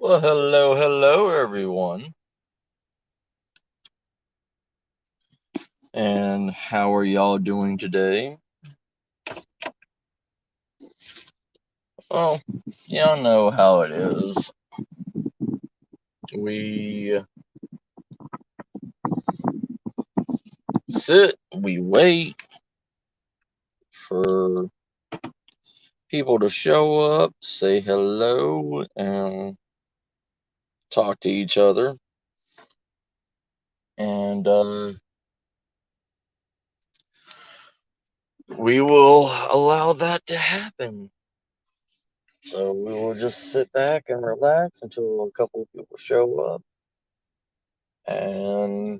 Well, hello, everyone. And how are y'all doing today? Well, y'all know how it is. We sit, we wait for people to show up, say hello, and talk to each other. And we will allow that to happen. So we will just sit back and relax until a couple of people show up. And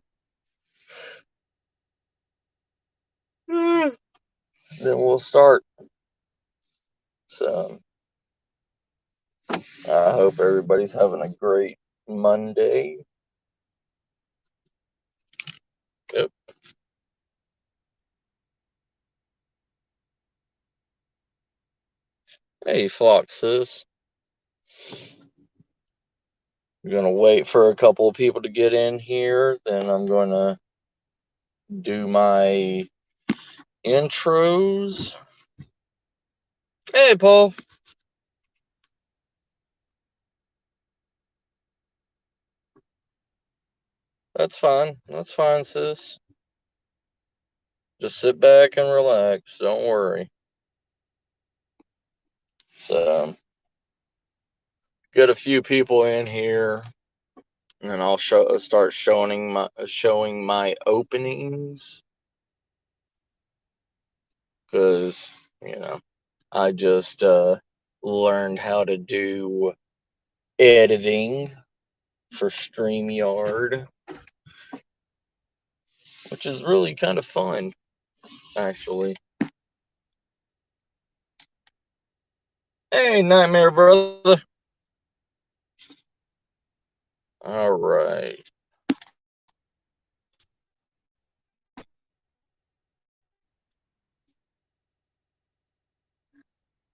then we'll start. So I hope everybody's having a great Monday. Yep. Hey, Flock sis. We're gonna wait for a couple of people to get in here. Then I'm gonna do my intros. Hey, Paul. That's fine. That's fine, sis. Just sit back and relax. Don't worry. So, get a few people in here, and I'll start showing my openings, because I just learned how to do editing for StreamYard, which is really kind of fun, actually. Hey, Nightmare Brother. All right.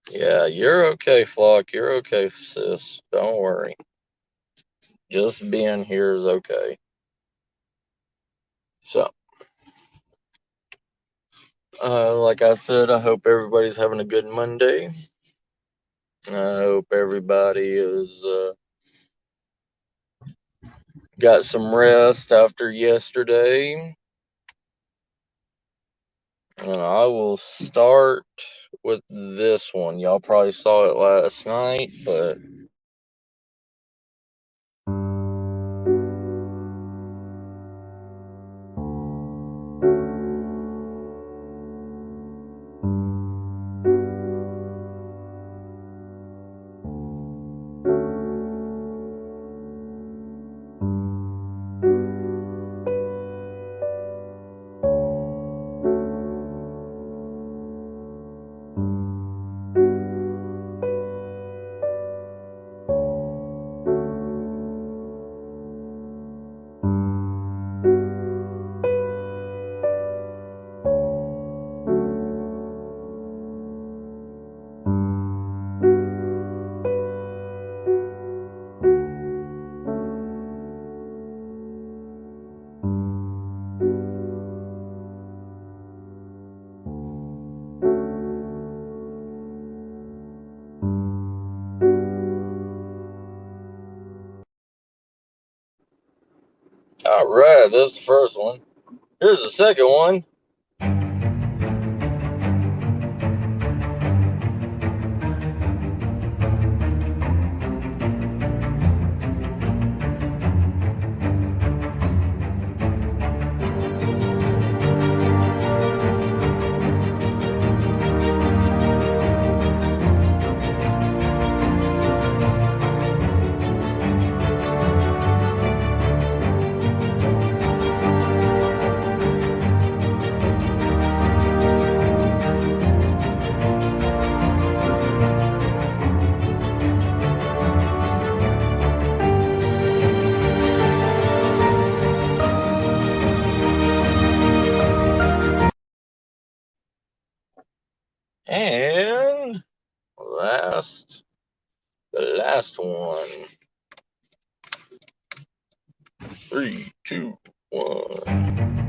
Yeah, you're okay, Flock. You're okay, sis. Don't worry. Just being here is okay. So, like I said, I hope everybody's having a good Monday. I hope everybody is got some rest after yesterday. And I will start with this one. Y'all probably saw it last night, but alright, that's the first one. Here's the second one. And the last one. 3, 2, 1.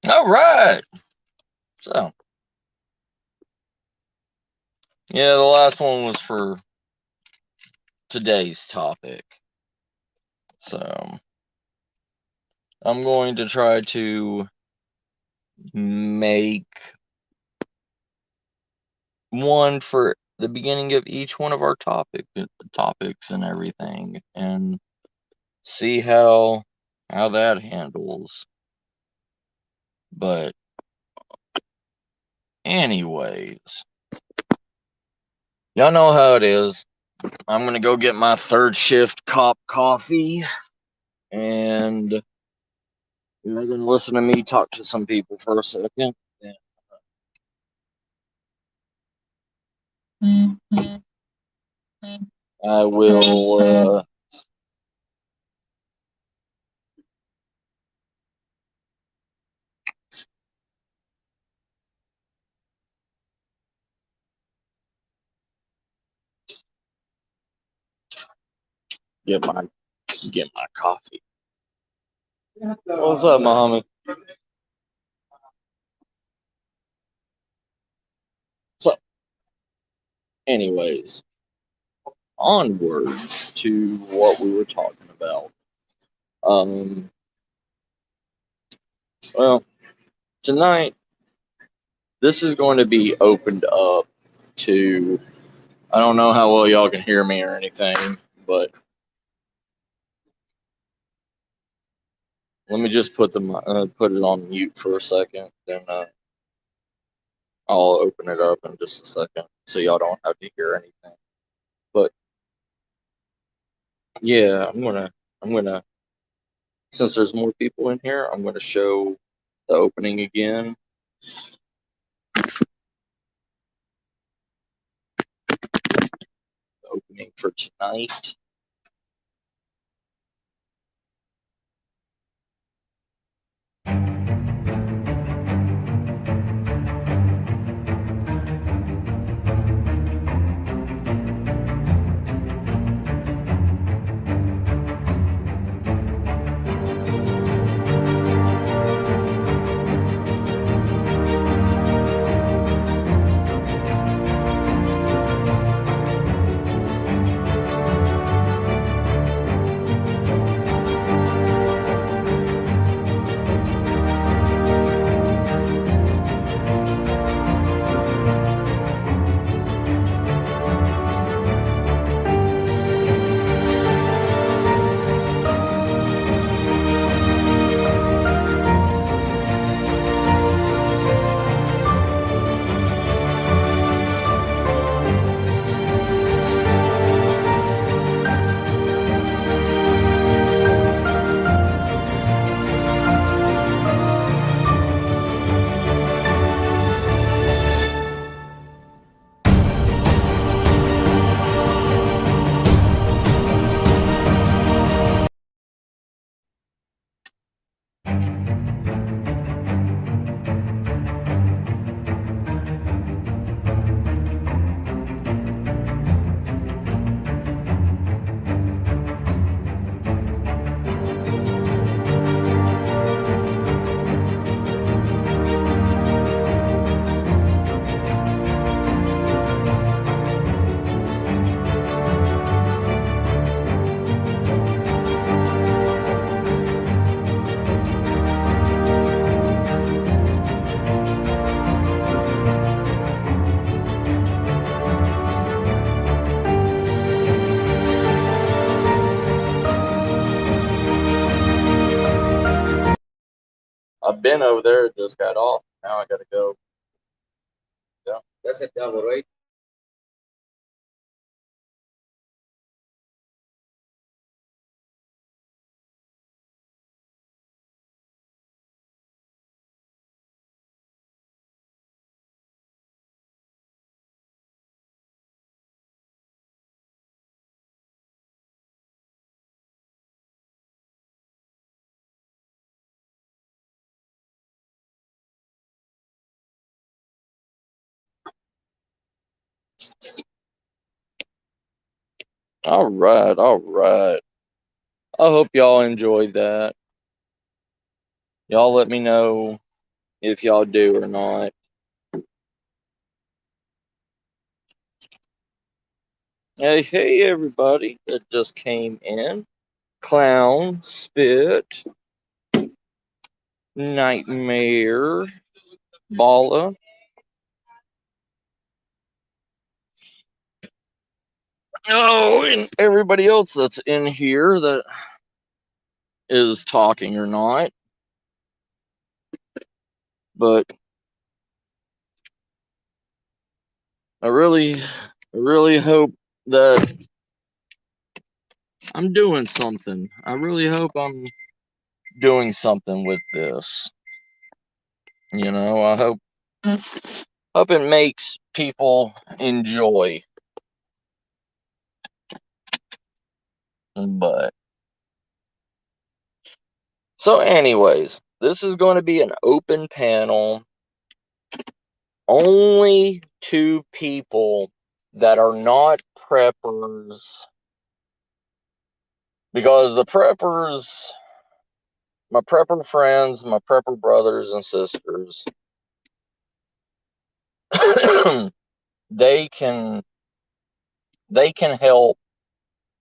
All right. So, yeah, the last one was for today's topic. So, I'm going to try to make one for the beginning of each one of our topics and everything, and see how that handles. But anyways, y'all know how it is. I'm gonna go get my third shift cop coffee, and you're gonna listen to me talk to some people for a second. I will get my coffee. What's up, Mohammed? So, anyways, onwards to what we were talking about. Well, tonight this is going to be opened up to. I don't know how well y'all can hear me or anything, but let me just put it on mute for a second, then I'll open it up in just a second, so y'all don't have to hear anything. But yeah, I'm gonna since there's more people in here, I'm gonna show the opening again. The opening for tonight. been over there, it just got off. Now I gotta go. Yeah. That's a double, right? All right, all right. I hope y'all enjoyed that. Y'all let me know if y'all do or not. Hey, everybody that just came in. Clown, Spit, Nightmare, Balla. Oh, and everybody else that's in here that is talking or not. But I really hope that I'm doing something. I really hope I'm doing something with this. You know, I hope it makes people enjoy. But so anyways, this is going to be an open panel. Only two people that are not preppers, because the preppers, my prepper friends, my prepper brothers and sisters, they can help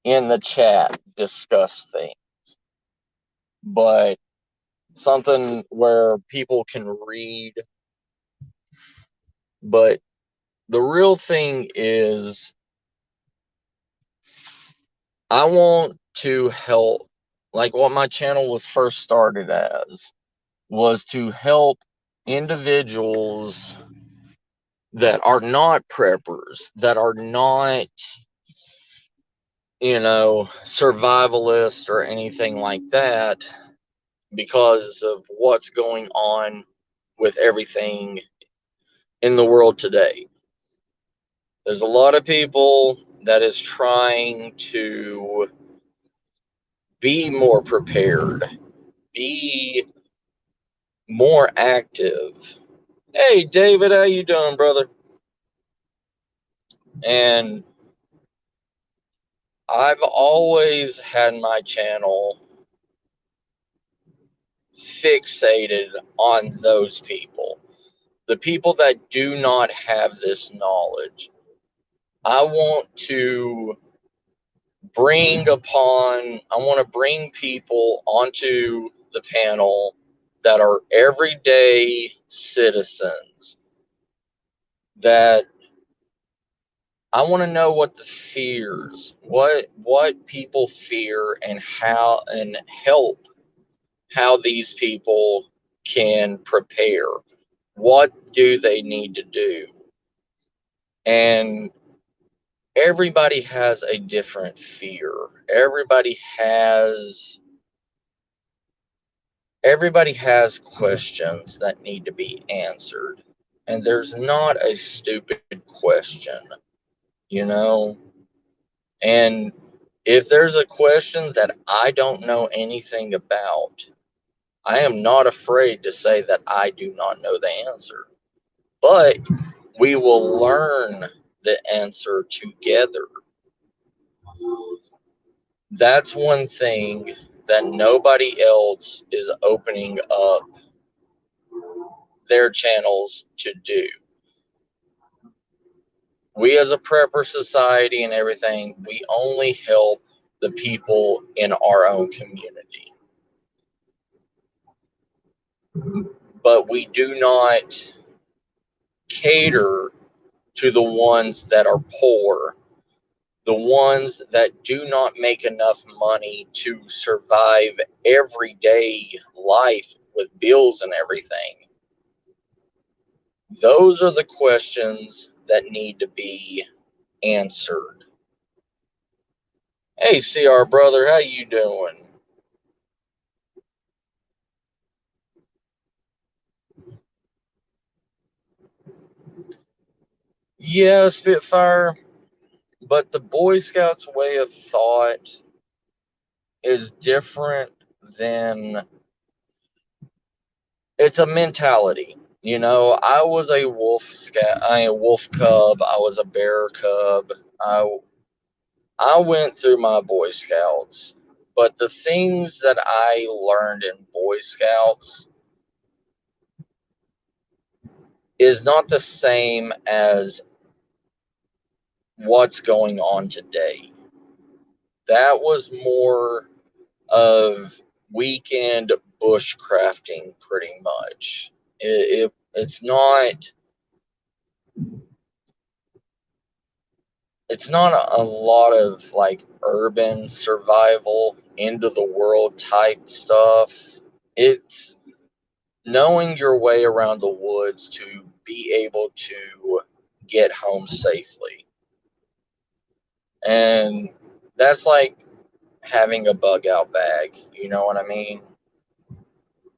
in the chat discuss things, but something where people can read. But the real thing is, I want to help, like what my channel was first started as, was to help individuals that are not preppers, that are not, survivalists or anything like that, because of what's going on with everything in the world today. There's a lot of people that is trying to be more prepared, be more active. Hey, David, how you doing, brother? And I've always had my channel fixated on those people, the people that do not have this knowledge. I want to I want to bring people onto the panel that are everyday citizens, that I want to know what the fears, what people fear, and help how these people can prepare. What do they need to do? And everybody has a different fear. Everybody has questions that need to be answered. And there's not a stupid question, you know? And if there's a question that I don't know anything about, I am not afraid to say that I do not know the answer. But we will learn the answer together. That's one thing that nobody else is opening up their channels to do. We, as a prepper society and everything, we only help the people in our own community. But we do not cater to the ones that are poor, the ones that do not make enough money to survive everyday life with bills and everything. Those are the questions that need to be answered. Hey, CR brother, how you doing? Yeah, Spitfire, but the Boy Scouts way of thought is different than, it's a mentality. You know, I was a wolf scout, a wolf cub, I was a bear cub. I went through my Boy Scouts, but the things that I learned in Boy Scouts is not the same as what's going on today. That was more of weekend bushcrafting, pretty much. It's not a lot of like urban survival, end of the world type stuff. It's knowing your way around the woods to be able to get home safely. And that's like having a bug out bag, you know what I mean?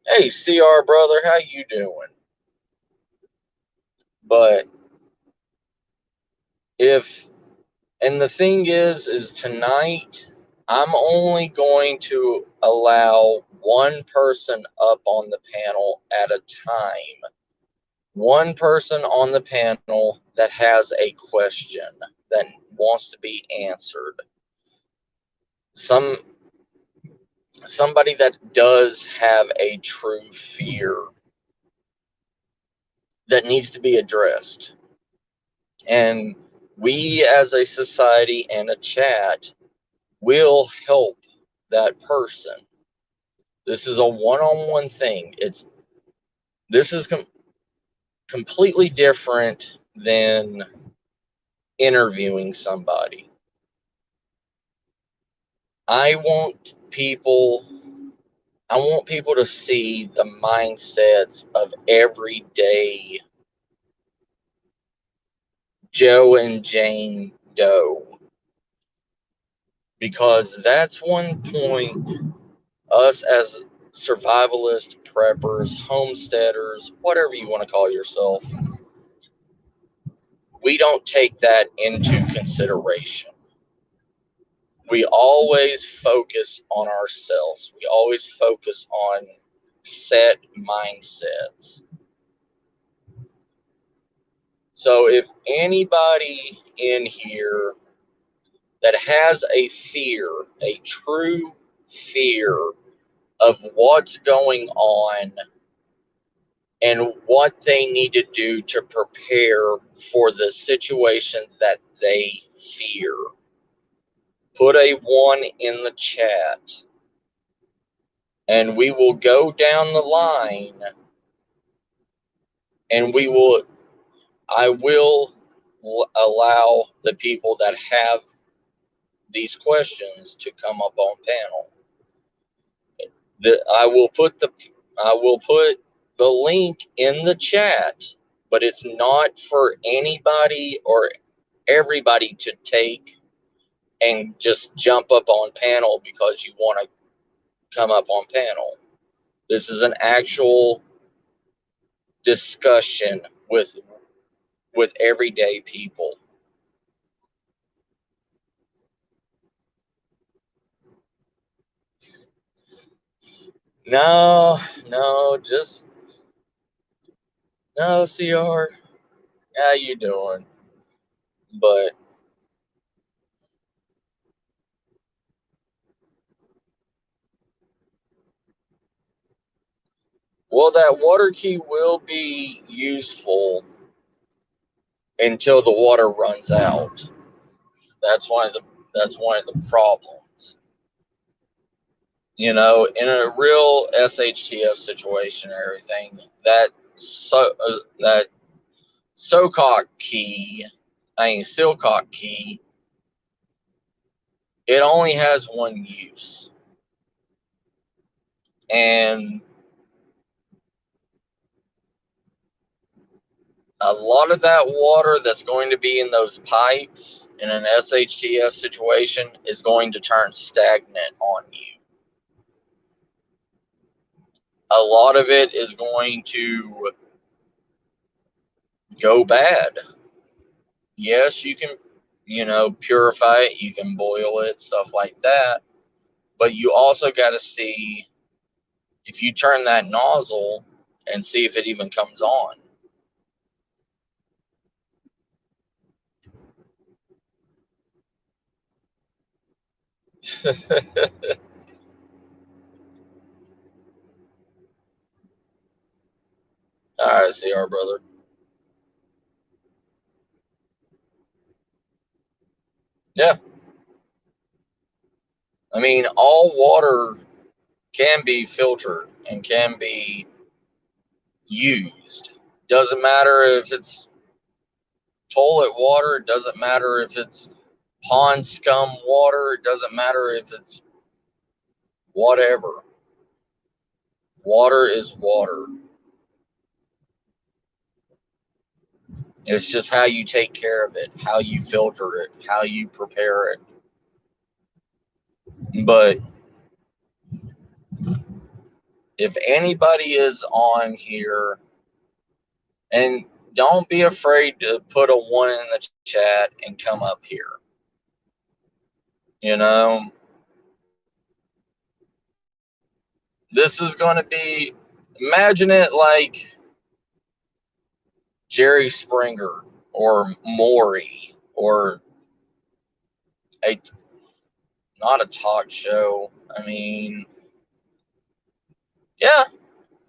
Hey, CR brother, how you doing? But if and the thing is tonight I'm only going to allow one person up on the panel at a time. One person on the panel that has a question that wants to be answered. Somebody that does have a true fear that needs to be addressed. And we as a society and a chat will help that person. This is a one-on-one thing. This is completely different than interviewing somebody. I want people I want people to see the mindsets of everyday Joe and Jane Doe, because that's one point us as survivalist preppers, homesteaders, whatever you want to call yourself, we don't take that into consideration. We always focus on ourselves. We always focus on set mindsets. So if anybody in here that has a fear, a true fear of what's going on and what they need to do to prepare for the situation that they fear, put a 1 in the chat and we will go down the line and I will allow the people that have these questions to come up on panel. I will put the link in the chat, but it's not for anybody or everybody to take and just jump up on panel because you want to come up on panel. This is an actual discussion with everyday people. No, no, just no, CR. How you doing? But well, that water key will be useful until the water runs out. That's one of the problems. You know, in a real SHTF situation and everything, that SOCOC key, Silcock key, it only has one use. And a lot of that water that's going to be in those pipes in an SHTF situation is going to turn stagnant on you. A lot of it is going to go bad. Yes, you can, purify it, you can boil it, stuff like that. But you also got to see if you turn that nozzle and see if it even comes on. All right, see our brother. Yeah. I mean, all water can be filtered and can be used. Doesn't matter if it's toilet water, it doesn't matter if it's pond scum water, it doesn't matter if it's whatever. Water is water. It's just how you take care of it, how you filter it, how you prepare it. But if anybody is on here, and don't be afraid to put a 1 in the chat and come up here. You know, this is going to be, imagine it like Jerry Springer or Maury or a, not a talk show. I mean, yeah,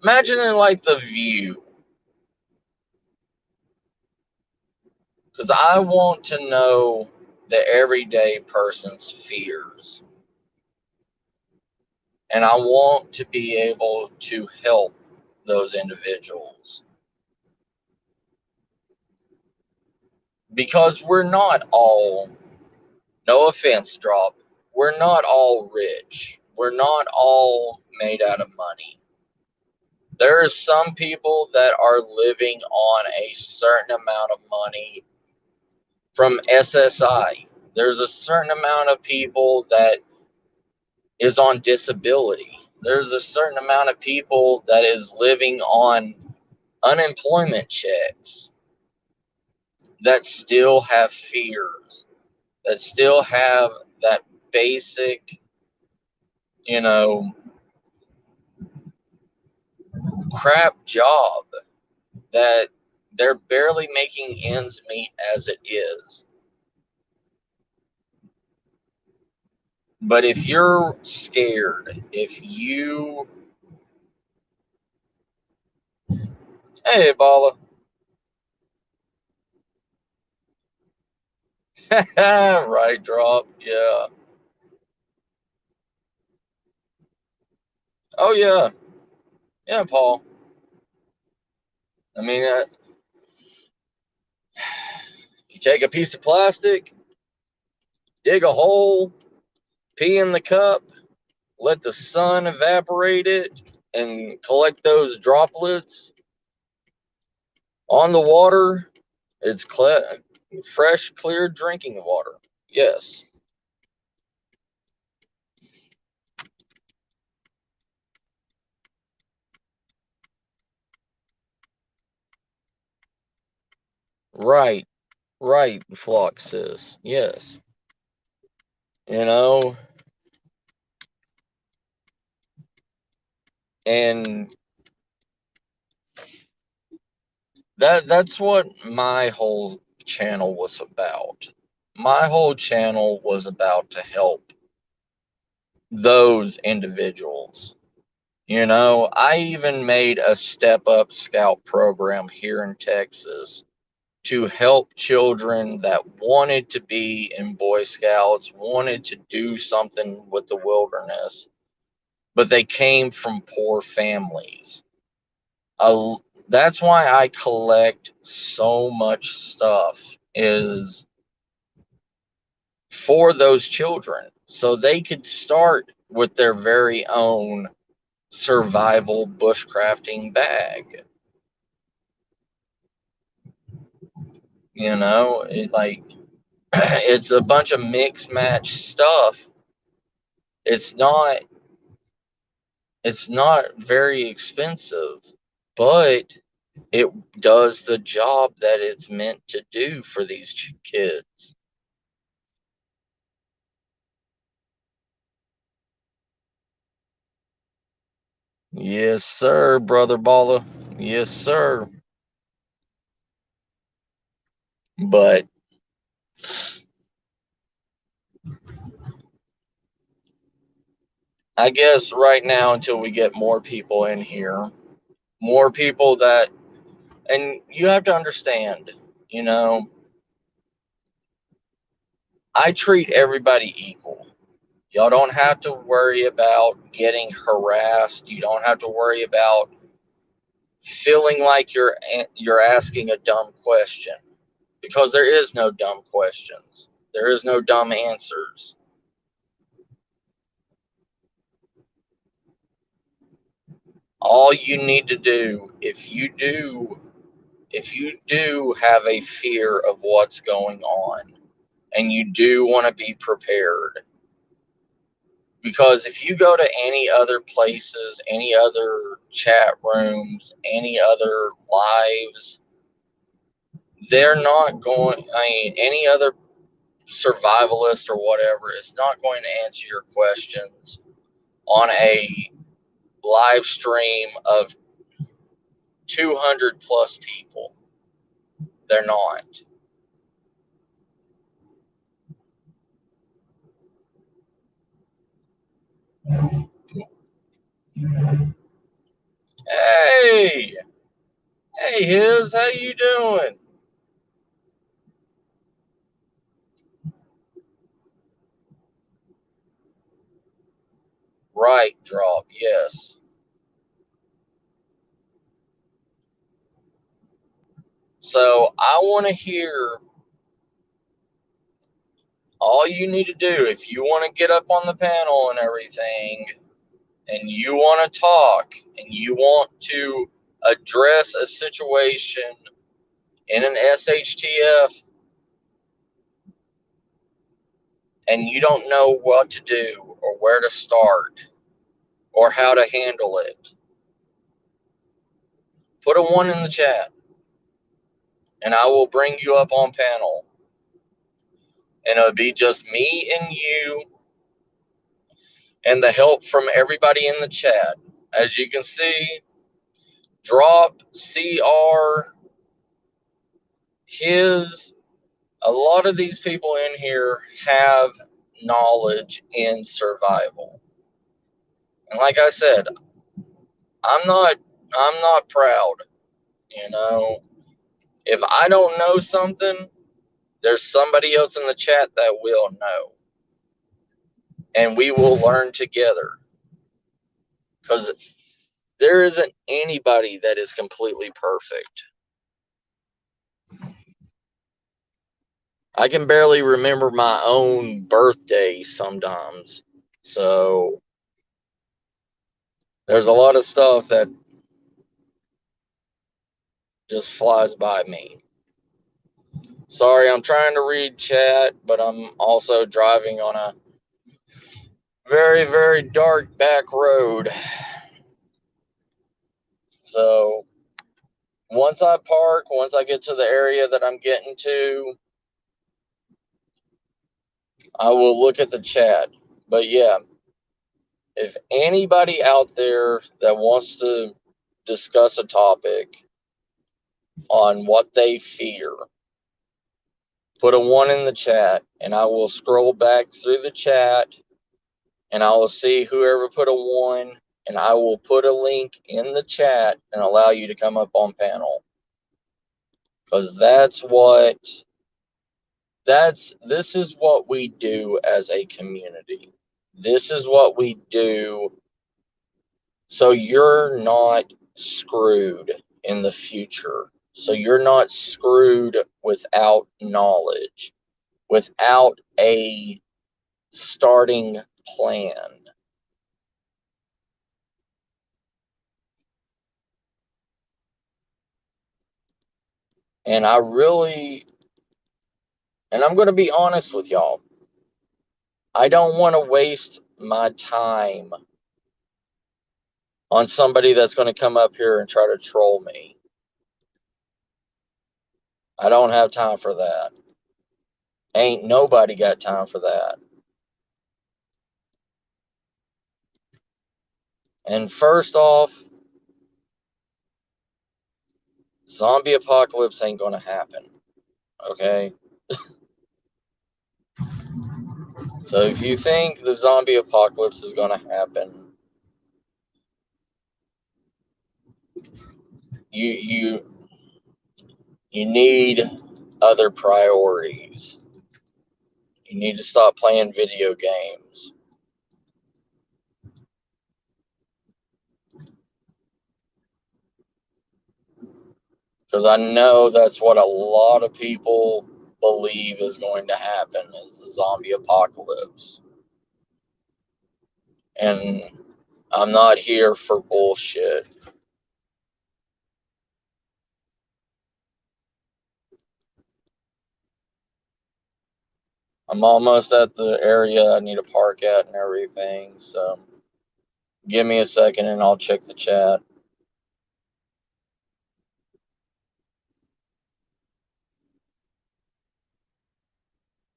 imagine it like The View. Because I want to know the everyday person's fears. And I want to be able to help those individuals. Because we're not all, no offense, Drop, we're not all rich. We're not all made out of money. There are some people that are living on a certain amount of money from SSI. There's a certain amount of people that is on disability. There's a certain amount of people that is living on unemployment checks that still have fears, that still have that basic, crap job that they're barely making ends meet as it is. But if you're scared, if you, hey, Bala, right, Drop, yeah. Oh, yeah, yeah, Paul. I mean, you take a piece of plastic, dig a hole, pee in the cup, let the sun evaporate it, and collect those droplets on the water. It's fresh, clear drinking water. Yes. Right. Right, Fluxus. Yes. You know, and that's what my whole channel was about. My whole channel was about to help those individuals. I even made a Step Up Scout program here in Texas to help children that wanted to be in Boy Scouts, wanted to do something with the wilderness, but they came from poor families. That's why I collect so much stuff, is for those children, so they could start with their very own survival bushcrafting bag. Like it's a bunch of mix match stuff. It's not very expensive, but it does the job that it's meant to do for these kids. Yes, sir, brother Balla. Yes, sir. But I guess right now, until we get more people in here, more people that, and you have to understand, you know, I treat everybody equal. Y'all don't have to worry about getting harassed. You don't have to worry about feeling like you're asking a dumb question, because there is no dumb questions. There is no dumb answers. All you need to do, if you do have a fear of what's going on, and you do want to be prepared, because if you go to any other places, any other chat rooms, any other lives, they're not going, I mean, any other survivalist or whatever is not going to answer your questions on a live stream of 200 plus people. They're not. Hey, hey, how you doing? Right, drop, yes. So I want to hear all you need to do if you want to get up on the panel and everything, and you want to talk, and you want to address a situation in an SHTF, and you don't know what to do or where to start or how to handle it, put a 1 in the chat and I will bring you up on panel. And it'll be just me and you and the help from everybody in the chat. As you can see, Drop, CR, his, a lot of these people in here have knowledge in survival. And like I said, I'm not I'm not proud, you know. If I don't know something, there's somebody else in the chat that will know. And we will learn together. Because there isn't anybody that is completely perfect. I can barely remember my own birthday sometimes. So there's a lot of stuff that just flies by me. Sorry, I'm trying to read chat, but I'm also driving on a very, very dark back road. So once I park, once I get to the area that I'm getting to, I will look at the chat. But yeah, if anybody out there that wants to discuss a topic on what they fear, put a 1 in the chat and I will scroll back through the chat and I will see whoever put a 1, and I will put a link in the chat and allow you to come up on panel. Because this is what we do as a community. This is what we do so you're not screwed in the future. So you're not screwed without knowledge, without a starting plan. And I really, And I'm going to be honest with y'all. I don't want to waste my time on somebody that's going to come up here and try to troll me. I don't have time for that. Ain't nobody got time for that. And first off, zombie apocalypse ain't going to happen. Okay? So if you think the zombie apocalypse is going to happen, you you need other priorities. You need to stop playing video games. Because I know that's what a lot of people believe is going to happen is the zombie apocalypse. And I'm not here for bullshit. I'm almost at the area I need to park at and everything, so give me a second and I'll check the chat.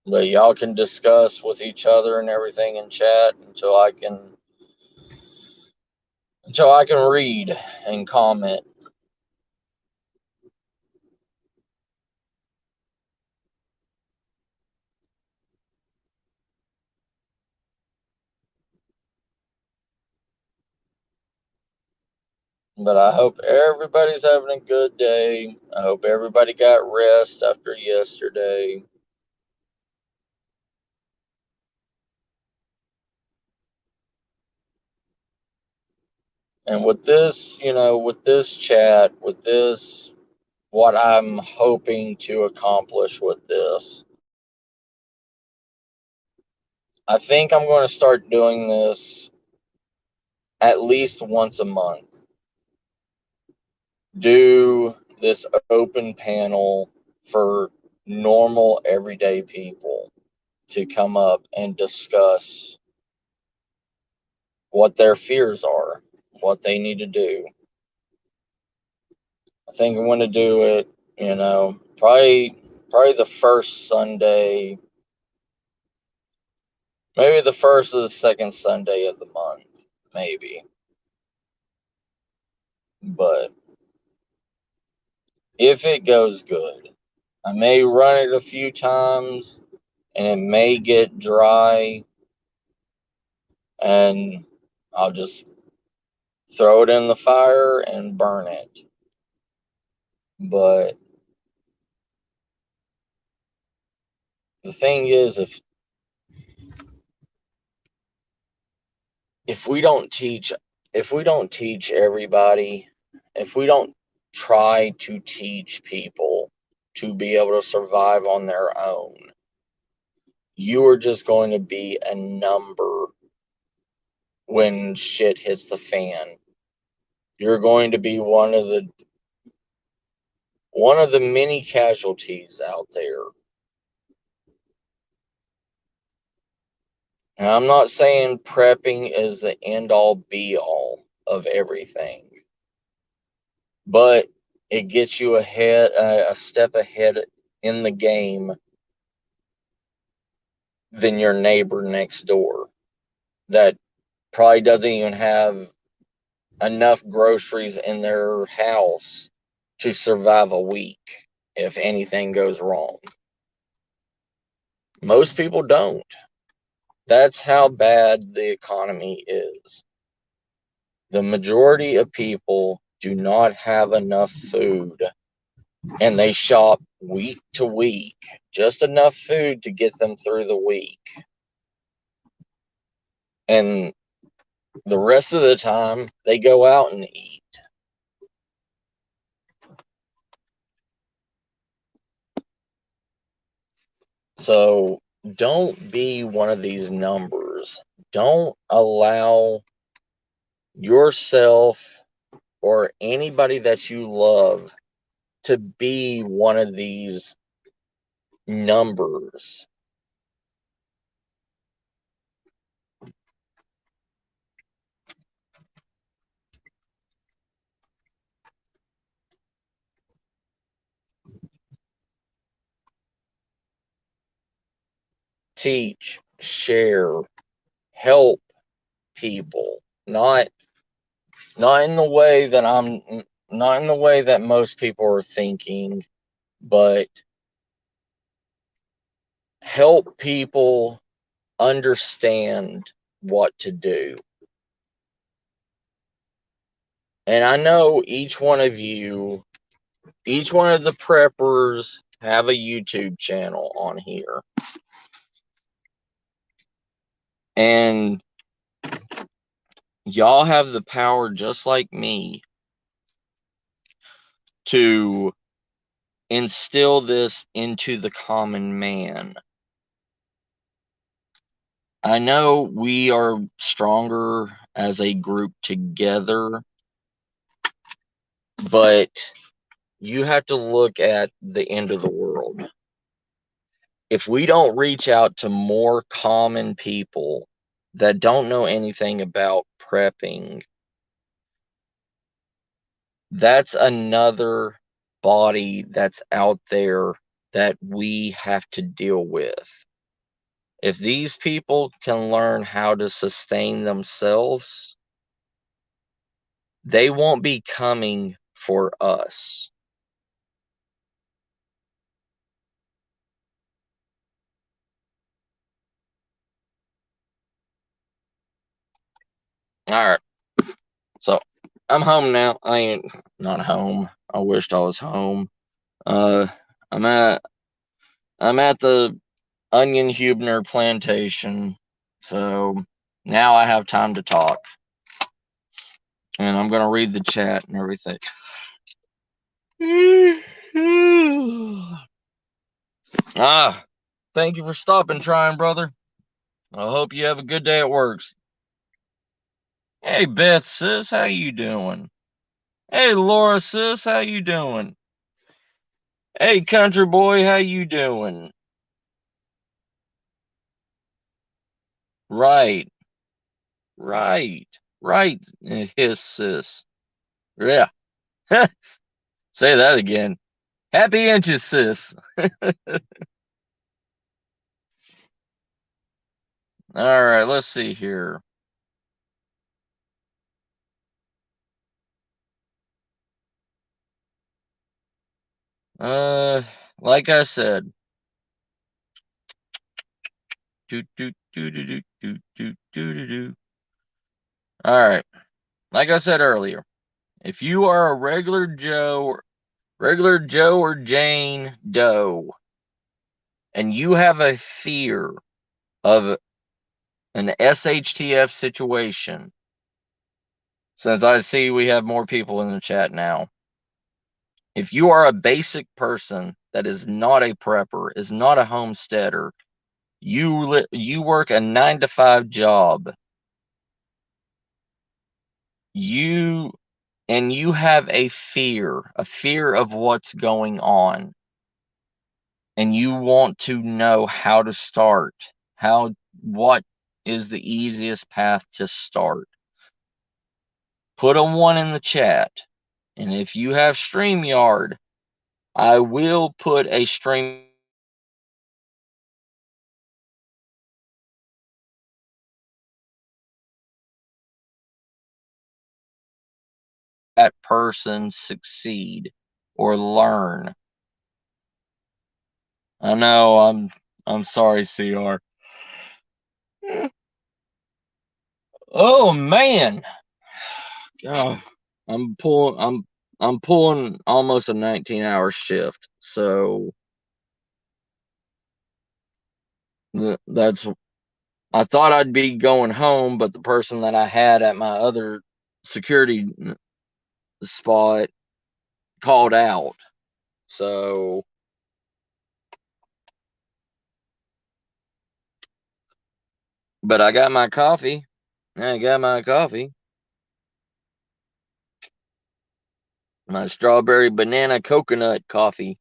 But y'all can discuss with each other and everything in chat until I can read and comment. But I hope everybody's having a good day. I hope everybody got rest after yesterday. And with this, with this chat, with this, what I'm hoping to accomplish with this, I think I'm going to start doing this at least once a month. Do this open panel for normal, everyday people to come up and discuss what their fears are, what they need to do. I think I'm going to do it, probably the first Sunday, maybe the first or the second Sunday of the month, maybe. But if it goes good, I may run it a few times and it may get dry and I'll just throw it in the fire and burn it. But the thing is, if we don't teach everybody, if we don't try to teach people to be able to survive on their own, you are just going to be a number when shit hits the fan. You're going to be one of the many casualties out there. And I'm not saying prepping is the end all be all of everything, but it gets you a step ahead in the game than your neighbor next door that probably doesn't even have enough groceries in their house to survive a week if anything goes wrong. Most people don't. That's how bad the economy is. The majority of people do not have enough food and they shop week to week, just enough food to get them through the week. And the rest of the time, they go out and eat. So don't be one of these numbers. Don't allow yourself or anybody that you love to be one of these numbers. Teach, share, help people, not in the way that not in the way that most people are thinking, but help people understand what to do. And I know each one of you, each one of the preppers have a YouTube channel on here. And y'all have the power, just like me, to instill this into the common man. I know we are stronger as a group together, but you have to look at the end of the world. If we don't reach out to more common people that don't know anything about prepping, that's another body that's out there that we have to deal with. If these people can learn how to sustain themselves, they won't be coming for us. All right. So I'm home now. I ain't not home. I wished I was home. Uh, I'm at the Onion Hubner plantation. So now I have time to talk, and I'm gonna read the chat and everything. Thank you for stopping, trying brother. I hope you have a good day at work. Hey Beth sis, how you doing? Hey Laura sis, how you doing? Hey country boy, how you doing? Right, right, right, his sis. Yeah. Say that again. Happy inches, sis. All right, let's see here. Like I said, do do do do do do do do do. All right, like I said earlier, if you are a regular Joe or Jane Doe, and you have a fear of an SHTF situation, since I see we have more people in the chat now, if you are a basic person that is not a prepper, is not a homesteader, you work a 9 to 5 job, you have a fear of what's going on, and you want to know how to start, what is the easiest path to start, put a 1 in the chat. And if you have StreamYard, I will put a stream that person succeed or learn. I know I'm sorry, CR. Oh man. God, I'm pulling almost a 19-hour shift. So that's I thought I'd be going home, but the person that I had at my other security spot called out. So, but I got my coffee. My strawberry banana coconut coffee.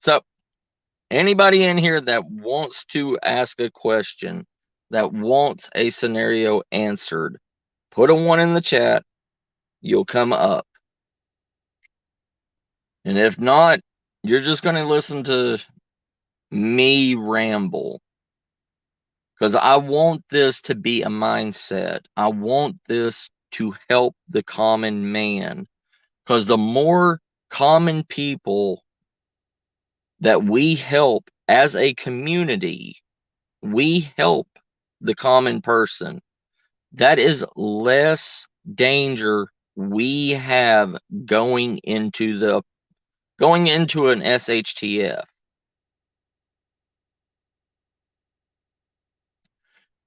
So anybody in here that wants to ask a question, that wants a scenario answered, put a 1 in the chat. You'll come up. And if not, you're just going to listen to me ramble. Because I want this to be a mindset. I want this to help the common man. Because the more common people that we help as a community, we help the common person. That is less danger we have going into an SHTF.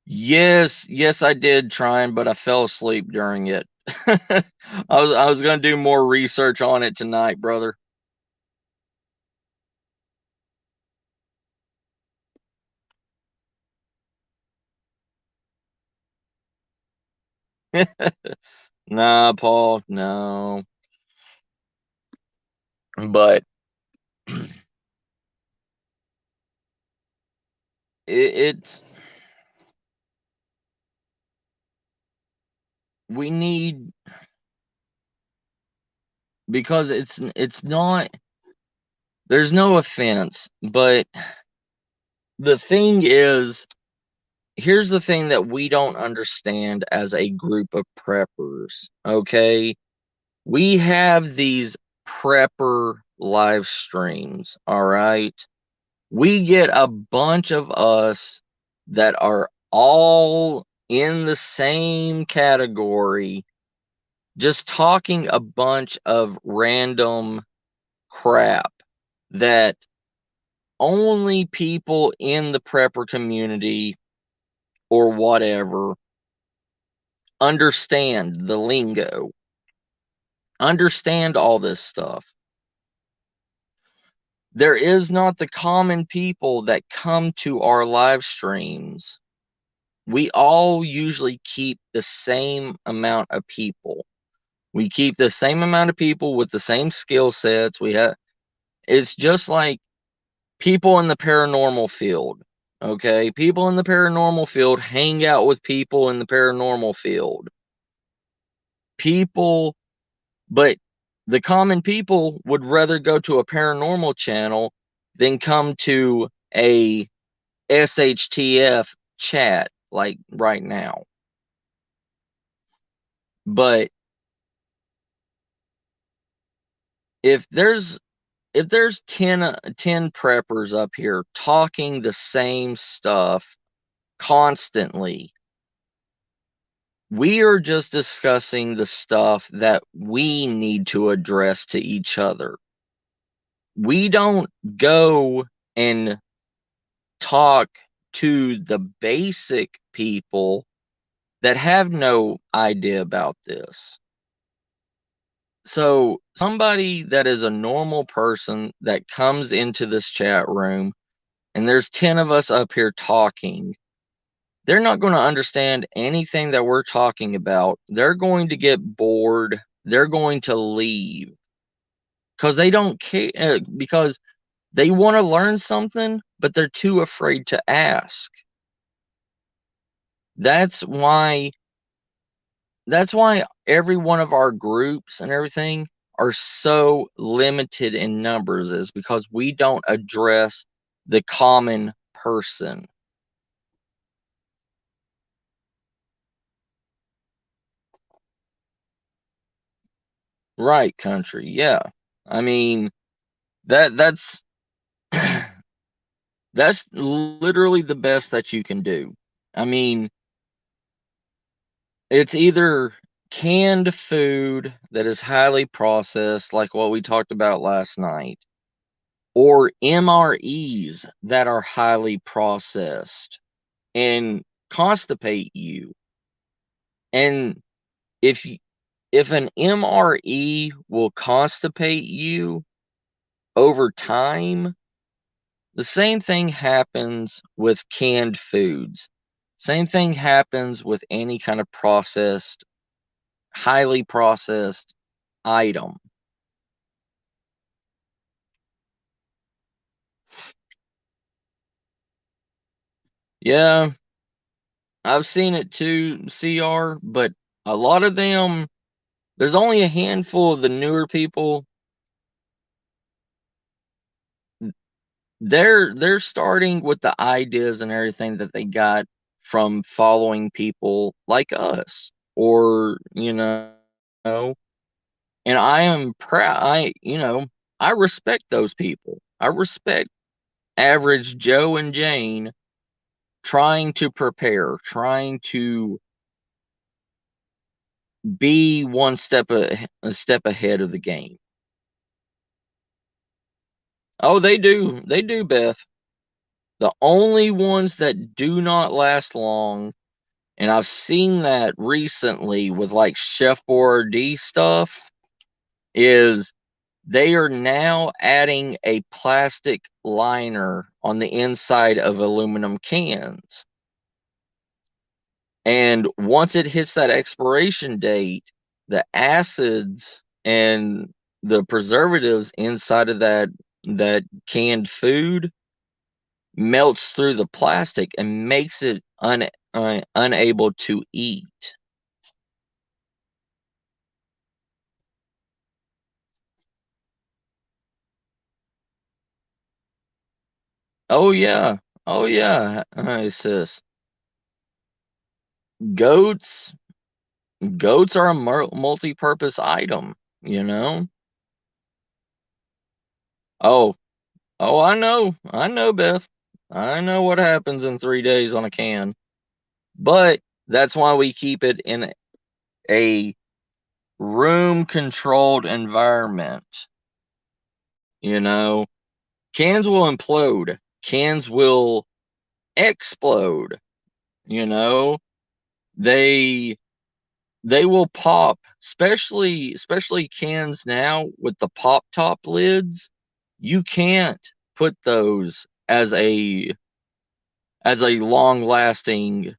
Yes, I did try, but I fell asleep during it. I was gonna do more research on it tonight, brother. Nah, Paul, no. But it's we need, because it's not, there's no offense, but the thing is, here's the thing that we don't understand as a group of preppers, okay? We have these prepper live streams, all right? We get a bunch of us that are all in the same category, just talking a bunch of random crap that only people in the prepper community or whatever understand the lingo, understand all this stuff. There is not the common people that come to our live streams. We all usually keep the same amount of people. We keep the same amount of people with the same skill sets. It's just like people in the paranormal field. Okay? People in the paranormal field hang out with people in the paranormal field. People, but the common people would rather go to a paranormal channel than come to a SHTF chat like right now. But if there's 10 preppers up here talking the same stuff constantly, we are just discussing the stuff that we need to address to each other. We don't go and talk to the basic people that have no idea about this. So somebody that is a normal person that comes into this chat room, and there's 10 of us up here talking, they're not going to understand anything that we're talking about. They're going to get bored. They're going to leave because they don't care, because they want to learn something, but they're too afraid to ask. That's why every one of our groups and everything are so limited in numbers, is because we don't address the common person. Right, country. Yeah. I mean, that's that's literally the best that you can do. I mean, it's either canned food that is highly processed, like what we talked about last night, or MREs that are highly processed and constipate you. And if an MRE will constipate you over time, the same thing happens with canned foods. Same thing happens with any kind of processed, highly processed item. Yeah, I've seen it too, CR, but a lot of them, there's only a handful of the newer people. They're starting with the ideas and everything that they got from following people like us, or and I am proud. I respect those people. I respect average Joe and Jane trying to prepare, trying to be a step ahead of the game. Oh, they do, Beth. The only ones that do not last long, and I've seen that recently with like Chef Boyardee stuff, is they are now adding a plastic liner on the inside of aluminum cans. And once it hits that expiration date, the acids and the preservatives inside of that canned food melts through the plastic and makes it unable to eat. Oh yeah, oh yeah, sis. Goats, goats are a multi-purpose item. You know. Oh, oh, I know, Beth. I know what happens in 3 days on a can. But that's why we keep it in a room controlled environment. You know, cans will implode, cans will explode, you know, they they will pop, especially cans now with the pop top lids. You can't put those as a long lasting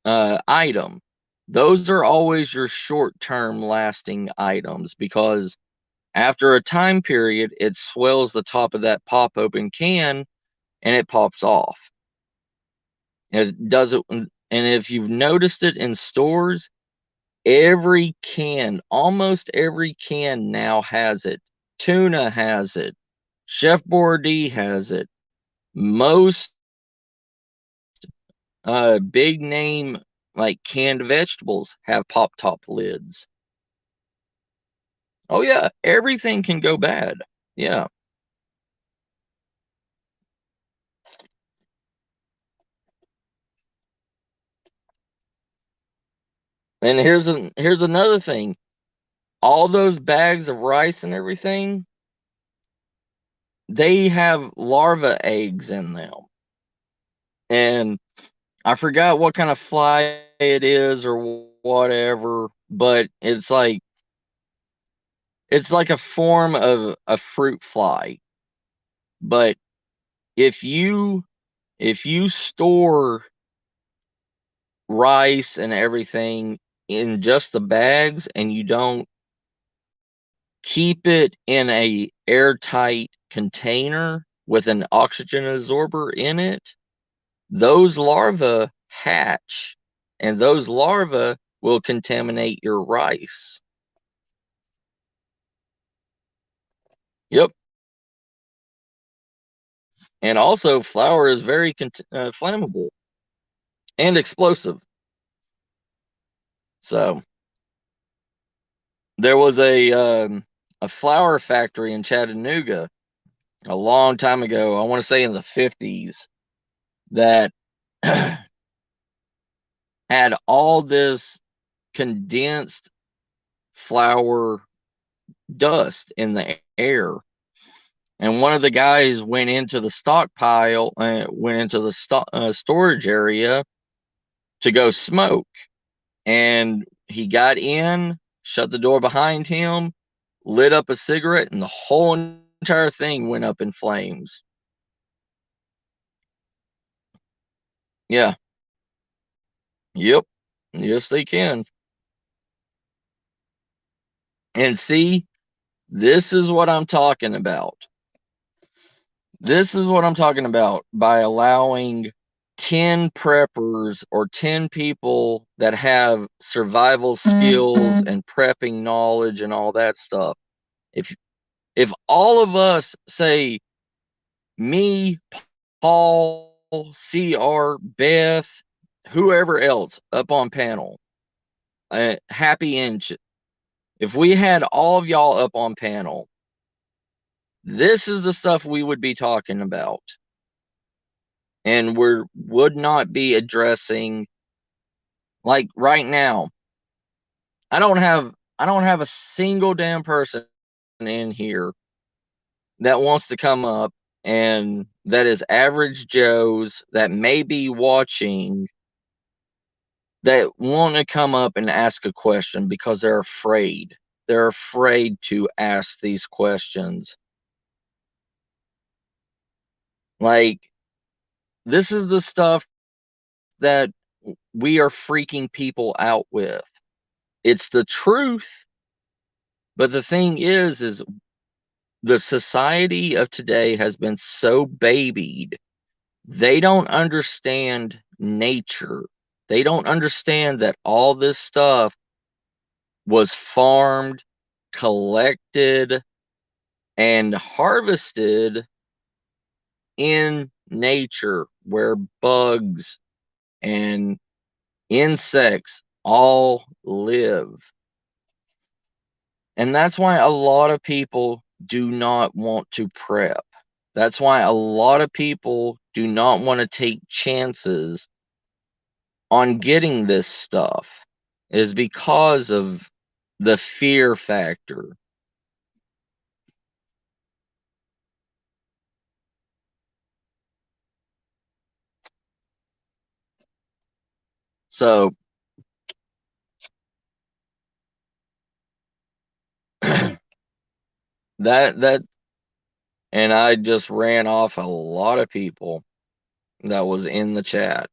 item. Those are always your short term lasting items because after a time period, it swells the top of that pop open can and it pops off. It does it, and if you've noticed it in stores, every can, almost every can now has it. Tuna has it. Chef Boyardee has it. Most big name like canned vegetables have pop top lids. Oh yeah, everything can go bad. Yeah. And here's another thing. All those bags of rice and everything, they have larva eggs in them. And I forgot what kind of fly it is or whatever, but it's like a form of a fruit fly. But if you if you store rice and everything in just the bags and you don't keep it in a airtight container with an oxygen absorber in it, those larvae hatch and those larvae will contaminate your rice. Yep. And also, flour is very flammable and explosive. So there was a flour factory in Chattanooga a long time ago. I want to say in the 50s that had all this condensed flour dust in the air. And one of the guys went into the stockpile, went into the storage area to go smoke. And he got in, shut the door behind him, lit up a cigarette, and the whole entire thing went up in flames. Yeah. Yep. Yes, they can. And see, this is what I'm talking about. This is what I'm talking about by allowing 10 preppers or 10 people that have survival skills and prepping knowledge and all that stuff. If all of us, say me, Paul, CR, Beth, whoever else up on panel, Happy Inch, if we had all of y'all up on panel, this is the stuff we would be talking about. And we would not be addressing, like right now, I don't have a single damn person in here that wants to come up and that is average Joes that may be watching that want to come up and ask a question because they're afraid. They're afraid to ask these questions. Like, this is the stuff that we are freaking people out with. It's the truth. But the thing is the society of today has been so babied. They don't understand nature. They don't understand that all this stuff was farmed, collected, and harvested in nature where bugs and insects all live. And that's why a lot of people do not want to prep. That's why a lot of people do not want to take chances on getting this stuff, is because of the fear factor. So that and I just ran off a lot of people that was in the chat.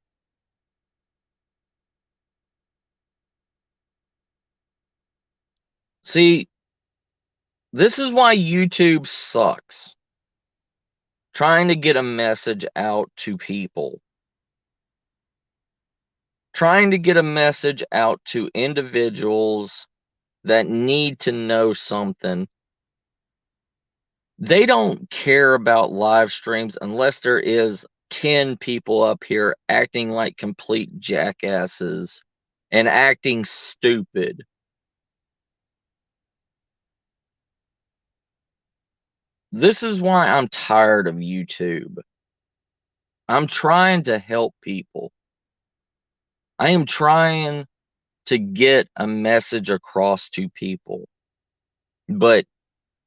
See, this is why YouTube sucks. Trying to get a message out to people. Trying to get a message out to individuals that need to know something. They don't care about live streams unless there is 10 people up here acting like complete jackasses and acting stupid. This is why I'm tired of YouTube. I'm trying to help people. I am trying to get a message across to people. But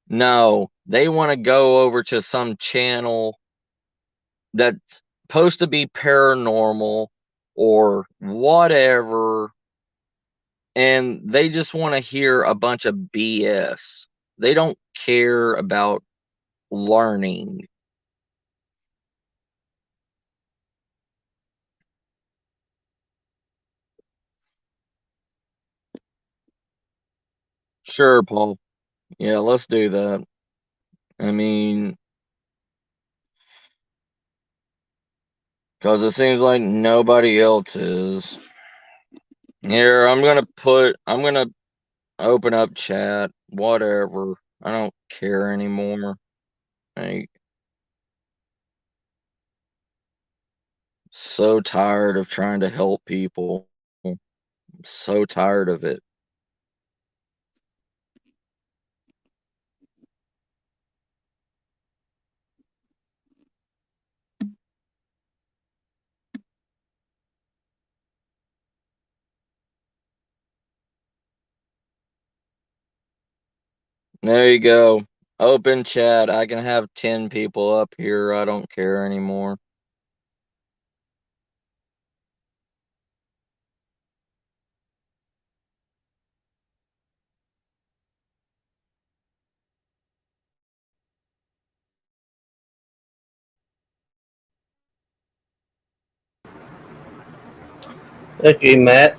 no, they want to go over to some channel that's supposed to be paranormal or whatever, and they just want to hear a bunch of BS. They don't care about learning. Sure, Paul. Yeah, let's do that. I mean, because it seems like nobody else is. Here, I'm gonna open up chat, whatever. I don't care anymore. Like, so tired of trying to help people. I'm so tired of it. There you go. Open chat. I can have 10 people up here. I don't care anymore. Okay, Matt,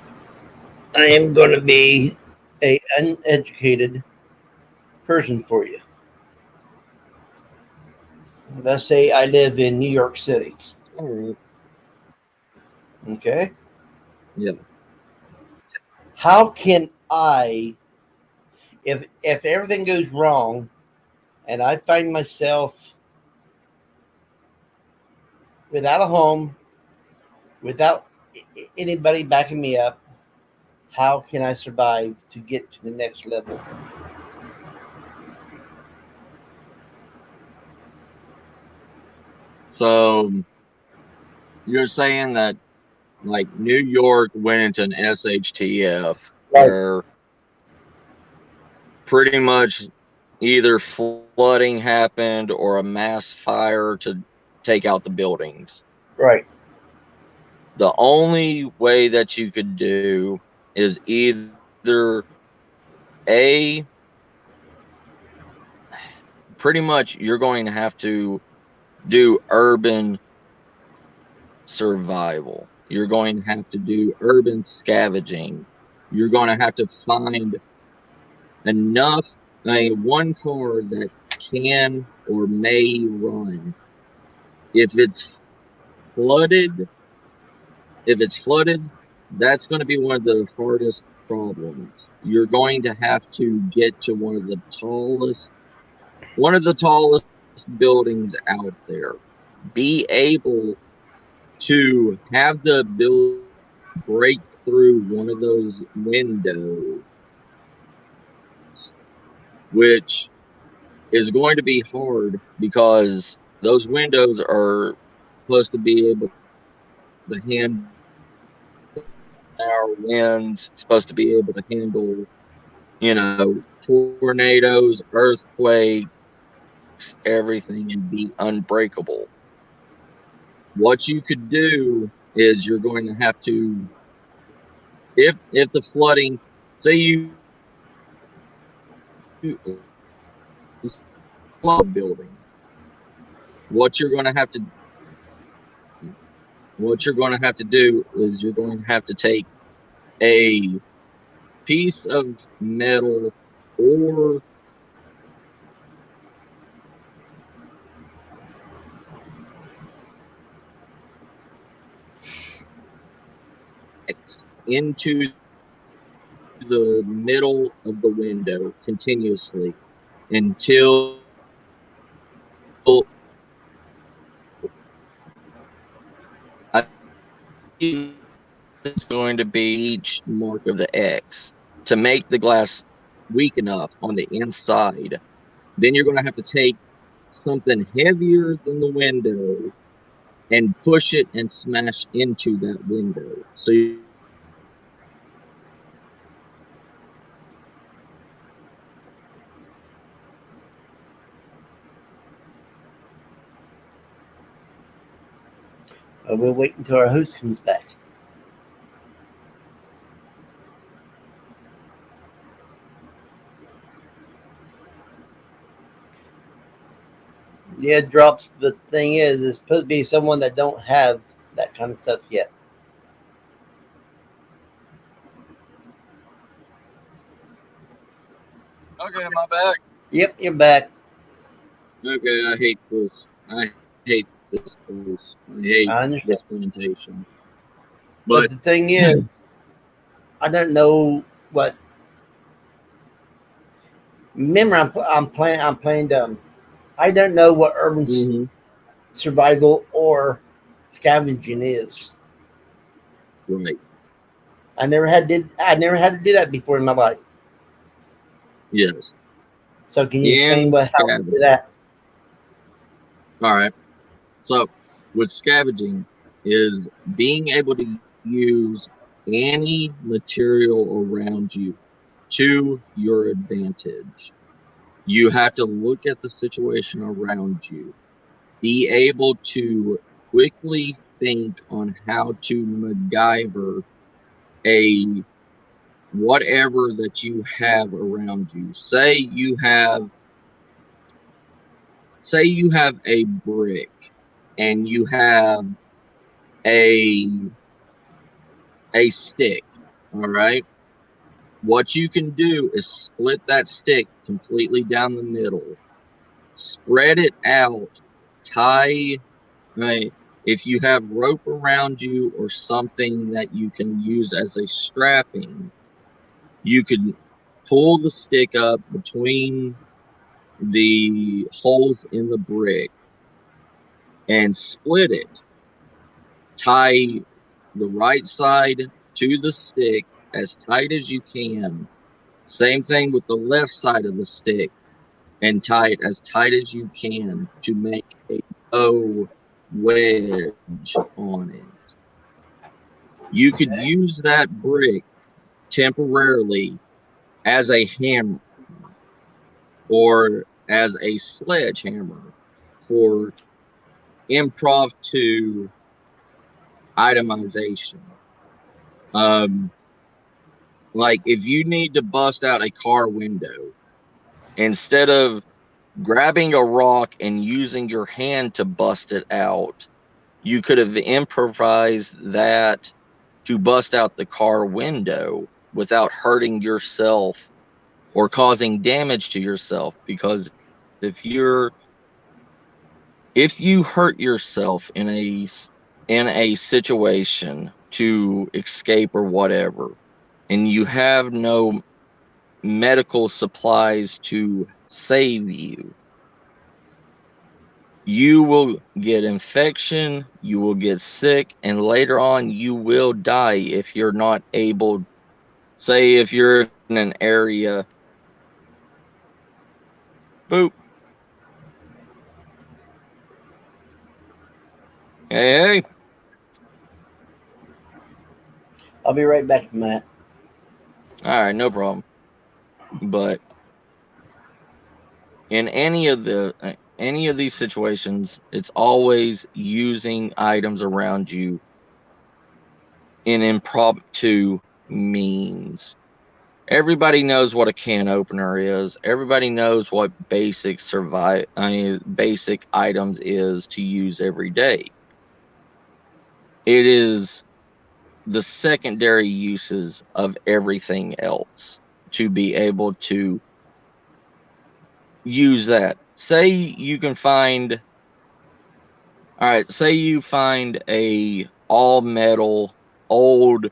I am going to be a uneducated person for you. Let's say I live in New York City. All right. Okay. Yeah. How can I, if everything goes wrong and I find myself without a home, without anybody backing me up, how can I survive to get to the next level? So you're saying that like New York went into an SHTF Right. where pretty much either flooding happened or a mass fire to take out the buildings. Right. The only way that you could do is either A, pretty much you're going to have to do urban survival. You're going to have to do urban scavenging. You're going to have to find enough, one car that can or may run. If it's flooded, if it's flooded, that's going to be one of the hardest problems. You're going to have to get to one of the tallest buildings out there. Be able to have the ability to break through one of those windows, which is going to be hard because those windows are supposed to be able to handle our winds, supposed to be able to handle, tornadoes, earthquakes, everything, and be unbreakable. What you could do is you're going to have to, if the flooding, say you flood a building, what you're going to have to what you're going to have to do is you're going to have to take a piece of metal or X into the middle of the window continuously until I think it's going to be each mark of the X to make the glass weak enough on the inside. Then you're going to have to take something heavier than the window and push it and smash into that window. So We'll wait until our host comes back. Yeah, drops. The thing is, it's supposed to be someone that don't have that kind of stuff yet. okay, am I back? Yep, you're back. Okay, I hate this. I hate this place. I hate I understand. this plantation. But But the thing is, I don't know what. Remember, I'm playing dumb. I don't know what urban mhm, survival or scavenging is. right, I never had to do that before in my life. yes, So can you explain and what how to do scavenging. that? All right. So with scavenging is being able to use any material around you to your advantage. You have to look at the situation around you, be able to quickly think on how to MacGyver a whatever that you have around you. Say you have a brick and you have a a stick, all right? What you can do is split that stick completely down the middle, spread it out, tie, right? If you have rope around you or something that you can use as a strapping, you could pull the stick up between the holes in the brick and split it. Tie the right side to the stick as tight as you can. Same thing with the left side of the stick, and tie it as tight as you can to make a bow wedge on it. You could Okay. use that brick temporarily as a hammer or as a sledgehammer for improv to itemization. Um, like if you need to bust out a car window, instead of grabbing a rock and using your hand to bust it out, you could have improvised that to bust out the car window without hurting yourself or causing damage to yourself. Because if you're if you hurt yourself in a situation to escape or whatever, and you have no medical supplies to save you, you will get infection, you will get sick, and later on you will die if you're not able. Say if you're in an area, boop, hey, hey, I'll be right back, Matt. all right, no problem. But in any of these situations, it's always using items around you in impromptu means. Everybody knows what a can opener is. Everybody knows what basic items is to use every day. It is the secondary uses of everything else to be able to use that. Say you can find, all right, say you find a all metal old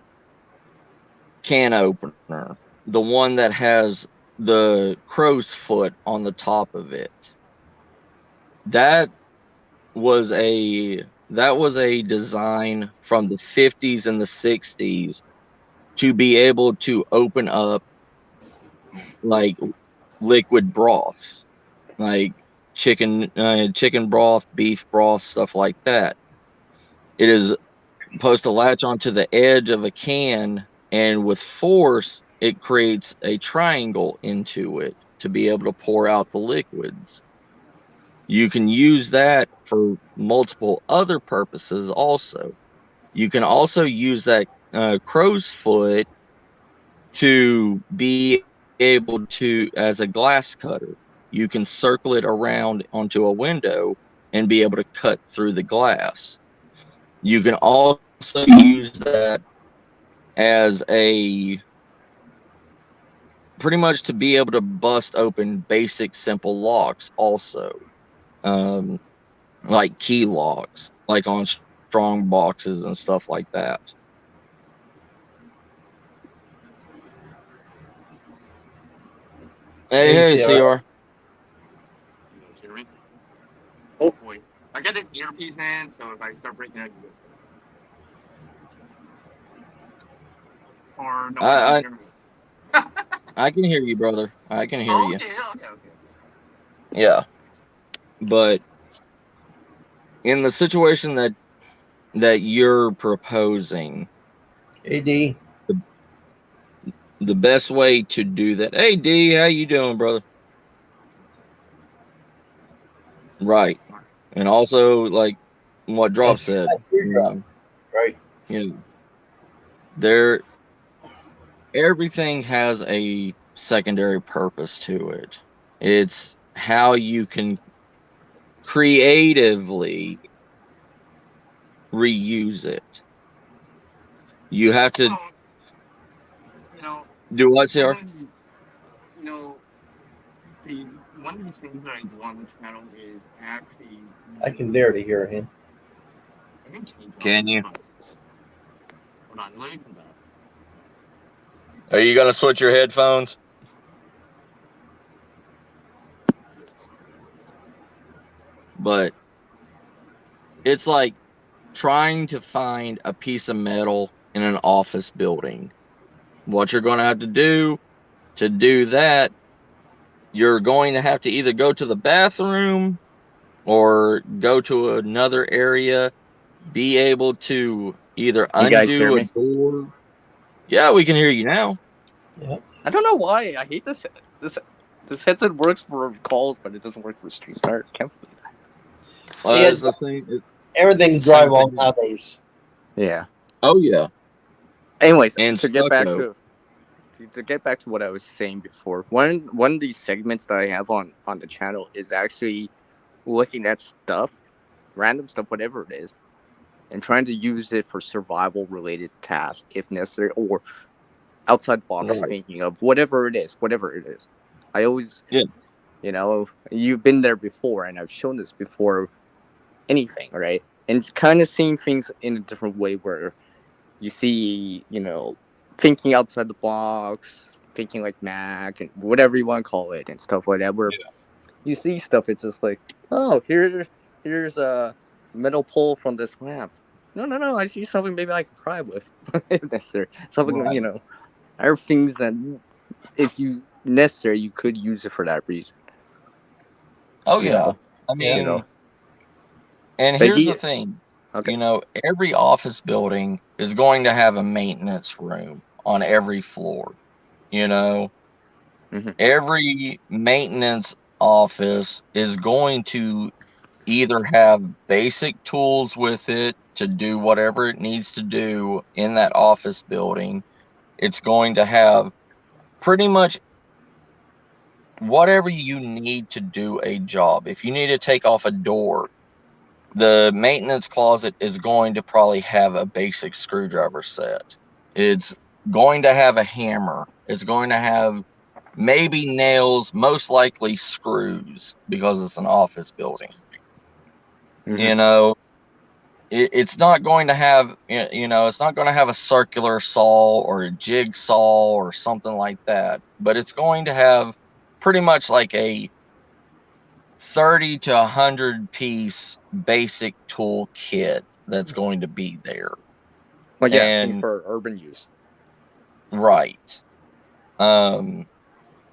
can opener, the one that has the crow's foot on the top of it. That that was a design from the 50s and the 60s to be able to open up like liquid broths, like chicken broth, beef broth, stuff like that. It is supposed to latch onto the edge of a can, and with force, it creates a triangle into it to be able to pour out the liquids. You can use that for multiple other purposes also. You can also use that crow's foot to be able to, as a glass cutter, you can circle it around onto a window and be able to cut through the glass. You can also use that as a pretty much to be able to bust open basic simple locks also, um, like key locks, like on strong boxes and stuff like that. Hey, Hey, hey, CR. CR. You guys hear me? Hopefully. I got an earpiece in, so if I start breaking out, you guys or no one can I, hear me. I can hear you, brother. I can hear Oh, you. okay. Yeah, but in the situation that you're proposing, Hey, D. the, the best way to do that. Hey, D, how you doing, brother? Right, and also like what Drop I said. hear drop. Right. You know, there everything has a secondary purpose to it. It's how you can creatively reuse it. You have to Well, you know, do what, CR? even you know, see, one of these things that I do on the channel is actually I can barely hear him. can change. Can you? Hold on, let me come back. Are you gonna switch your headphones? But it's like trying to find a piece of metal in an office building. What you're going to do that, you're going to have to either go to the bathroom or go to another area, be able to either You guys hear undo a me? door. Yeah, we can hear you now. I don't know why. I hate this. This headset works for calls, but it doesn't work for streams. I can't believe that. Yeah, It's the same. everything's Same drywall thing. nowadays. Yeah. Oh yeah, Anyways, and to get back stucco. to what I was saying before, one of these segments that I have on the channel is actually looking at stuff, random stuff, whatever it is, and trying to use it for survival related tasks if necessary, or outside the box Right. thinking of whatever it is. I always, Yeah. You've been there before, and I've shown this before. Anything, right? And kind of seeing things in a different way, where you see, thinking outside the box, thinking like Mac and whatever you want to call it, and stuff like that. Where you see stuff, it's just like, oh, here's a metal pole from this lamp. No, I see something maybe I can pry with, if necessary. Something, Right. there are things that, if you necessary, you could use it for that reason. Oh You yeah. know? I mean, and But here's the thing. okay. Every office building is going to have a maintenance room on every floor. You know, Mhm. every maintenance office is going to either have basic tools with it to do whatever it needs to do in that office building. It's going to have pretty much whatever you need to do a job. If you need to take off a door, the maintenance closet is going to probably have a basic screwdriver set. It's going to have a hammer. It's going to have maybe nails, most likely screws, because it's an office building. Mhm. You know, it's not going to have, it's not going to have a circular saw or a jigsaw or something like that, but it's going to have pretty much like a 30 to 100 piece basic tool kit that's going to be there. Well, yeah, things And for urban use. right. Um,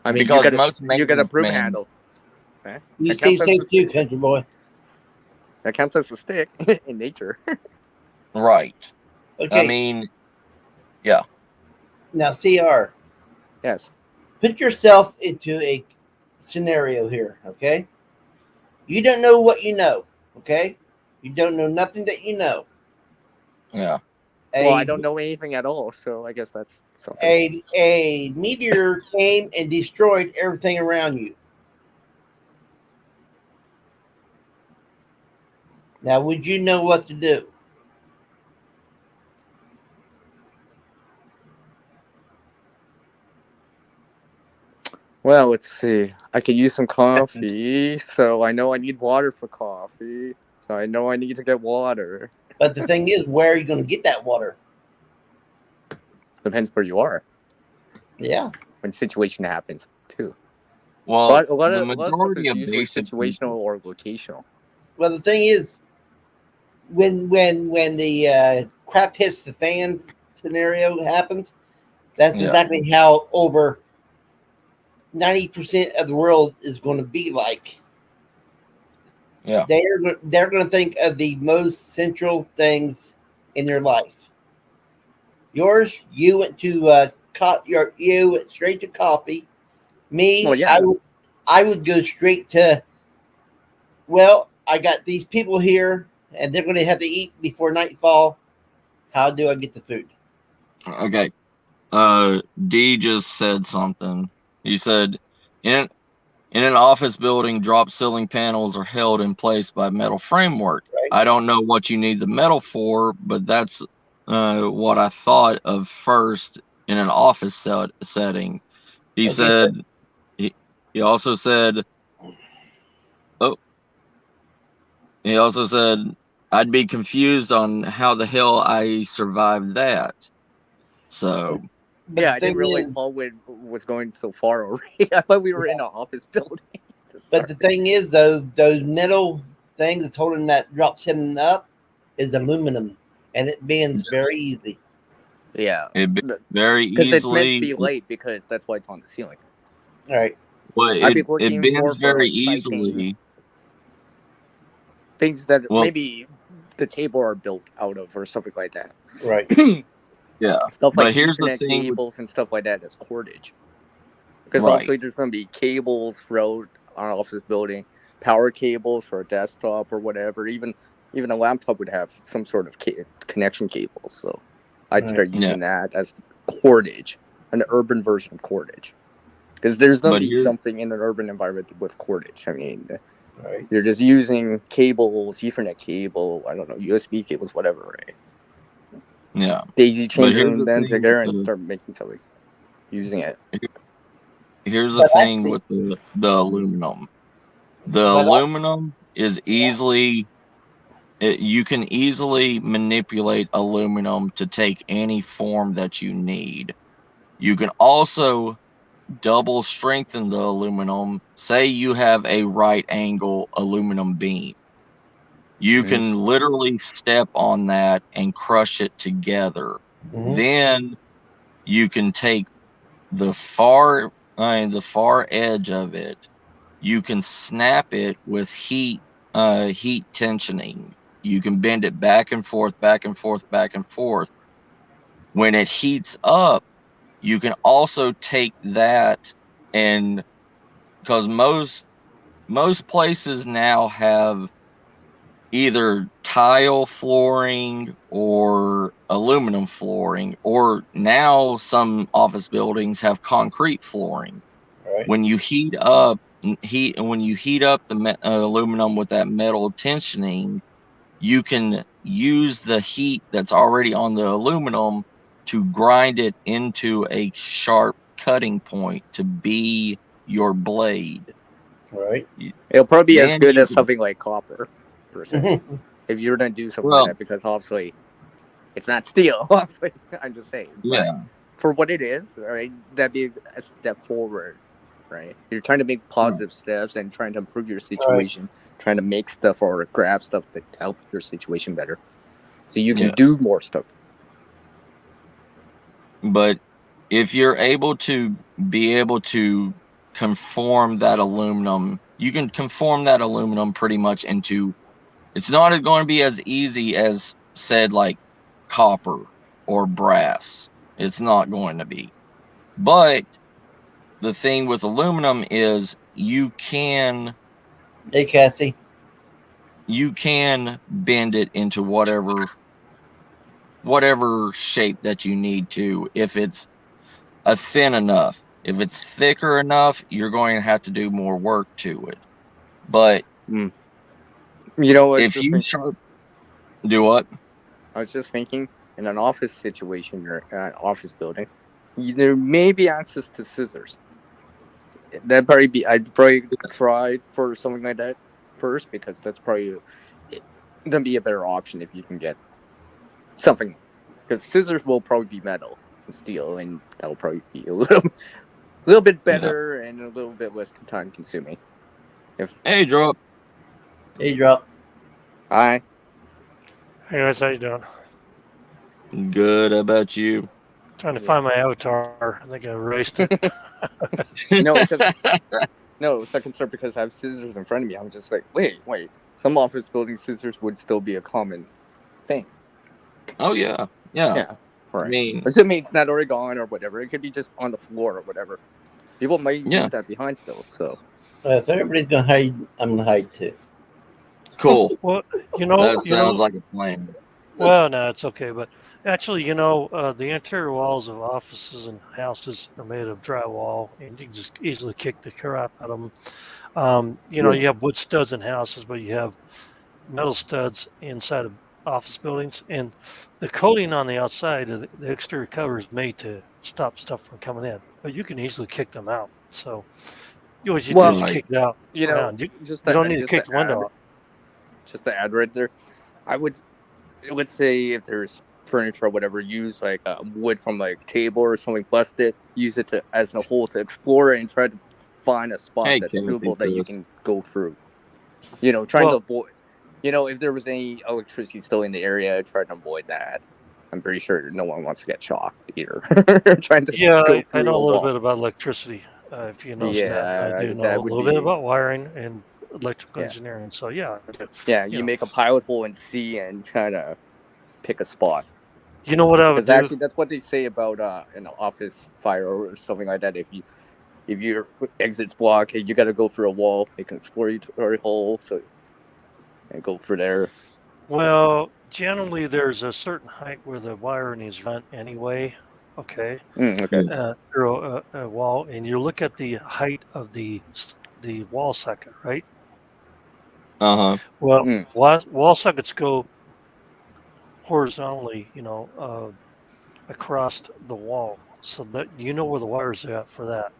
I mean, because most you got a maintenance broom men, handle. Okay? You That stay counts as a safe too, stick. country boy. That counts as a stick in nature. right. I Okay, mean, yeah, now CR, Yes. put yourself into a scenario here. Okay, you don't know what you know. Okay, you don't know nothing that you know. yeah, Well, I A don't know anything at all, so I guess that's something. a meteor came and destroyed everything around you. Now, would you know what to do? Well, let's see. I could use some coffee, so I know I need water for coffee. So I know I need to get water. But the thing is, where are you going to get that water? Depends where you are Yeah. when situation happens too. well, But a lot the of stuff majority is of usually basic situational people, or locational. Well, the thing is, when the crap hits the fan scenario happens, that's yeah, exactly how over 90% of the world is going to be like. yeah, They're going to think of the most central things in their life. Yours, you went to you went straight to coffee. Well, Me, yeah. I would go straight to, well, I got these people here and they're going to have to eat before nightfall. How do I get the food? okay. D just said something. He said, in in an office building, drop ceiling panels are held in place by metal framework. Right? I don't know what you need the metal for, but that's what I thought of first in an office setting. He Okay, said, he, he also said, oh, he also said, I'd be confused on how the hell I survived that. So But Yeah, the I didn't thing realize is, Paul was going so far already. I thought we were in an office building to but start. the thing is, though, those metal things that's holding that drop setting up is aluminum, and it bends very easy. Yeah, it very because it's meant to easily. be light because that's why it's on the ceiling. All right. Well, I'd be it looking more bends for very like piping, easily. things that Well, maybe the table are built out of or something like that. Right. yeah, Stuff like but here's the Ethernet thing with cables and stuff like that is cordage. Because right. obviously there's going to be cables throughout our office building, power cables for a desktop or whatever. Even a laptop would have some sort of connection cable. So I'd Right. start Yeah, using that as cordage, an urban version of cordage. Because there's going to but be here, something in an urban environment with cordage. I mean, Right. you're just using cables, Ethernet cable, I don't know, USB cables, whatever, right? yeah, Daisy but chain here's the them thing with together and start making something, using it. here's the But thing actually, with the aluminum. The but aluminum is easily you can easily manipulate aluminum to take any form that you need. You can also double strengthen the aluminum. Say you have a right angle aluminum beam. You Mhm. can literally step on that and crush it together. Mhm. Then you can take the far edge of it. You can snap it with heat tensioning. You can bend it back and forth, back and forth, back and forth. When it heats up, you can also take that and because most places now have either tile flooring or aluminum flooring, or now some office buildings have concrete flooring. right. When you heat up the aluminum with that metal tensioning, you can use the heat that's already on the aluminum to grind it into a sharp cutting point to be your blade. Right. It'll probably be as Then good you as can, something like copper, per se. Mhm. If you were going to do something like well, that, because obviously it's not steel, obviously, I'm just saying. But yeah, for what it is, right, that'd be a step forward, right? You're trying to make right, positive steps and trying to improve your Right. situation, trying to make stuff or grab stuff to help your situation better. So you can yes. do more stuff. But if you're able to be able to conform that aluminum, you can conform that aluminum pretty much into. It's not going to be as easy as said like copper or brass. It's not going to be. But the thing with aluminum is Hey, Cassie. you can bend it into whatever shape that you need to if it's a thin enough. If it's thicker enough, you're going to have to do more work to it. But Mm. You know, if you sharp do what? I was just thinking in an office situation or an office building, there may be access to scissors. I'd probably try for something like that first because that's probably gonna be a better option if you can get something. Because scissors will probably be metal and steel, and that'll probably be little bit Yeah. better and a little bit less time consuming. If Hey, drop. Hey, drop. I Hey guys, how you doing? Good about you. Trying to yeah find my avatar. I think I erased it. no because no second start because I have scissors in front of me. I'm just like wait. Some office building scissors would still be a common thing. Oh yeah. Yeah. Yeah, I right. mean, Assuming it's not already gone or whatever. It could be just on the floor or whatever. People might yeah. leave that behind still. So If everybody's gonna hide, I'm gonna hide too. Cool. Well, That sounds like a plan. well, no, it's okay. But actually, the interior walls of offices and houses are made of drywall, and you can just easily kick the crap out of them. Yeah. You have wood studs in houses, but you have metal studs inside of office buildings, and the coating on the outside of the exterior cover is made to stop stuff from coming in, but you can easily kick them out. So you always just well, Right. kick it out you know, around. You don't need to just to kick the window add out. just to add right there. I would say if there's furniture or whatever, use like wood from like table or something, busted. Use it as a whole to explore it and try to find a spot Hey, that's Timothy suitable that you says. can go through. Trying to Well, avoid. If there was any electricity still in the area, try to avoid that. I'm pretty sure no one wants to get shocked either. Trying to yeah, go I through know a a little wall. bit about electricity. If you noticed that, I Yeah, do know a that would little bit be. about wiring and electrical Yeah, engineering. So yeah, yeah. you You know, make a pilot hole and see and try to pick a spot. you know what I would Because do? actually, that's what they say about an office fire or something like that. If your exit's blocked, hey, you got to go through a wall, make an exploratory hole, and go through there. Well, generally there's a certain height where the wiring is run anyway. Okay, Okay. through a wall, and you look at the height of the wall socket, right? Uh-huh. Well, Mm. wall sockets go horizontally, across the wall, so that you know where the wires are at for that.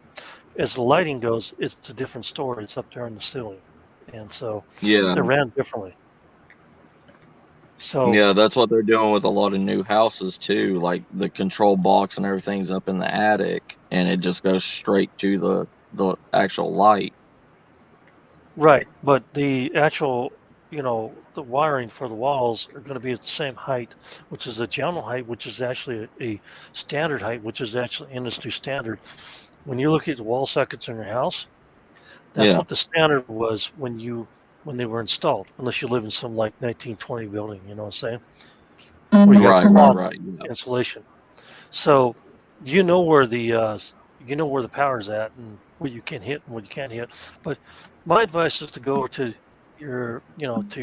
As the lighting goes, it's a different story. It's up there in the ceiling, and so Yeah. they're ran differently. So Yeah, that's what they're doing with a lot of new houses too. Like the control box and everything's up in the attic, and it just goes straight to the actual light. right, but the actual, the wiring for the walls are going to be at the same height, which is the general height, which is actually a standard height, which is actually industry standard. When you look at the wall sockets in your house, that's Yeah. what the standard was when they were installed, unless you live in some like 1920 building, you know what I'm saying? Where you got Right, right, cloth right. Yeah. insulation. So you know where the power's at and what you can hit and what you can't hit. But my advice is to go to your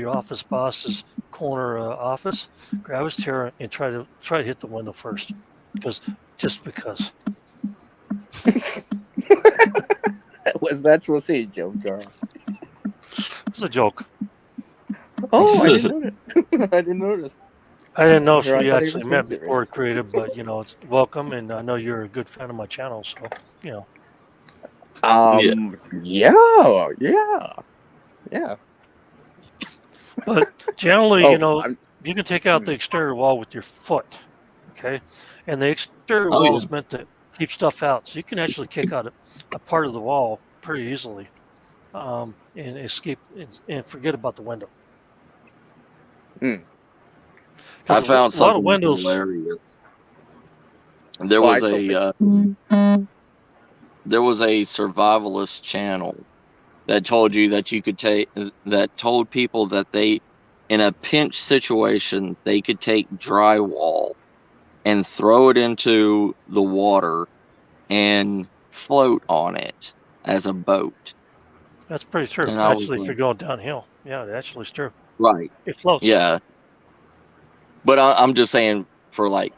office boss's corner office, grab his chair and try to hit the window first, because just because Was that supposed to say a joke, Carl? it's a joke. Oh, I didn't notice. I didn't notice. I didn't know if I we thought he actually was being met before serious. it created, but it's welcome, and I know you're a good fan of my channel, so you know. Yeah. Yeah, yeah, yeah. But generally, Oh, I'm. you can take out the exterior wall with your foot, okay? And the exterior Oh wall yeah. is meant to keep stuff out, so you can actually kick out a part of the wall pretty easily, and escape and forget about the window. Mm. I Because a found lot of something windows, hilarious. There Oh, I was still think. there was a survivalist channel that told you that you could take that told people that they in a pinch situation they could take drywall and throw it into the water and float on it as a boat. that's pretty true. And I was Actually, if like, you're going downhill, yeah, it actually is true. right, It floats. yeah. But I'm just saying for like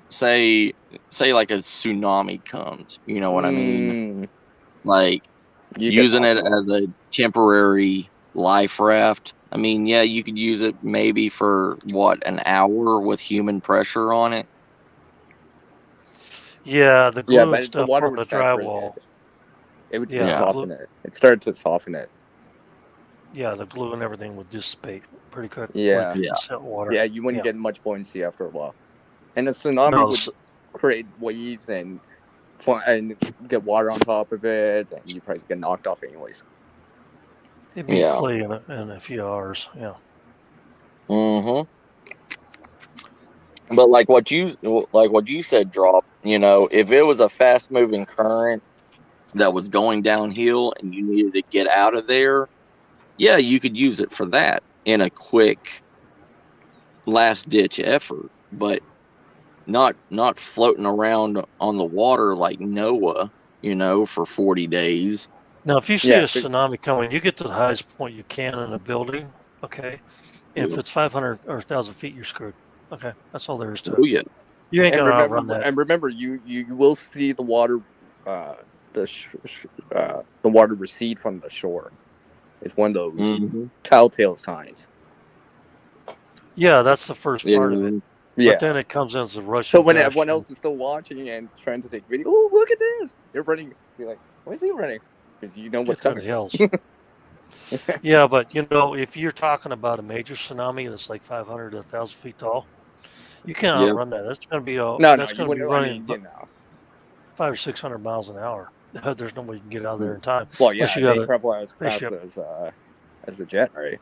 say like a tsunami comes, you know what I mean? Mm, Like you get using knocked it off. as a temporary life raft. I mean, yeah, you could use it maybe for what, an hour with human pressure on it. Yeah, the Yeah, glue and but the stuff water on would the saturate drywall. it. It would Yeah, Yeah. soften it. It started to soften it. the glue and everything would dissipate pretty quick with Yeah, Yeah. salt water. yeah. You wouldn't Yeah. get much buoyancy after a while, and the tsunami No, would create waves and get water on top of it, and you probably get knocked off anyways. it'd be Yeah. clay in a few hours. Yeah. Mm-hmm. But like what you said, drop. If it was a fast moving current that was going downhill and you needed to get out of there, yeah, you could use it for that in a quick last ditch effort. But not floating around on the water like Noah, for 40 days. Now, if you see a Yeah, tsunami coming, you get to the highest point you can in a building. Okay. If Yeah. it's 500 or 1,000 feet, you're screwed. Okay. That's all there is to Oh it. yeah. You ain't and going to remember, outrun that. you will see the water, the water recede from the shore. It's one of those Mm-hmm. telltale signs. Yeah, that's the first Yeah. part of it. Yeah. But then it comes in as a rush. So when everyone else is still watching and trying to take video, oh look at this! You're running. You're like, why is he running? Because you know what's Get to the coming. hills. Yeah, but if you're talking about a major tsunami that's like 500 to 1,000 feet tall, you can't Yeah. outrun that. That's going to be No, that's you going to be wouldn't. I running mean, 500 or 600 miles an hour. There's no way you can get out of there in time well, unless yeah, you got they a travel as fast spaceship. as the jet, right?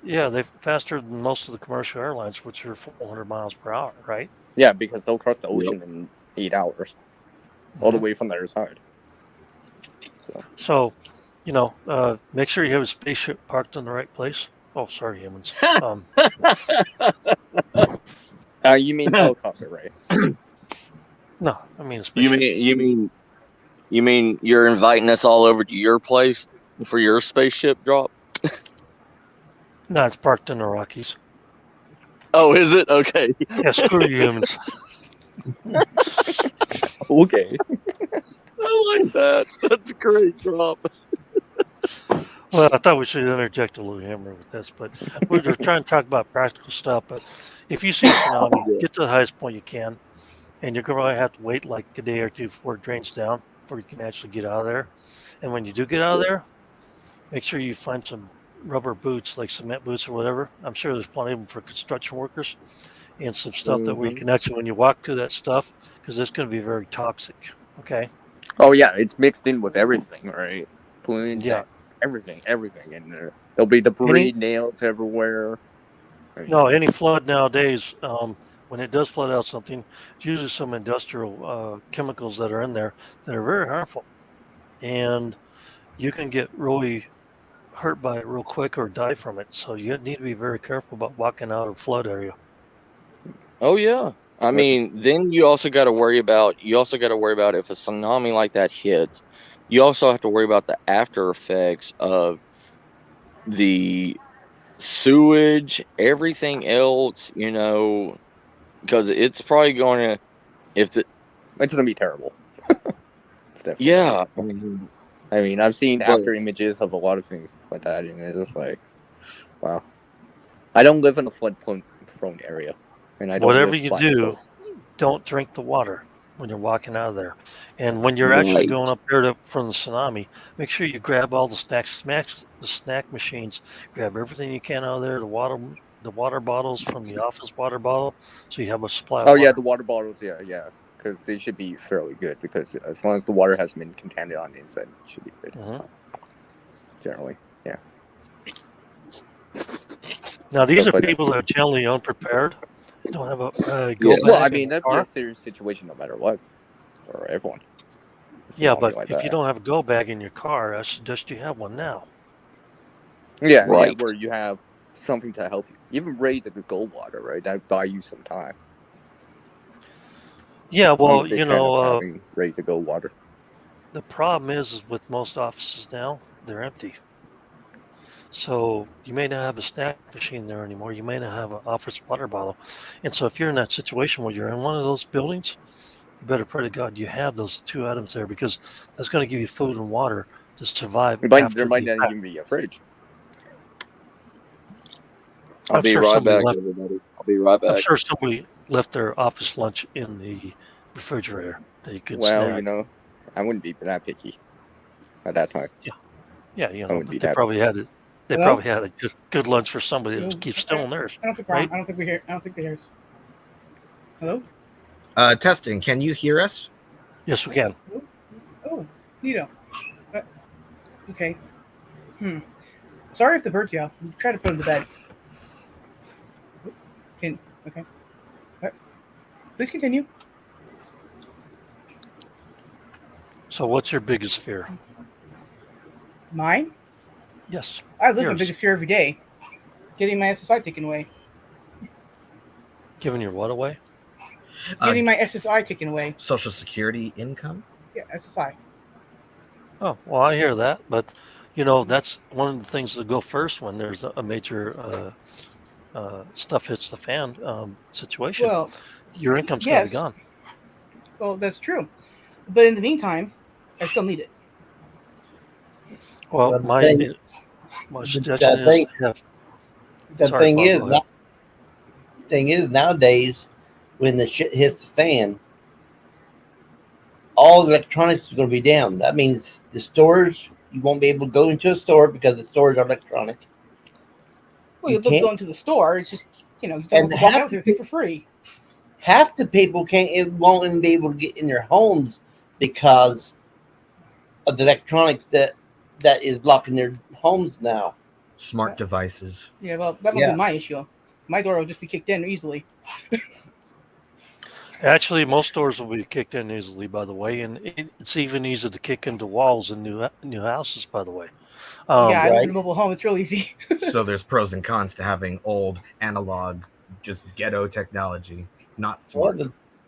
Yeah, they're faster than most of the commercial airlines, which are 400 miles per hour, right? Yeah, because they'll cross the Yep. ocean in 8 hours, all the way from the other side. So, make sure you have a spaceship parked in the right place. Oh, sorry, humans. You mean helicopter, right? No, I mean a You spaceship. mean you're inviting us all over to your place for your spaceship drop? No, it's parked in the Rockies. Oh, is it? Okay. Yeah, screw you humans. Okay. I like that. That's a great drop. Well, I thought we should interject a little humor with this, but we're just trying to talk about practical stuff. But if you see a tsunami, Yeah. get to the highest point you can, and you're going to have to wait like a day or two before it drains down before you can actually get out of there. And when you do get out of there, make sure you find some rubber boots, like cement boots or whatever. I'm sure there's plenty of them for construction workers, and some stuff that where you Mhm. can actually, when you walk through that stuff, because it's going to be very toxic. Okay. Oh yeah, it's mixed in with everything, right? Pollutants, Yeah. everything in there. There'll be debris, Any nails everywhere. I mean, No, any flood nowadays, when it does flood out something, it's usually some industrial chemicals that are in there that are very harmful, and you can get really hurt by it real quick or die from it. So you need to be very careful about walking out of flood area. Oh yeah. I mean, then you also got to worry about if a tsunami like that hits. You also have to worry about the after effects of the sewage, everything else, because it's probably going to if the it's gonna be terrible. It's definitely gonna be. yeah, I mean, I mean, I've seen but after images of a lot of things like that, and it's just like, wow. I don't live in a flood prone area, and I don't Whatever live you by the do, coast. don't drink the water when you're walking out of there. And when you're actually right. going up there from the tsunami, make sure you grab all the the snack machines, grab everything you can out of there, the water bottles from the office water bottle, so you have a supply of Oh yeah, water. the water bottles, yeah, because they should be fairly good because as long as the water hasn't been contaminated on the inside, it should be good. Mhm. Generally, yeah. Now, these Stuff are like that. people that are generally unprepared, don't have a go Yes. Well, I bag in mean, their that'd be a car. serious situation no matter what for everyone. A Yeah, tsunami but like if you that. don't have a go bag in your car, I suggest you have one now. Yeah, Right. where you have something to help you. Even ready to go water, right? That buy you some time. Yeah, I'm a well, big fan of having ready to go water. the problem is with most offices now, they're empty. So you may not have a snack machine there anymore. You may not have an office water bottle. And so if you're in that situation where you're in one of those buildings, you better pray to God you have those two items there because that's going to give you food and water to survive There after might the not attack. even be a fridge. I'll I'm be sure right somebody back, left. everybody. I'll be right I'm back. sure somebody left their office lunch in the refrigerator that you could Well, snag. I wouldn't be that picky at that time. Yeah, yeah, I wouldn't but be they that probably picky. had it. They Hello? probably had a good lunch for somebody Hello? that keeps stealing theirs, I don't think we're on. right? I don't think we hear. I don't think they hear us. Hello? Testing. Can you hear us? Yes, we can. Hello? Oh, Nito. Okay. Sorry if the bird's yell. Try to put him to bed. Okay. All right. Please continue. So, what's your biggest fear? Mine? Yes, I live my yours. biggest fear every day. Getting my SSI taken away. Giving your what away? Getting my SSI taken away. Social Security income? Yeah, SSI. Oh, well, I hear that, but that's one of the things that go first when there's a major stuff hits the fan situation. Well, Your income's got to be yes. gone. Well, that's true. But in the meantime, I still need it. Well, Well, my suggestion is thing, have. the Sorry, thing Paul, is, go ahead. nowadays, when the shit hits the fan, all the electronics is going to be down. That means the stores, You won't be able to go into a store because the stores are electronic. Well, You you'll be able to can't- go into the store. It's just, you know, you And can walk half out the there for free. Half the people won't even be able to get in their homes because of the electronics that is locking their homes now. Smart devices. Yeah, well, that won't be my issue. My door will just be kicked in easily. Actually, most doors will be kicked in easily, by the way, and it's even easier to kick into walls in new houses, by the way. Yeah, I live right. in a mobile home. It's real easy. So there's pros and cons to having old analog, just ghetto technology, not smart.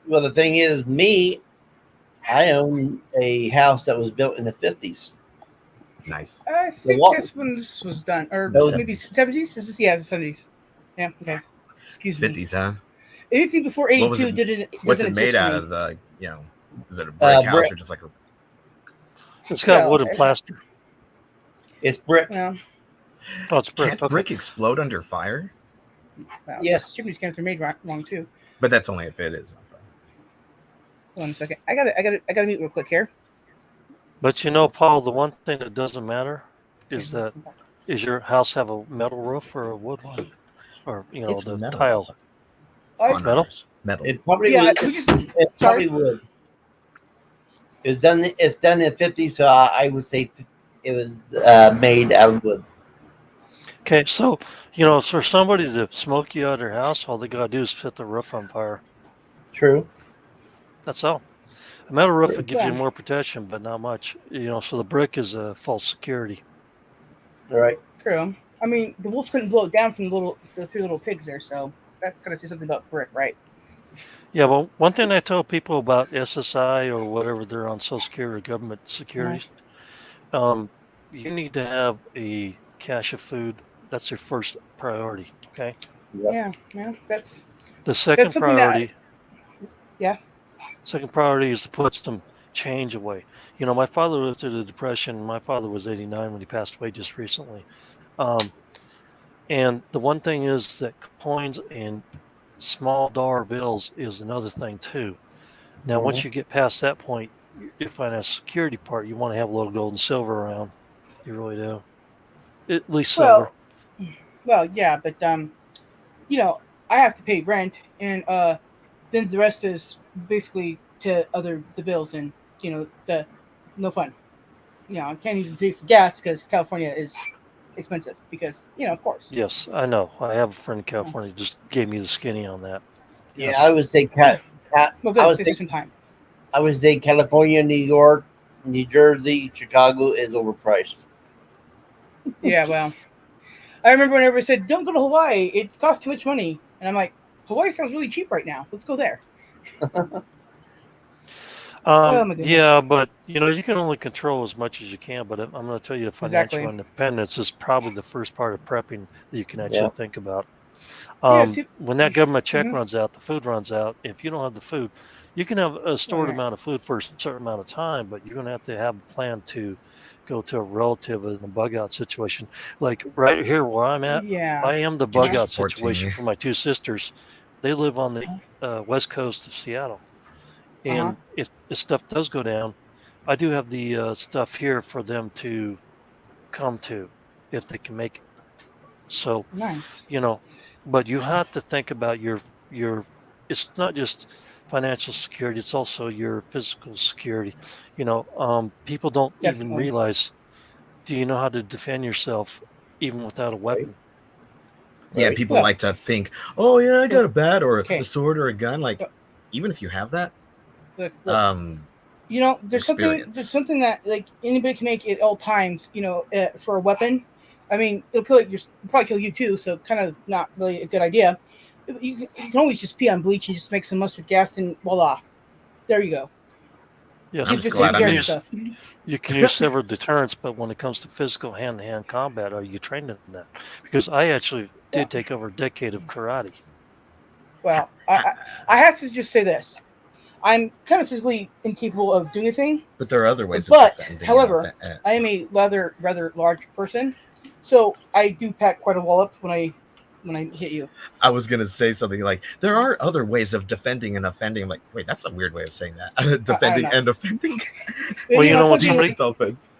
Well, the thing is, I own a house that was built in the 50s. Nice. I think what- that's when this was done. Or The maybe 70s. 70s? Is this? Yeah, it's the 70s. Yeah, okay. Excuse me. 50s, huh? Anything before What was 82 it- didn't What's doesn't it made exist out for me. of? Is it a brick house brick. or just like a? It's got Well, wood and plaster. It's brick. Well, Oh, it's brick. Can't Okay. brick explode under fire? well Yes. Chimney cans are made wrong too. But that's only if it is on fire. Hold on a second. I gotta mute real quick here. But you know, Paul, the one thing that doesn't matter is your house have a metal roof or a wood one, or It's the metal. tile. I, On metal? ours. Metal. It probably yeah, would. we just It probably would. It's done in the 50s, so I would say it was made out of wood. Okay, so for somebody to smoke you out of their house, all they gotta do is set the roof on fire. True. That's all. A metal roof would give you Yeah. more protection, but not much. So the brick is a false security. All right. true. I mean, the wolf couldn't blow it down from the three little pigs there, so that's gotta say something about brick, right? Yeah, well, one thing I tell people about SSI or whatever they're on Social Security or government securities, you need to have a cache of food. That's your first priority. Okay. Yep. Yeah, that's The second something that- priority. yeah. Second priority is to put some change away. My father lived through the Depression. My father was 89 when he passed away just recently. And the one thing is that coins and small dollar bills is another thing too. Now, once you get past that point, you find that security part, you want to have a little gold and silver around. You really do. At least silver. Well, yeah, but I have to pay rent, and then the rest is basically to the bills, and the no fun. I can't even pay for gas because California is expensive. Because of course. Yes, I know. I have a friend in California who just gave me the skinny on that. Yeah, Yes. I would say Well, good. Save some time. I would say California, New York, New Jersey, Chicago is overpriced. Yeah, well, I remember when everybody said, "Don't go to Hawaii; it costs too much money," and I'm like, "Hawaii sounds really cheap right now. Let's go there." Oh, my goodness. Yeah, but you can only control as much as you can. But I'm going to tell you, financial Exactly. independence is probably the first part of prepping that you can actually think about. When that government check runs out, the food runs out. If you don't have the food, you can have a stored amount of food for a certain amount of time, but you're going to have a plan to go to a relative in a bug out situation. Like right here where I'm at, Yeah. I am the bug out support team, situation yeah. for my two sisters. They live on the west coast of Seattle. And if stuff does go down, I do have the stuff here for them to come to if they can make it. So, Nice. but you have to think about your it's not just financial security, it's also your physical security. People don't even Definitely. realize, do you know how to defend yourself even without a weapon? Yeah, Right. people Well- like to think, oh yeah, I got a bat or Okay. a sword or a gun. Like, Well- even if you have that, Look, there's experience. something that like anybody can make at all times. For a weapon, I mean, it'll probably kill you too. So kind of not really a good idea. You can always just pee on bleach and just make some mustard gas, and voila, there you go. Yes, I'm You just glad take I care of made- yourself. you can use several deterrents, but when it comes to physical hand-to-hand combat, are you trained in that? Because I actually did take over a decade of karate. Well, I have to just say this: I'm kind of physically incapable of doing a thing. But there are other ways But, of defending. however, I am a rather large person, so I do pack quite a wallop when I hit you. I was gonna say something like there are other ways of defending and offending. I'm like, wait, that's a weird way of saying that. Defending know. and offending. Well, you know what something- somebody- Defense, offense.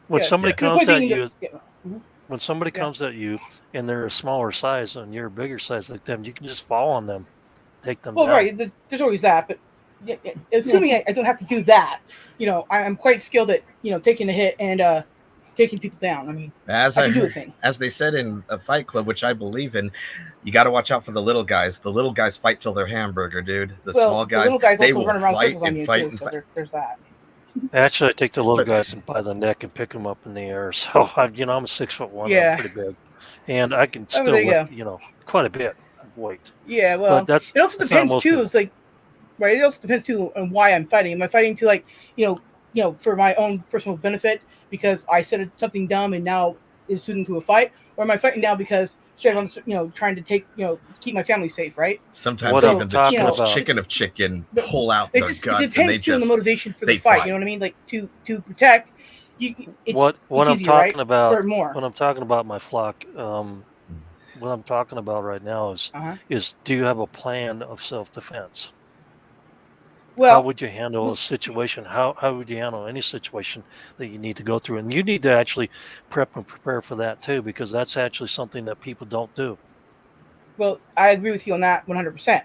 when Yeah, somebody yeah. The comes point at being you, that- yeah. when somebody Yeah. comes at you and they're a smaller size and you're a bigger size like them, you can just fall on them, take them Well, down. right. There's always that, but assuming I don't have to do that, I'm quite skilled at taking a hit and taking people down. I mean, As I I can do a heard, thing. as they said in a Fight Club, which I believe in, you got to watch out for the little guys. The little guys fight till they're hamburger, dude. The Well, small the guys, little guys they also will run around fight circles on and you fight too, and so fight. there's that. Actually, I take the little But- guys and by the neck and pick them up in the air. So I'm 6'1", Yeah. I'm pretty big, and I can Oh, there still you lift, go. quite a bit of weight. Yeah, But well, that's it also not depends most too. people. It's like, right? It also depends too on why I'm fighting. Am I fighting to for my own personal benefit because I said something dumb and now it's suiting to a fight, or am I fighting now because straight on, trying to keep my family safe, right? Sometimes What I'm even the talking most about- chicken of chicken But pull out It their just guts and they depends too on the just motivation for they the fight. fight. You know what I mean? Like to protect. It's what it's I'm easier, talking right? about For more. when I'm talking about my flock, what I'm talking about right now Uh-huh. is do you have a plan of self-defense? How Well, would you handle a situation? How would you handle any situation that you need to go through? And you need to actually prep and prepare for that too, because that's actually something that people don't do. well, I agree with you on that 100%.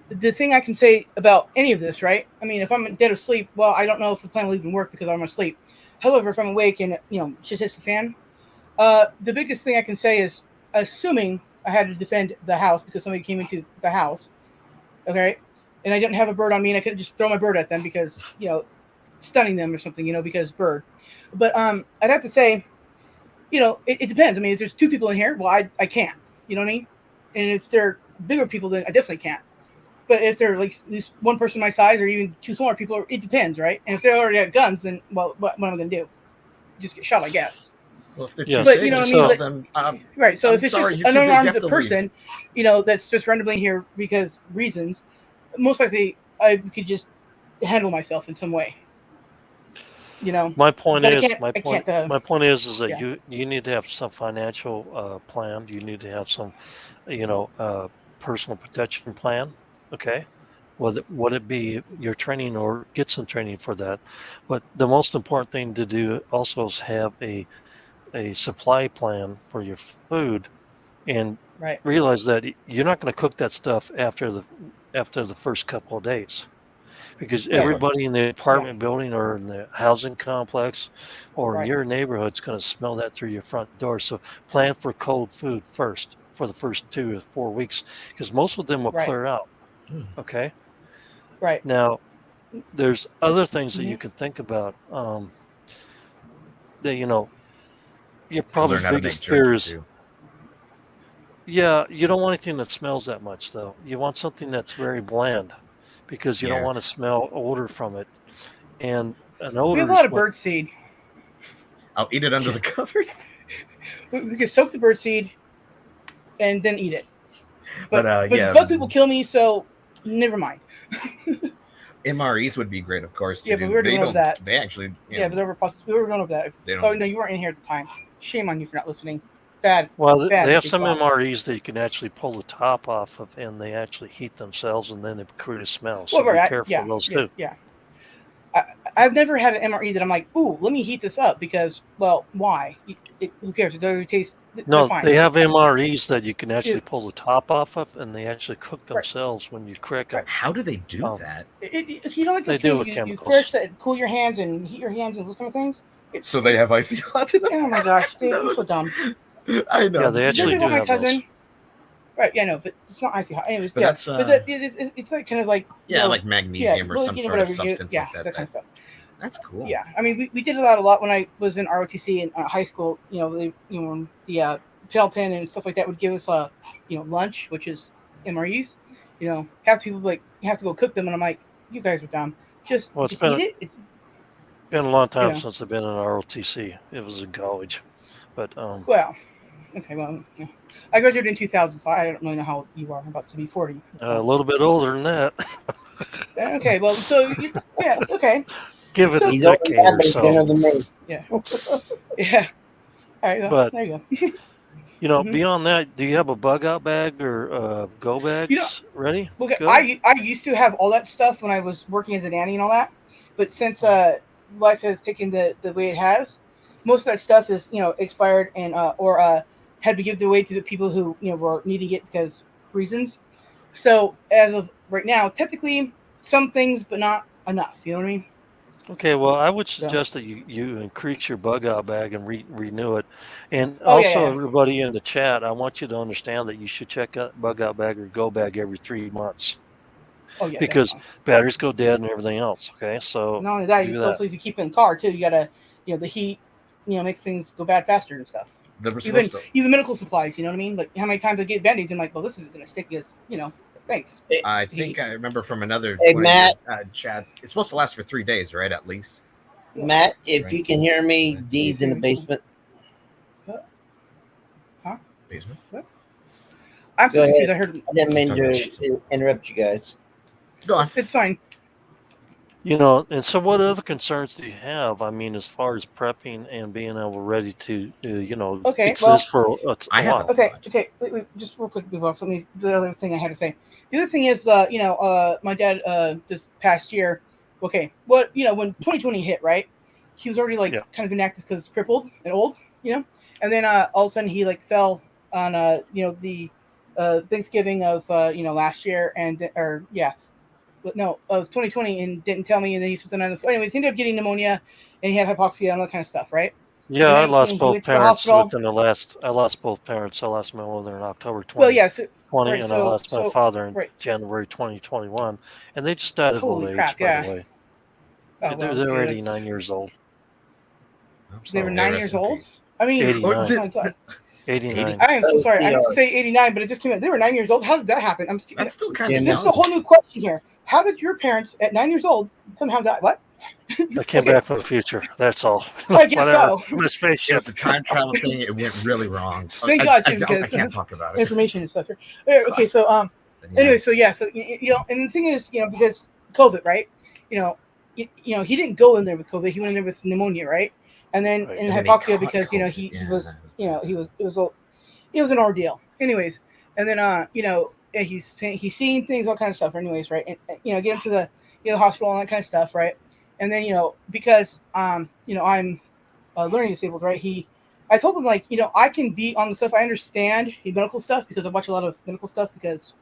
The thing I can say about any of this, right? I mean, if I'm dead asleep, well, I don't know if the plan will even work because I'm asleep. However, if I'm awake and shit hits the fan, the biggest thing I can say is, assuming I had to defend the house because somebody came into the house, okay, and I didn't have a bird on me, and I couldn't just throw my bird at them because stunning them or something, because bird. But I'd have to say, it depends. I mean, if there's two people in here, well, I can't. You know what I mean? And if they're bigger people, then I definitely can't. But if they're like at least one person my size or even two smaller people, it depends, right? And if they already got guns, then well, what am I going to do? Just get shot, I guess. Well, if they're Yes. too But big, you know what I just mean? tell Like, them, right. So I'm if it's sorry, just you're an too big, you have unarmed to leave. person, that's just randomly here because reasons, most likely I could just handle myself in some way. My point But I is, can't. my I point, can't. my point is that yeah. you need to have some financial plan. You need to have some, personal protection plan. Okay, would it be your training or get some training for that? But the most important thing to do also is have a supply plan for your food, and Right. realize that you're not going to cook that stuff after the first couple of days, because Yeah. everybody in the apartment building or in the housing complex or in Right. your neighborhood is going to smell that through your front door. So plan for cold food first for the first 2 to 4 weeks, because most of them will Right. clear out. Hmm. Okay. Right. Now, there's other things that Mhm. you can think about. That your probably learn how to biggest make fear jerky is, too. yeah, you don't want anything that smells that much though. You want something that's very bland, because you don't Yeah. want to smell odor from it. And an We odor have a is lot of what bird seed. I'll eat it under the covers. We could soak the bird seed and then eat it. But yeah, bug people kill me, so never mind. MREs would be great, of course. To Yeah, but do. we already They went over don't. that. They actually. Yeah, but we were going over that. They don't. Oh no, you weren't in here at the time. Shame on you for not listening. Bad. Well, bad they have big some boss. MREs that you can actually pull the top off of, and they actually heat themselves, and then they create a smell. So Well, be right, careful yeah, of those yes, too. yeah. I've never had an MRE that I'm like, ooh, let me heat this up because, well, why? Who cares? It doesn't taste. They're No, fine. they have MREs that you can actually Yeah. pull the top off of, and they actually cook Right. themselves when you crack them. Right. How do they do Oh. that? You know, like They this do thing with you chemicals. crush that, cool your hands and heat your hands and those kind of things. So they have icy hot in them? Oh my gosh, dude, No, you're so dumb. I know. Yeah, they Did you actually ever do my have cousin? those. Right, yeah, no, but it's not icy hot. Anyways, But yeah, that's, but it's like kind of like like magnesium or some sort of substance yeah, like that. that kind of stuff. That's cool. Yeah, I mean, we did it a lot when I was in ROTC in high school. The pedal pen and stuff like that would give us lunch, which is MREs. Half the people like you have to go cook them, and I'm like, you guys are dumb. Just eat it. It's been a long time since I've been in ROTC. It was in college, but well, okay, well, yeah. I graduated in 2000, so I don't really know how old you are. I'm about to be 40. a little bit older than that. Okay, well, so yeah, okay. Give it So- a He's only decade got or big so. dinner than me. Yeah. Yeah. All right. Well, But- there you go. Mhm. Beyond that, do you have a bug out bag or go bags ready? Okay, Good? I used to have all that stuff when I was working as a nanny and all that, but since life has taken the way it has, most of that stuff is expired and or had to give it away to the people who were needing it because reasons. So as of right now, technically some things, but not enough. You know what I mean? Okay, well, I would So. suggest that you increase your bug out bag and renew it. And Oh yeah, also, yeah. everybody in the chat, I want you to understand that you should check out bug out bag or go bag every 3 months Oh yeah, because definitely. batteries go dead and everything else. Okay, so Not only that, do it's that. also if you keep it in the car too, you gotta, the heat, makes things go bad faster and stuff. They were Even supposed to. even medical supplies, you know what I mean? Like how many times I get Band-Aids and like, well, this isn't gonna stick because, thanks. I think I remember from another Hey, one of Matt. your chat. It's supposed to last for 3 days, right? At least. Matt, if Right. you can hear me, D's in the basement. Huh? Basement. What? I'm so Go confused. ahead. I heard I didn't mean Talking about to shit. interrupt you guys. Go on. it's fine. And so what other concerns do you have? I mean, as far as prepping and being able ready to, Okay, exist for I a have while. Okay. Wait, just real quick before something. The other thing I had to say. The other thing is, my dad this past year. Okay, when 2020 hit, right? He was already like Yeah. kind of inactive because crippled and old, and then all of a sudden he like fell on the Thanksgiving of last year of 2020 and didn't tell me, and then he spent the night on the. Anyways, he ended up getting pneumonia, and he had hypoxia and all that kind of stuff, right? Yeah, And I then lost he both went to the parents hospital. within the last. I lost both parents. I lost my mother in October 2020, Well, yeah, so, right, and I lost my father in right. January 2021, and they just died of old Holy age. crap! By Yeah. the way, Oh they're well, they're okay, 89 years old. they were So 9 rest years in old. peace. I mean, 89. oh my god, 89. I am so Oh, sorry. I meant to yeah. say 89, but it just came out. They were 9 years old. How did that happen? That's still kind Yeah, of This is young. a whole new question here. How did your parents at 9 years old somehow die? What? I came Okay. back from the future. That's all. I guess Whatever. so. I'm a It spaceship. was a time travel thing. It went really wrong. Thank God too, I because can't talk about it. information and stuff. Okay, so Yeah. anyway, so yeah, so and the thing is, because COVID, right? He didn't go in there with COVID. He went in there with pneumonia, right? And then Right. in And then he hypoxia caught because COVID. he Yeah, was that was it was an ordeal. Anyways, and then and he's seeing things, all kind of stuff. Anyways, right? And get him to the hospital and that kind of stuff, right? And then because I'm learning disabled, right? I told him like I can be on the stuff. I understand the medical stuff because I watch a lot of medical stuff because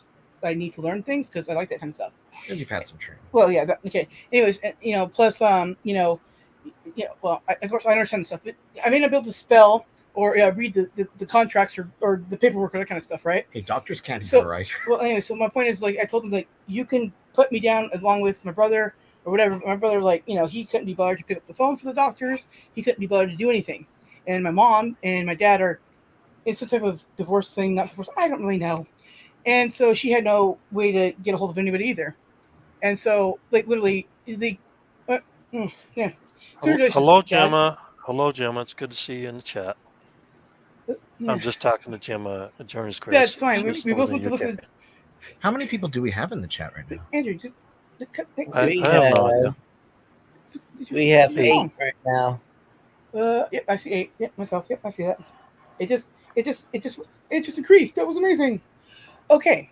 I need to learn things because I like that kind of stuff. And you've had some training. Well, yeah, okay. Anyways, plus well, of course I understand the stuff. But I may not be able to spell or read the contracts or the paperwork or that kind of stuff, right? Hey, doctors can't So- even write. Well, anyway, so my point is like I told him like you can put me down along with my brother or whatever. My brother like he couldn't be bothered to pick up the phone for the doctors. He couldn't be bothered to do anything. And my mom and my dad are in some type of divorce thing, not divorce. I don't really know. And so she had no way to get a hold of anybody either. And so like literally the yeah. Congratulations, Hello, Dad. Gemma. Hello, Gemma. It's good to see you in the chat. Yeah. I'm just talking to Gemma. Journey's Grace. That's fine. We She's both over went to in look UK. at How many people do we have in the chat right now? Andrew. Just I We have no idea. We have What's 8 wrong? right now. Yep, I see 8. Yep, myself. Yep, I see that. It just increased. That was amazing. Okay,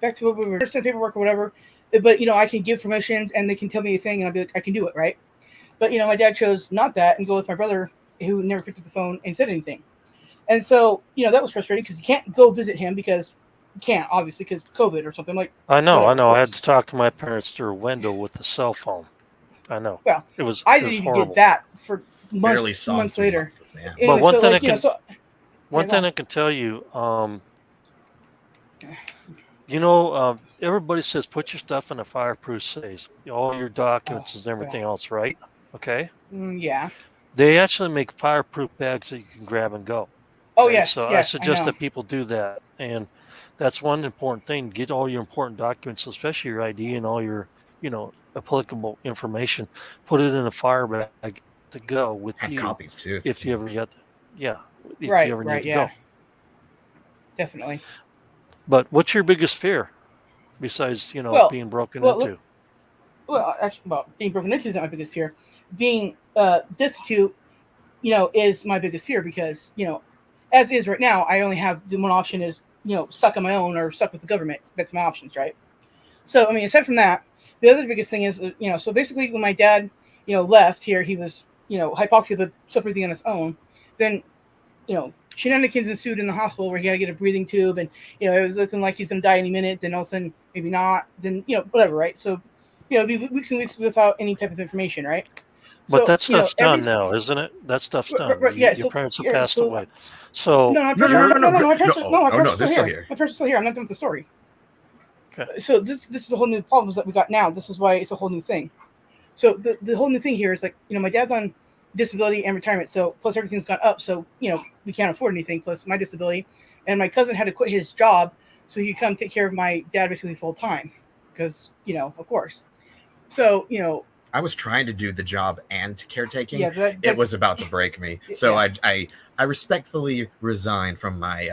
back to what we were sent paperwork or whatever. But I can give permissions and they can tell me a thing and I'll be like, I can do it, right? But my dad chose not that and go with my brother who never picked up the phone and said anything. And so that was frustrating because you can't go visit him because you can't obviously because COVID or something like. I know. Whatever. I had to talk to my parents through a window with the cell phone. I know. Well, It was. I it didn't was even horrible. get that for Barely saw months him later. Yeah. Anyway, But one so thing like I can so one yeah, thing go I can tell you, on. everybody says put your stuff in a fireproof safe, all your documents and everything else, right? Okay. Yeah. They actually make fireproof bags that you can grab and go. Oh Okay? yes, So I yes, suggest know. that people do that, and that's one important thing. Get all your important documents, especially your ID and all your, applicable information. Put it in a fire bag to go with Have you copies too. if you ever get, if Right, you ever right, need to yeah. go. Definitely. But what's your biggest fear, besides Well, being broken well, into? Well, actually, being broken into is not my biggest fear. Being destitute, is my biggest fear because as is right now, I only have the one option is suck on my own or suck with the government. That's my options, right? So I mean, aside from that, the other biggest thing is so basically when my dad left here, he was hypoxia but still breathing on his own, then shenanigans ensued in the hospital where he had to get a breathing tube, and it was looking like he's going to die any minute. Then all of a sudden, maybe not. Then whatever, right? So it'd be weeks and weeks without any type of information, right? But So that stuff's done now, isn't it? That stuff's done. Yeah. Your parents have yeah, passed so, away. So no, my No, parents, no, no, no, my parents, no, no, my oh, parents no, are they're still still here. here. My parents are still here. I'm not done with the story. Okay. So this is a whole new problems that we got now. This is why it's a whole new thing. So the whole new thing here is like, my dad's on disability and retirement. So plus everything's gone up. So, we can't afford anything plus my disability. And my cousin had to quit his job so he could come take care of my dad basically full time because, of course. So, I was trying to do the job and caretaking. yeah, It was about to break me. So yeah. I respectfully resigned from my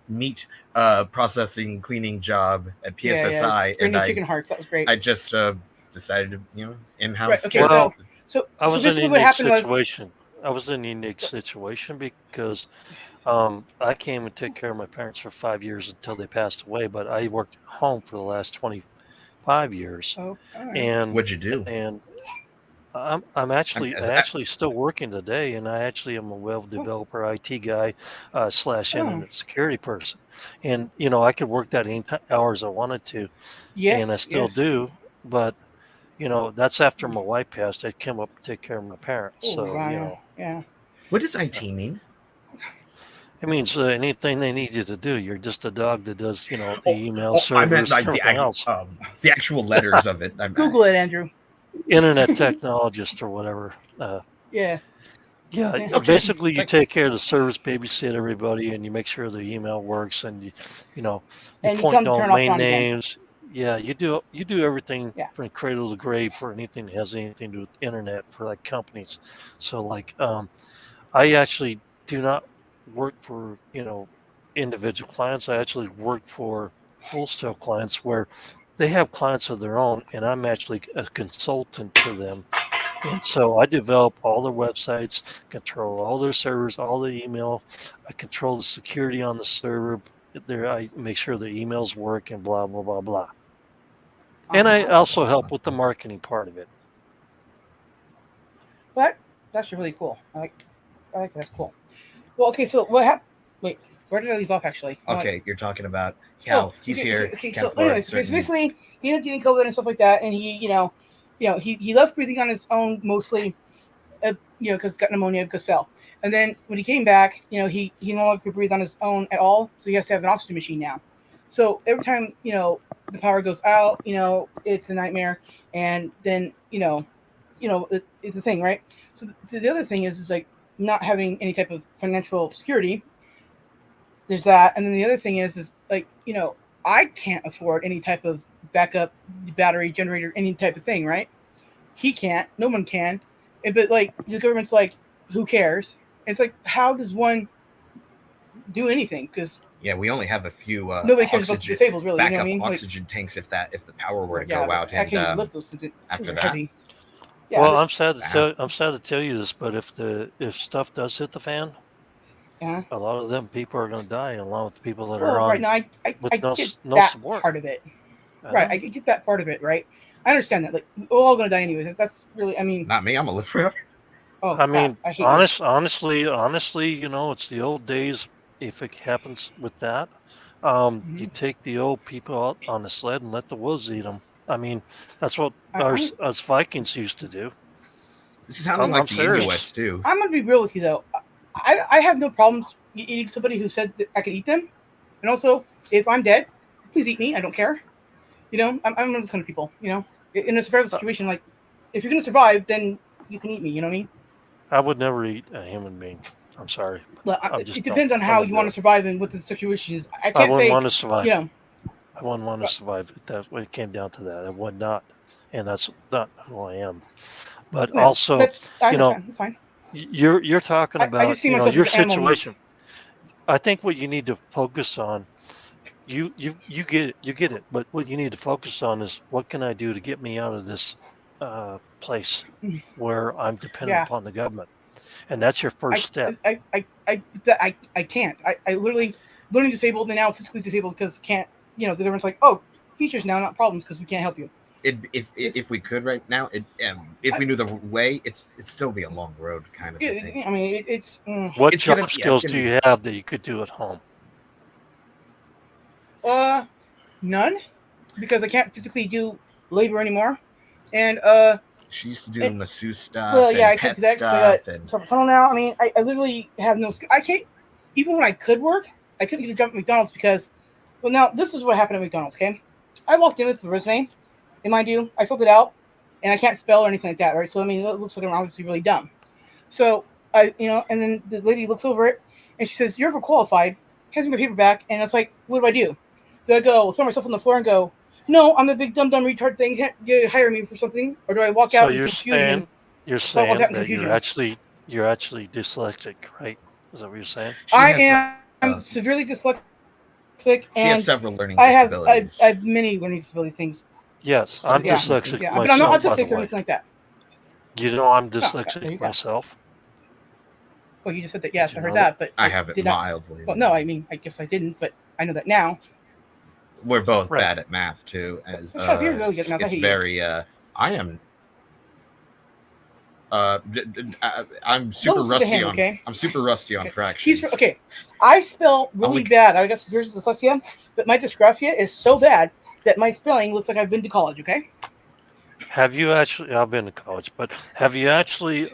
meat processing cleaning job at PSSI, and chicken hearts. That was great. I just decided to in-house. Right. Okay. Well, So I was in a basically what unique happened was, situation. I was in a unique situation because I came and took care of my parents for 5 years until they passed away. But I worked at home for the last 25 years, all right. and What'd you do? And I'm actually still working today, and I actually am a web developer, IT guy, / internet security person, and I could work that any hours I wanted to, Yes, and I still do, but that's after my wife passed. I came up to take care of my parents, Oh, so wow, yeah. What does IT mean? it means anything they need you to do. You're just a dog that does the email I servers, meant like everything else. the actual letters of it. Google it, Andrew. Internet technologist or whatever. Yeah. Yeah, Okay. basically you take care of the service, babysit everybody, and you make sure the email works, and you And you point come turn off domain on again. names. Yeah, you do everything Yeah. from cradle to grave for anything that has anything to do with internet for like companies. So like I actually do not work for individual clients. I actually work for wholesale clients where they have clients of their own, and I'm actually a consultant to them. And so I develop all their websites, control all their servers, all the email. I control the security on the server. There, I make sure the emails work and blah blah blah blah. And I also help with the marketing part of it. But that's really cool. I like that's cool. Well, okay, so what happened? Wait, where did I leave off actually? Okay, you're talking about how he's here. Okay, can't so afford anyways, certain- basically he ended up getting COVID and stuff like that, and he, he left breathing on his own mostly, because he got pneumonia because fell. And then when he came back, he no longer could breathe on his own at all, so he has to have an oxygen machine now. So every time the power goes out, it's a nightmare, and then it's a thing, right? So the other thing is like not having any type of financial security. There's that, and then the other thing is like I can't afford any type of backup battery generator, any type of thing, right? He can't. No one can. But like the government's like, who cares? And it's like, how does one do anything? Because we only have a few nobody cares about the disabled, really. backup You know what I mean? oxygen tanks if the power were to Yeah, go out. I can't even lift those after that. heavy. Yeah, Well, I'm sad to tell you this, but if stuff does hit the fan, yeah, a lot of them people are going to die, along with the people that are on right now, I no get that support. part of it. Right, I get that part of it. Right, I understand that. Like, we're all going to die anyways. That's really, I mean, Not me. I'm gonna live forever. oh, I mean, I hate honestly, it's the old days. If it happens with that, you take the old people out on the sled and let the wolves eat them. I mean, that's what us Vikings used to do. This is sounding like the Inuits too. I'm gonna be real with you though. I have no problems eating somebody who said that I could eat them, and also if I'm dead, please eat me. I don't care. I'm one of those kind of people. In a survival situation, like if you're gonna survive, then you can eat me. You know what I mean? I would never eat a human being. I'm sorry. But it depends on how you want to survive and what the situation is. I can't wouldn't say. Want to survive. I wouldn't want to survive if that when it came down to that. I would not, and that's not who I am. But also, that's fine. You're talking about I just see myself your as an animal situation. I think what you need to focus on, you get it. But what you need to focus on is what can I do to get me out of this place where I'm dependent upon the government, and that's your first step. I can't. I literally disabled and now physically disabled because can't. The government's like, oh, features now, not problems because we can't help you. if we could right now, if we knew the way, it'd still be a long road kind of a thing. I mean, it's What It's job gonna- yeah, it's skills gonna do be- you have that you could do at home? none, because I can't physically do labor anymore, and She used to do masseuse stuff. well, yeah, and I can't pet do that because I got stuff and carpal tunnel now. I mean, I literally have no. I can't. Even when I could work, I couldn't get a job at McDonald's because, well, now this is what happened at McDonald's. Okay, I walked in with the resume, and mind you, I filled it out, and I can't spell or anything like that, right? So I mean, it looks like I'm obviously really dumb. So I, and then the lady looks over it, and she says, "You're overqualified." Hands me my paper back, and it's like, "What do I do?" Do I go throw myself on the floor and go, "No, I'm the big dumb retard thing. You hire me for something," or do I walk So out in you're confusion? saying So I walk out in that confusion. you're actually dyslexic, right? Is that what you're saying? I am severely dyslexic, she has and several learning I have disabilities. I have many learning disability things. Yes, So I'm Yeah, dyslexic yeah, but I'm not myself, by the autistic or way. anything like that. You know I'm there you dyslexic go. myself. Well, you just said that. Yes, Did I you heard know that, but I have it did not. mildly. Well, no, I mean, I guess I didn't, but I know that now. We're both Right. bad at math too. As Shut up, you're really good at math. I it's hate you. very. I am. I'm super Listen to rusty him, on. okay? I'm super rusty on Okay. fractions. He's okay. I spell really bad. I got severe dyslexia, but my dysgraphia is so bad that my spelling looks like I've been to college. Okay. Have you actually? I've been to college, but have you actually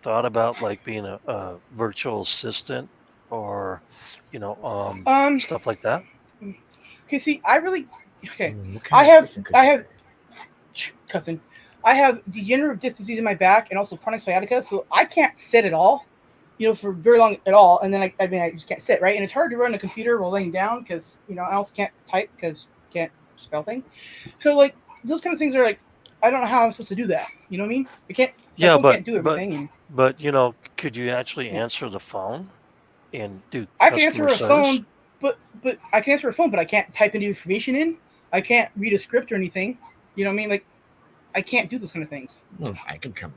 thought about like being a virtual assistant or, stuff like that? Okay. See, I really. Okay. What kind I of have. assistant could I you have. be? Cousin. I have degenerative disc disease in my back and also chronic sciatica, so I can't sit at all. For very long at all, and then I just can't sit, right? And it's hard to run a computer while laying down because I also can't type because can't spell thing. So like those kind of things are like I don't know how I'm supposed to do that. You know what I mean? I can't. Yeah, I can't do everything. but could you actually answer the phone and do I can answer customer a service? phone, but I can answer a phone, but I can't type any information in. I can't read a script or anything. You know what I mean? Like I can't do those kind of things. Well, I can come.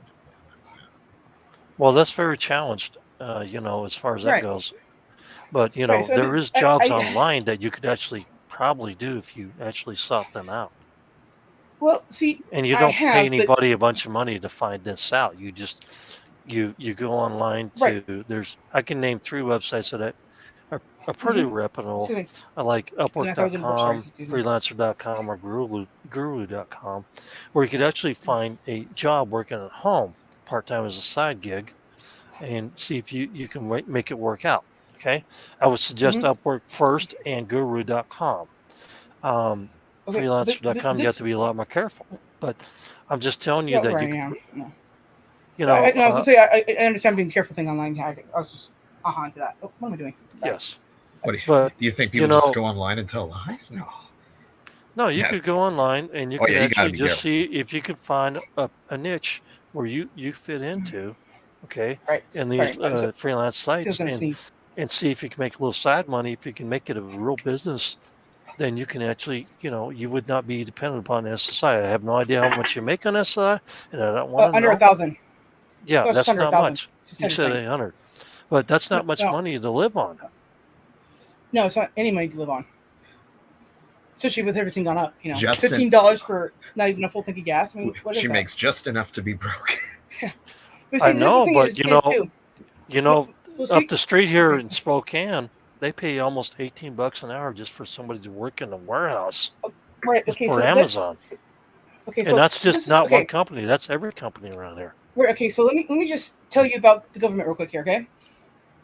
Well, that's very challenged, as far as that Right. goes. But Right, so there is jobs online that you could actually probably do if you actually sought them out. Well, see, And you I don't have, pay but- anybody a bunch of money to find this out. You just you go online to Right. I can name 3 websites that are pretty reputable. Excuse me. I like Upwork.com, Sorry. Freelancer.com, or Guru.com, where you could actually find a job working at home part-time as a side gig and see if you can make it work out. Okay. I would suggest Upwork first and Guru.com. Okay, Freelancer.com, you have to be a lot more careful. But I'm just telling you that right, you yeah. I was gonna say I understand being careful thing online. I was just into that. Oh, what am I doing? yes. What do But you think people just go online and tell lies? No. You could go online and you can you gotta actually be just careful. see if you can find a niche where you fit into, okay, Right. in these Right. freelance sites Gonna sneeze. and see if you can make a little side money. If you can make it a real business, then you can actually, you would not be dependent upon SSI. I have no idea how much you make on SSI, and I don't want to under know. 1,000. Yeah, No, that's under not 1,000. much. You said 800, but that's not much money to live on. No, it's not any money to live on. Especially with everything gone up, Justin- $15 for not even a full tank of gas. I mean, what is She that? makes just enough to be broke. But I see, know, the thing but is, well, see, up the street here in Spokane, they pay almost $18 an hour just for somebody to work in a warehouse right? for Okay, so Amazon. Okay, so And that's just this- not okay. one company. That's every company around here. Okay, so let me just tell you about the government real quick here, okay?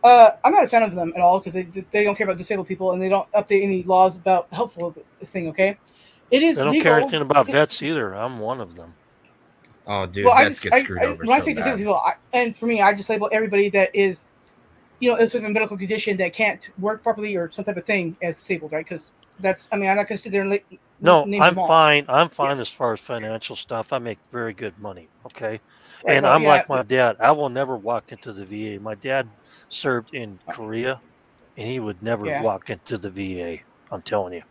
I'm not a fan of them at all because they don't care about disabled people and they don't update any laws about helpful thing, okay? It is They don't legal. care anything about vets either. I'm one of them. Oh, dude, Well, vets get screwed over when I so say disabled bad. people, and for me, I just label everybody that is, it's like a medical condition that can't work properly or some type of thing as disabled, right? Because I'm not going to sit there and No, name I'm them all. fine. I'm fine as far as financial stuff. I make very good money. Okay. Right, And well, I'm yeah, like my dad. I will never walk into the VA. My dad served in Korea and he would never walk into the VA. I'm telling you,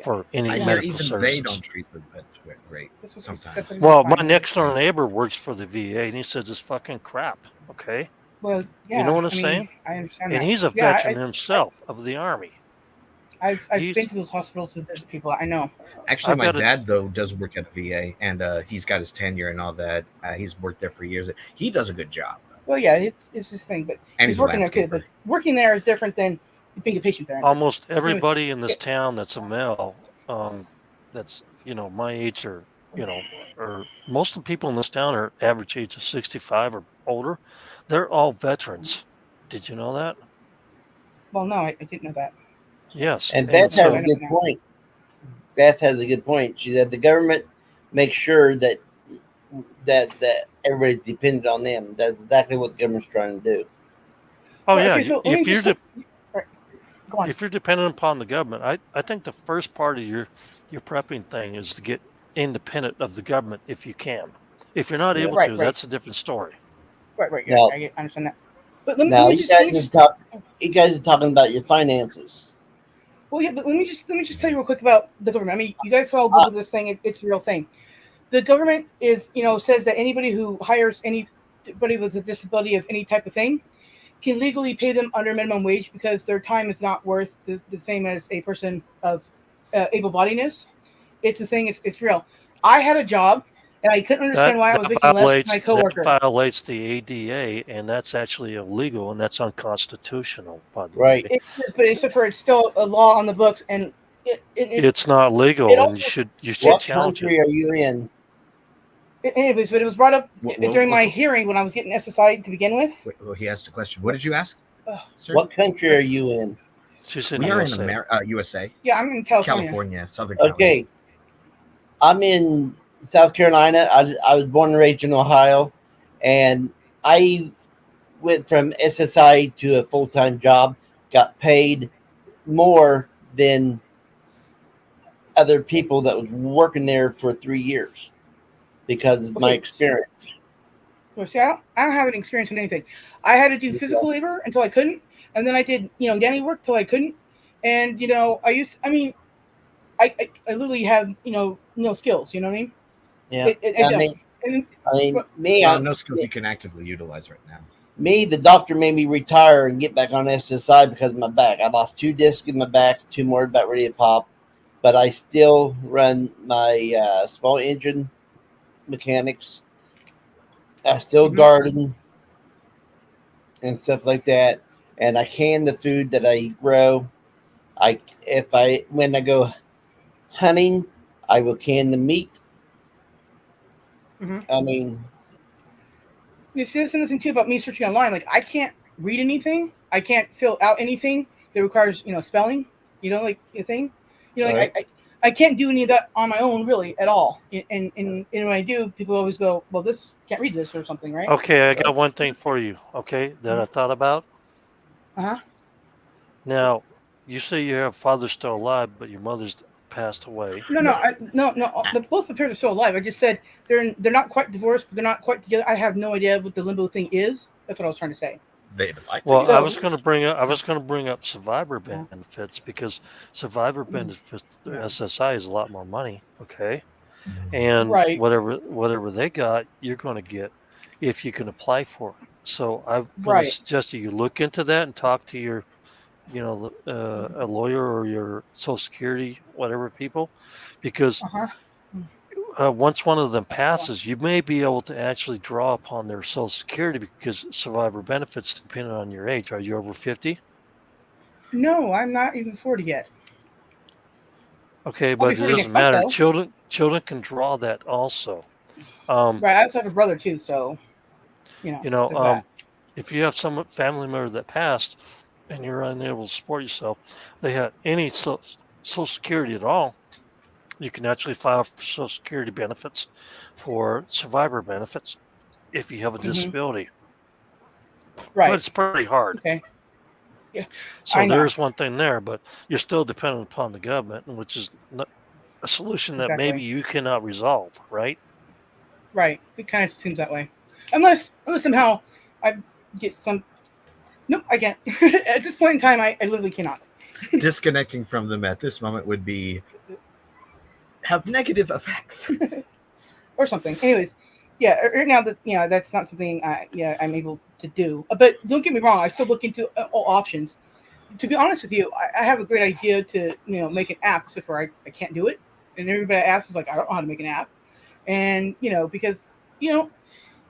for any I hear medical even services. they don't treat the vets great sometimes. Well, my next door neighbor works for the VA and he says it's fucking crap. Okay. Well, yeah. You know what I'm I mean, saying? I understand And that. he's a Yeah, veteran himself of the Army. I've He's- been to those hospitals to visit people. I know. Actually, I've my got a- dad though does work at a VA, and he's got his tenure and all that. He's worked there for years. He does a good job, Well, yeah, it's his thing, but and he's he's a working there too. landscaper. But working there is different than being a patient there. almost everybody in this town that's a male, that's my age, or or most of the people in this town are average age of 65 or older. They're all veterans. Did you know that? Well, no, I didn't know that. Yes. And Beth has so a good point. Beth has a good point. She said the government makes sure that everybody's dependent on them. That's exactly what the government's trying to do. oh Well, yeah, okay, so let me if you're just go on. if you're dependent upon the government, I think the first part of your prepping thing is to get independent of the government if you can. If you're not able Right, to, right. that's a different story. Right. Yeah, Now- I understand that. But let Now me you just, let me guys just you guys are talking about your finances. well, yeah, but let me just tell you real quick about the government. I mean, you guys all Google this thing; it's a real thing. The government is, says that anybody who hires anybody with a disability of any type of thing can legally pay them under minimum wage because their time is not worth the same as a person of able-bodiedness. It's a thing. It's real. I had a job, and I couldn't understand why I was making less than my coworker. That violates the ADA, and that's actually illegal, and that's unconstitutional. By the Right. way, It is, but except for it's still a law on the books, and it's not legal, it and also- you should What challenge country it. are you in? anyways, but it was brought up What- during my what- hearing when I was getting SSI to begin with. Wait, well, he asked a question. What did you ask, sir? What country are you in? She's in We are in USA. USA, Yeah, I'm in California. California, Southern California. Okay. I'm in South Carolina. I was born and raised in Ohio, and I went from SSI to a full-time job, got paid more than other people that was working there for 3 years because of my Okay. experience. Well, see, I don't have any experience in anything. I had to do physical labor until I couldn't, and then I did nanny work till I couldn't, and I literally have no skills. You know what I mean? Yeah. I I don't. mean, And me, Well, no skills you can actively utilize right now. the doctor made me retire and get back on SSI because of my back. I lost 2 discs in my back, 2 more about ready to pop, but I still run my small engine mechanics. I still garden and stuff like that, and I can the food that I grow. When I go hunting, I will can the meat. Mhm. I mean, you see, that's another thing too about me searching online. Like, I can't read anything. I can't fill out anything that requires spelling. Like a thing. Right. I can't do any of that on my own, really, at all. And when I do, people always go, "Well, this can't read this or something," right? Okay, I got one thing for you. Okay, that I thought about. Uh-huh. Now, you say you have father still alive, but your mother's passed away. No. Both the parents are still alive. I just said they're not quite divorced, but they're not quite together. I have no idea what the limbo thing is. That's what I was trying to say. They'd like Well, to. I was going to bring up survivor benefits, because survivor benefits SSI is a lot more money. Okay, and Right. whatever they got, you're going to get if you can apply for it. So I'm going Right. to suggest that you look into that and talk to your a lawyer or your Social Security whatever people, because once one of them passes, you may be able to actually draw upon their Social Security, because survivor benefits depending on your age. Are you over 50? No, I'm not even 40 yet. Okay, I'll but be it 40 doesn't next month, matter. though. Children can draw that also. Right. I also have a brother too, so there's that. If you have some family member that passed and you're unable to support yourself, they had any Social Security at all, you can actually file for Social Security benefits for survivor benefits if you have a disability. Right. But it's pretty hard. Okay. Yeah. So I know. there's one thing there, but you're still dependent upon the government, which is a solution that Exactly. maybe you cannot resolve, right? Right. It kind of seems that way. Unless somehow I get some. Nope, I can't. At this point in time, I literally cannot. Disconnecting from them at this moment would have negative effects. Or something. Anyways, yeah. Right now that that's not something I'm able to do. But don't get me wrong. I still look into all options. to be honest with you, I have a great idea to make an app, except for I can't do it. And everybody I asked was like, I don't know how to make an app, and because you know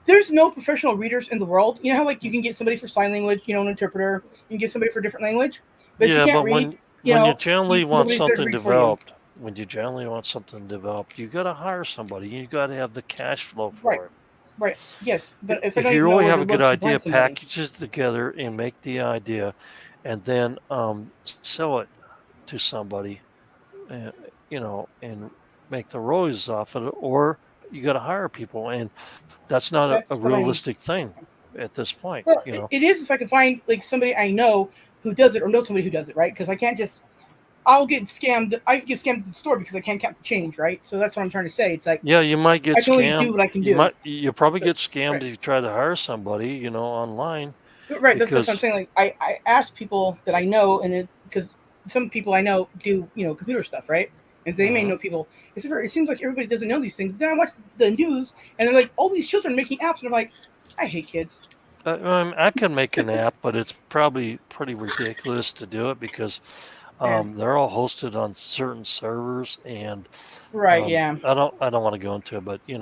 there's no professional readers in the world. You know how like you can get somebody for sign language, an interpreter, you can get somebody for a different language, but if you Yeah, can't but read, when you generally want nobody's there to something read for you. developed, you got to hire somebody. You got to have the cash flow Right, for it. right, yes. But if I If don't you even know really where have to a good look to idea, find somebody, package it together and make the idea, and then sell it to somebody, uh, and make the royalties off of it, or you got to hire people, and that's not a that's what I'm. realistic thing at this point. Well, it is if I can find like somebody I know who does it or know somebody who does it, right? Because I can't just. I'll get scammed. I get scammed at the store because I can't count the change, right? So that's what I'm trying to say. It's like Yeah, you might get I can only do scammed. what I can do. You'll probably But, get scammed right. if you try to hire somebody, online, Right, that's what I'm because saying. Like I ask people that I know, and because some people I know do computer stuff, right? And they may Mhm. know people. It seems like everybody doesn't know these things. Then I watch the news, and they're like, all these children making apps, and I'm like, I hate kids. I can make an app, but it's probably pretty ridiculous to do it because Yeah. they're all hosted on certain servers, and Right. Yeah. I don't want to go into it, but you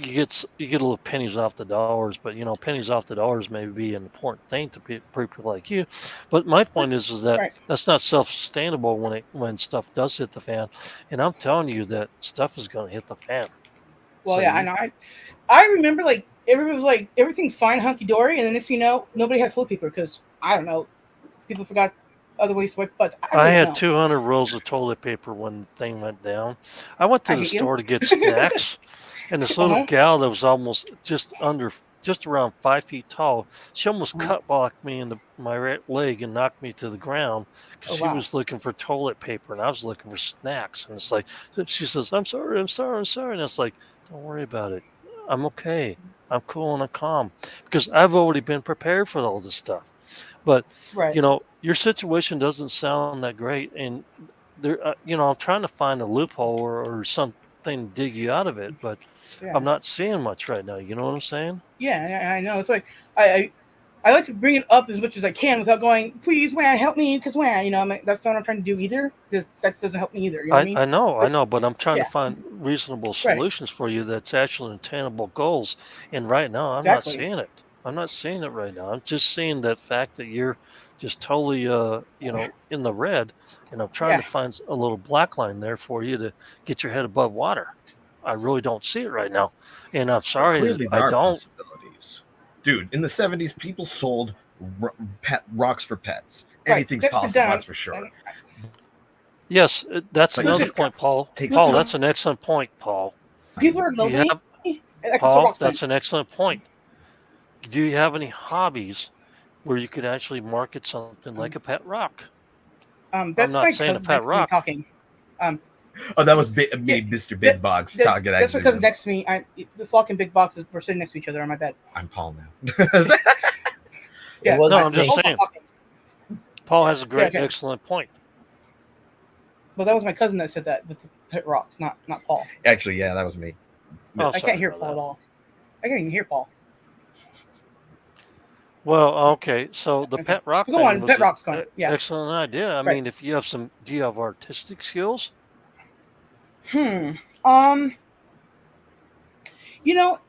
get a little pennies off the dollars, but pennies off the dollars may be an important thing to people like you. But my point is that Right. that's not self-sustainable when stuff does hit the fan, and I'm telling you that stuff is going to hit the fan. Well, So yeah, I know. I remember like everybody was like everything's fine, hunky dory, and the next thing you know, nobody has toilet paper because I don't know, people forgot other ways to wipe butts. I I really don't had know. 200 rolls of toilet paper when the thing went down. I went to I the hate you. store to get snacks, and this little Uh-huh. gal that was almost just around 5 feet tall, she almost Uh-huh. cut blocked me in my right leg and knocked me to the ground because Oh she wow. was looking for toilet paper and I was looking for snacks. And it's like, she says, "I'm sorry, I'm sorry, I'm sorry." And it's like, don't worry about it. I'm okay. I'm cool and I'm calm because I've already been prepared for all this stuff. But Right. your situation doesn't sound that great, and I'm trying to find a loophole or something to dig you out of it, but Yeah. I'm not seeing much right now. You know what I'm saying? Yeah, I know. It's like I like to bring it up as much as I can without going, please, man, help me, because man, that's not what I'm trying to do either, because that doesn't help me either. You know what I I, mean? I know, I But know, but I'm trying to yeah, find reasonable right, solutions for you that's actually attainable goals. And right now, I'm not exactly. seeing it. I'm not seeing it right now. I'm just seeing that fact that you're just totally, in the red, and I'm trying Yeah, to find a little black line there for you to get your head above water. I really don't see it right now, and I'm But sorry that clearly, I there are don't. possibilities, dude. In the '70s, people sold rocks for pets. right. Anything's That's been possible, done. that's for sure. And Yes, that's But you another listen, just got point, Paul. takes Paul, listen, that's an excellent point, Paul. people are Do you lonely, have and I can throw Paul? rocks then. That's an excellent point. Do you have any hobbies where you could actually market something like Um, a pet rock? I'm that's not my saying a cousin pet next to me talking. talking. Um, Oh, that was yeah, me, Mr. that, Big Box, that's talking that's my actually. cousin next to me. The fucking big boxes were sitting next to each other on my bed. I'm Paul now. It Yeah, No, wasn't I'm just me. Paul's not saying. talking. Paul has a Yeah, great, okay. excellent point. Well, that was my cousin that said that with the pet rocks, not Paul. Actually, yeah, that was me. Oh, I sorry can't hear about Paul that. at all. I can't even hear Paul. Well, okay. So the Okay, pet rock go thing on. was Pet an rock's gone. Yeah, excellent idea. I right. mean, if you have do you have artistic skills? Hmm.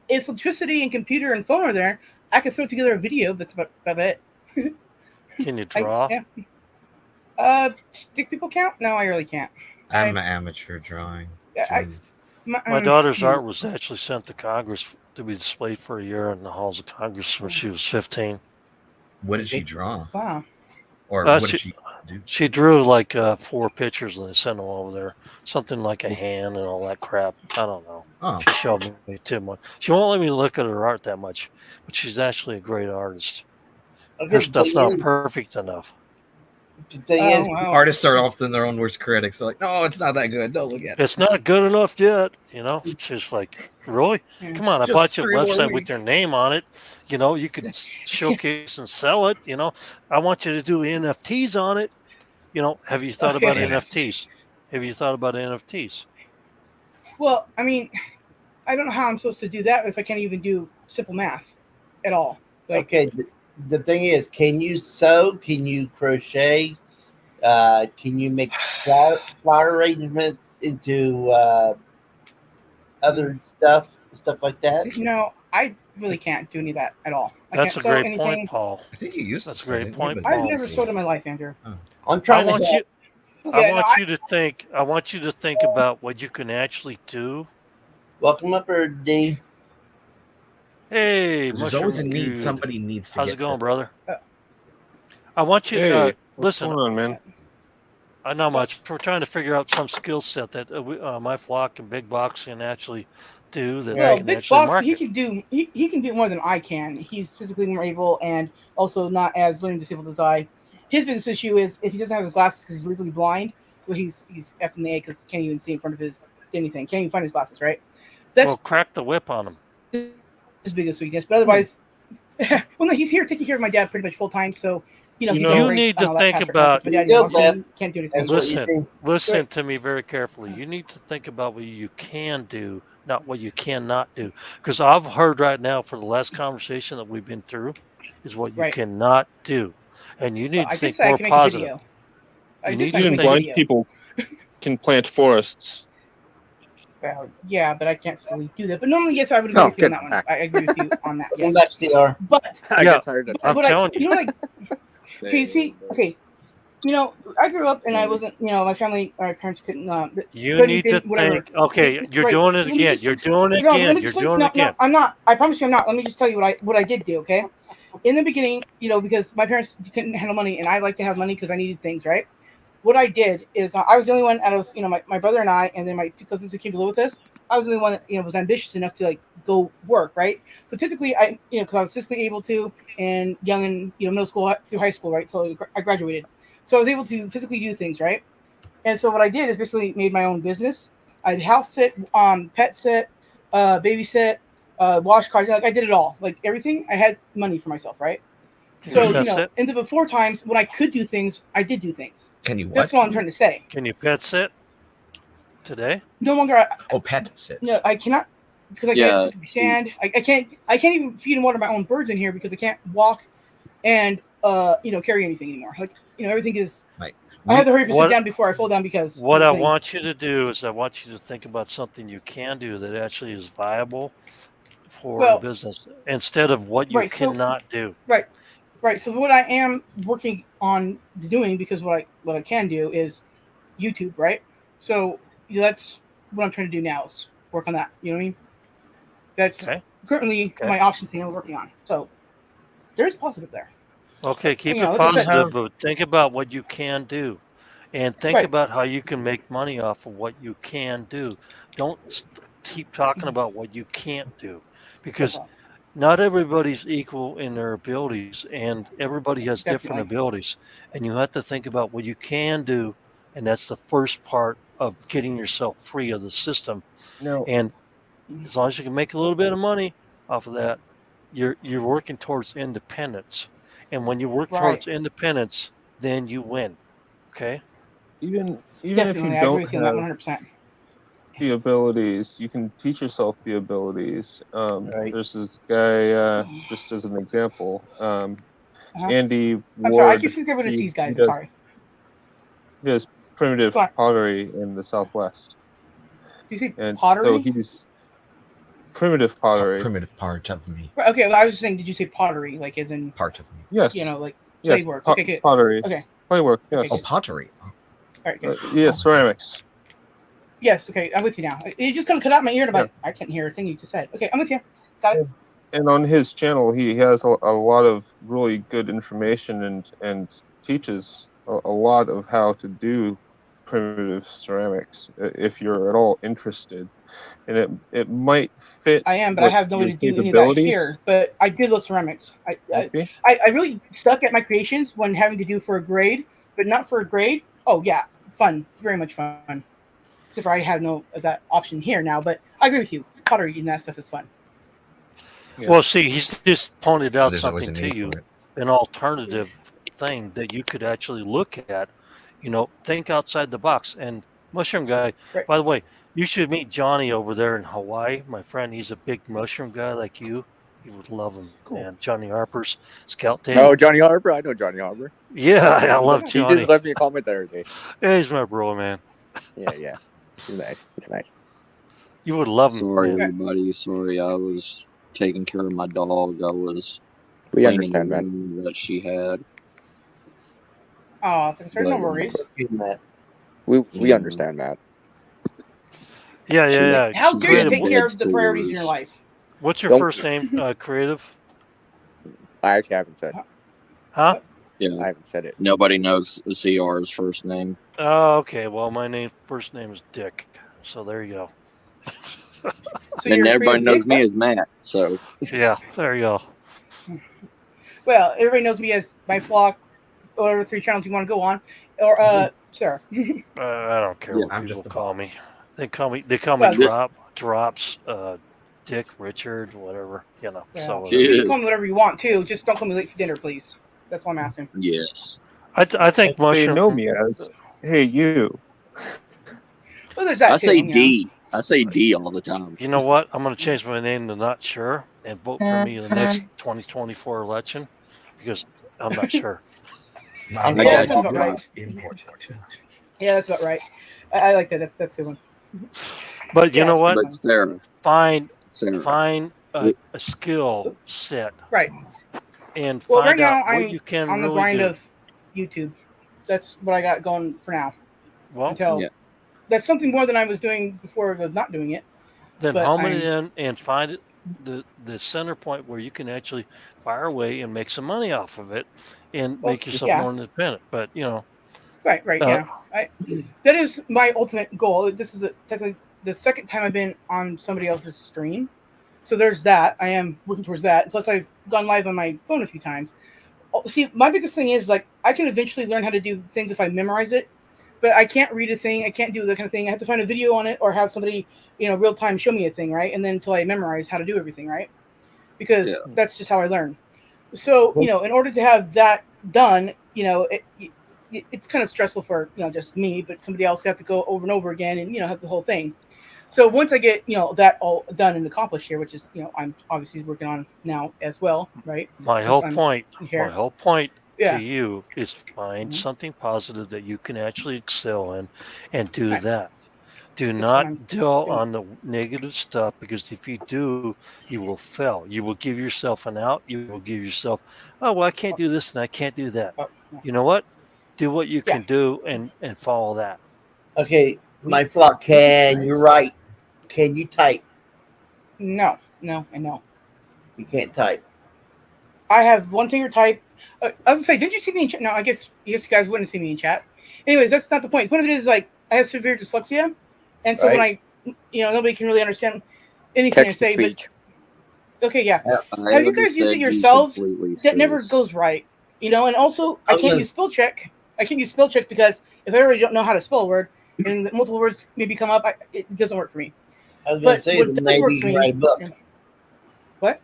If electricity and computer and phone are there, I can throw together a video. But that's about it. Can you draw? Yeah. Stick people count? No, I really can't. I'm an amateur drawing. I My daughter's art was actually sent to Congress to be displayed for a year in the halls of Congress when she was 15. What did she draw? Wow. Or what She did she do? she drew like 4 pictures and they sent them over there. Something like a hand and all that crap. I don't know. Oh, She showed me too much. She won't let me look at her art that much, but she's actually a great artist. Okay, Her stuff's not perfect enough. the thing Oh, is, wow. artists are often their own worst critics. They're like, no, it's not that good. Don't look at it. It's not good enough yet, She's like, really? Yeah. Come on, I Just bought you a 3 more website with your weeks. name on it. You could showcase and sell it. I want you to do NFTs on it. Have you thought about Okay. NFTs? Have you thought about NFTs? Well, I mean, I don't know how I'm supposed to do that if I can't even do simple math at all. Like, okay, the thing is, can you sew? Can you crochet? Can you make flower arrangements into other stuff like that? No, I really can't do any of that at all. I That's can't a sew great point, anything. Paul. I think you used That's a to sew, great didn't you? point, But I've Paul. never sewed in my life, Andrew. I'm I trying to want help. you. I Yeah, no, want you to think. I want you to think about what you can actually do. Welcome up, D. Hey, there's always a mushroom need. good. Somebody needs to How's get it going, fit. brother? I want you. Hey, what's Listen. going on, man? Not much. We're trying to figure out some skill set that my flock and big box can actually do that well, they can Big actually Box, he market. can do he can do more than I can. He's physically more able and also not as learning disabled as I. His biggest issue is if he doesn't have his glasses because he's legally blind. Well, he's effed in the A because can't even see in front of his anything. Can't even find his glasses. Right. That's Well, crack the whip on them. his biggest weakness. But otherwise, well, no, he's here taking care of my dad pretty much full time. So You he's know- on You break need on to all that think past right now 'cause about. my dad Go, can't do anything. That's what you Listen, think. listen Right. to me very carefully. You need to think about what you can do, not what you cannot do. Because I've heard right now for the last conversation that we've been through is what you Right. cannot do. And you Well, need I to did think say I more can make a positive. video. I You did need say I to can Even make a blind video. people can plant forests. Well, yeah, but I can't really do that. But normally, yes, I would agree No, with you on get that one. back. I agree with you on that. Welcome Yes, back, CR. but I Yeah, get tired of I'm what I, telling you. you know, like, okay, see, okay, I grew up and I wasn't, my family, my parents couldn't, You couldn't need to even, whatever. think. Okay, you're Right. doing it Let me again. just- You're doing it No, let again. me You're just doing it again. No, I'm not. I promise you, I'm not. Let me just tell you what I did do. Okay, in the beginning, because my parents couldn't handle money, and I like to have money because I needed things, right? What I did is I was the only one out of my brother and I, and then my two cousins who came to live with us. I was the only one that was ambitious enough to like go work, right? So typically, I because I was physically able to, and young and middle school through high school, right? So I graduated, so I was able to physically do things, right? And so what I did is basically made my own business. I'd house sit, pet sit, babysit, wash cars. Like I did it all, like everything. I had money for myself, right? Can So you pet sit? in the before times when I could do things, I did do things. Can you what? That's what I'm trying to say. Can you pet sit today? No longer. Oh, pet sit. No, I cannot because I Yeah, can't physically stand. I can't. I can't even feed and water my own birds in here because I can't walk and carry anything anymore. Like everything is. Like, I have to hurry up and sit What- down before I fall down because What of I the thing. want you to do is I want you to think about something you can do that actually is viable for Well, the business instead of what you right, so- cannot do. Right. So what I am working on doing because what I can do is YouTube, right? So that's what I'm trying to do now is work on that. You know what I mean? That's Okay. currently Okay. my option thing I'm working on. So there's positive there. Okay, keep You know, it like I said- positive, but think about what you can do. And think Right. about how you can make money off of what you can do. Don't keep talking about what you can't do because not everybody's equal in their abilities and everybody has different Definitely. abilities. And you have to think about what you can do. And that's the first part of getting yourself free of the system. No, And as long as you can make a little bit of money off of that, you're working towards independence. And when you work towards independence, then you win. Okay. even if you Definitely, I agree don't with you on that have 100%. the abilities, you can teach yourself the abilities. Right. There's this guy, just as an example, Andy I'm sorry, I Ward. keep thinking about he, these guys. he I'm does sorry. he does primitive Go on. pottery in the Southwest, Do you say and pottery? so he's primitive pottery. Primitive part of me. Right, okay, well, I was just saying, did you say pottery? Like as in, Part of me. Yes, like yes, play work? Okay, good. pottery, Okay. play work. Okay, Yes, Oh, good. pottery. All right, good. yes, ceramics. Yes, okay, I'm with you now. It just kind of cut out my ear, and I'm like, I can't hear a thing you just said. Okay, I'm with you. Got it. And on his channel, he has a lot of really good information and teaches a lot of how to do primitive ceramics if you're at all interested. And it might fit. I am, but I with have no way your to do any of that capabilities. here. But I did love ceramics. Okay. I really stuck at my creations when having to do for a grade, but not for a grade. Oh yeah, fun, very much fun. Except for I have no that option here now. But I agree with you. Pottery and that stuff is fun. Yeah. Well, see, he's just pointed out There's always something a need to you, for it. an alternative thing that you could actually look at. Think outside the box. And Mushroom Guy, Right. by the way, you should meet Johnny over there in Hawaii, my friend. He's a big mushroom guy like you. You would love him, Cool. man. Johnny Harper's scout team. Oh, Johnny Harper. I know Johnny Harper. Yeah, I love He Johnny. just left me a comment Thursday. Yeah, he's my bro, man. Yeah. He's nice. He's nice. You would love him. Sorry, man. everybody. Sorry, I was taking care of my dog. I was We cleaning understand, the man. room that she had. Oh, so no But- worries. We Yeah. understand, Matt. Yeah. How dare you Creative, take care of the priorities in your Sores. life? What's your Don't- first name? Creative? I actually haven't said. Huh? I Yeah, haven't said it. nobody knows CR's first name. Oh, okay. Well, my first name is Dick. So there you go. So And you're a everybody creative knows dick? me as Matt. So Yeah, there you go. Well, everybody knows me as my flock, or whatever 3 channels you want to go on, or Sarah. I don't care Yeah, what I'm people just a call boss. me. They call me Well, Drops, Dick, Richard, whatever. You know. Yeah. So Yeah. You can call me whatever you want too. Just don't call me late for dinner, please. That's all I'm asking. yes, I think They mushroom. know me as, hey, you. Well, there's that I too. say you know. D. I say D all the time. You know what? I'm going to change my name to Not Sure and vote for me in the next 2024 election because I'm not sure. I Yeah, that sounds about right. Important. Yeah, that's about right. I like that. That's a good one. But you Yeah, know what? But Sarah, Find Sarah, a skill set Right. and Well, find right now out what I'm you can on the really grind do. of YouTube. That's what I got going for now. Well, Until Yeah. that's something more than I was doing before I was not doing it. then but home it I'm- in and find the center point where you can actually fire away and make some money off of it and Well, make yourself yeah. more independent. But you know, Right. Uh, Yeah. That is my ultimate goal. This is technically the second time I've been on somebody else's stream. So there's that. I am working towards that. Plus, I've gone live on my phone a few times. Oh, see, my biggest thing is like I can eventually learn how to do things if I memorize it, but I can't read a thing. I can't do that kind of thing. I have to find a video on it or have somebody, real time show me a thing, right? And then until I memorize how to do everything, right? Because Yeah. that's just how I learn. So, in order to have that done, it's kind of stressful for just me, but somebody else have to go over and over again and have the whole thing. So once I get that all done and accomplished here, which is I'm obviously working on now as well, right? my Because whole I'm point, here. my whole point Yeah. to you is find Mhm. something positive that you can actually excel in, and do Right. that. Do what I'm not dwell doing. on the negative stuff because if you do, you will fail. You will give yourself an out. You will give yourself, oh well, I can't do this and I can't do that. Oh, yeah. You know what? Do what you Yeah. can do and follow that. Okay, my flock, you're right. Can you type? No, I know. You can't type. I have one finger type. I was gonna say, did you see me in chat? No, I guess you guys wouldn't see me in chat. Anyways, that's not the point. The point of it is like I have severe dyslexia, and so when I, nobody can really understand anything I Text to say. speech. But okay, yeah. I Have you guys used it understand yourselves? completely, That never sis. goes right, And also, I can't use spell check. I can't use spell check because if I already don't know how to spell a word and multiple words maybe come up, it doesn't work for me. I was going to But say what that does work maybe you for can me- write a book. What?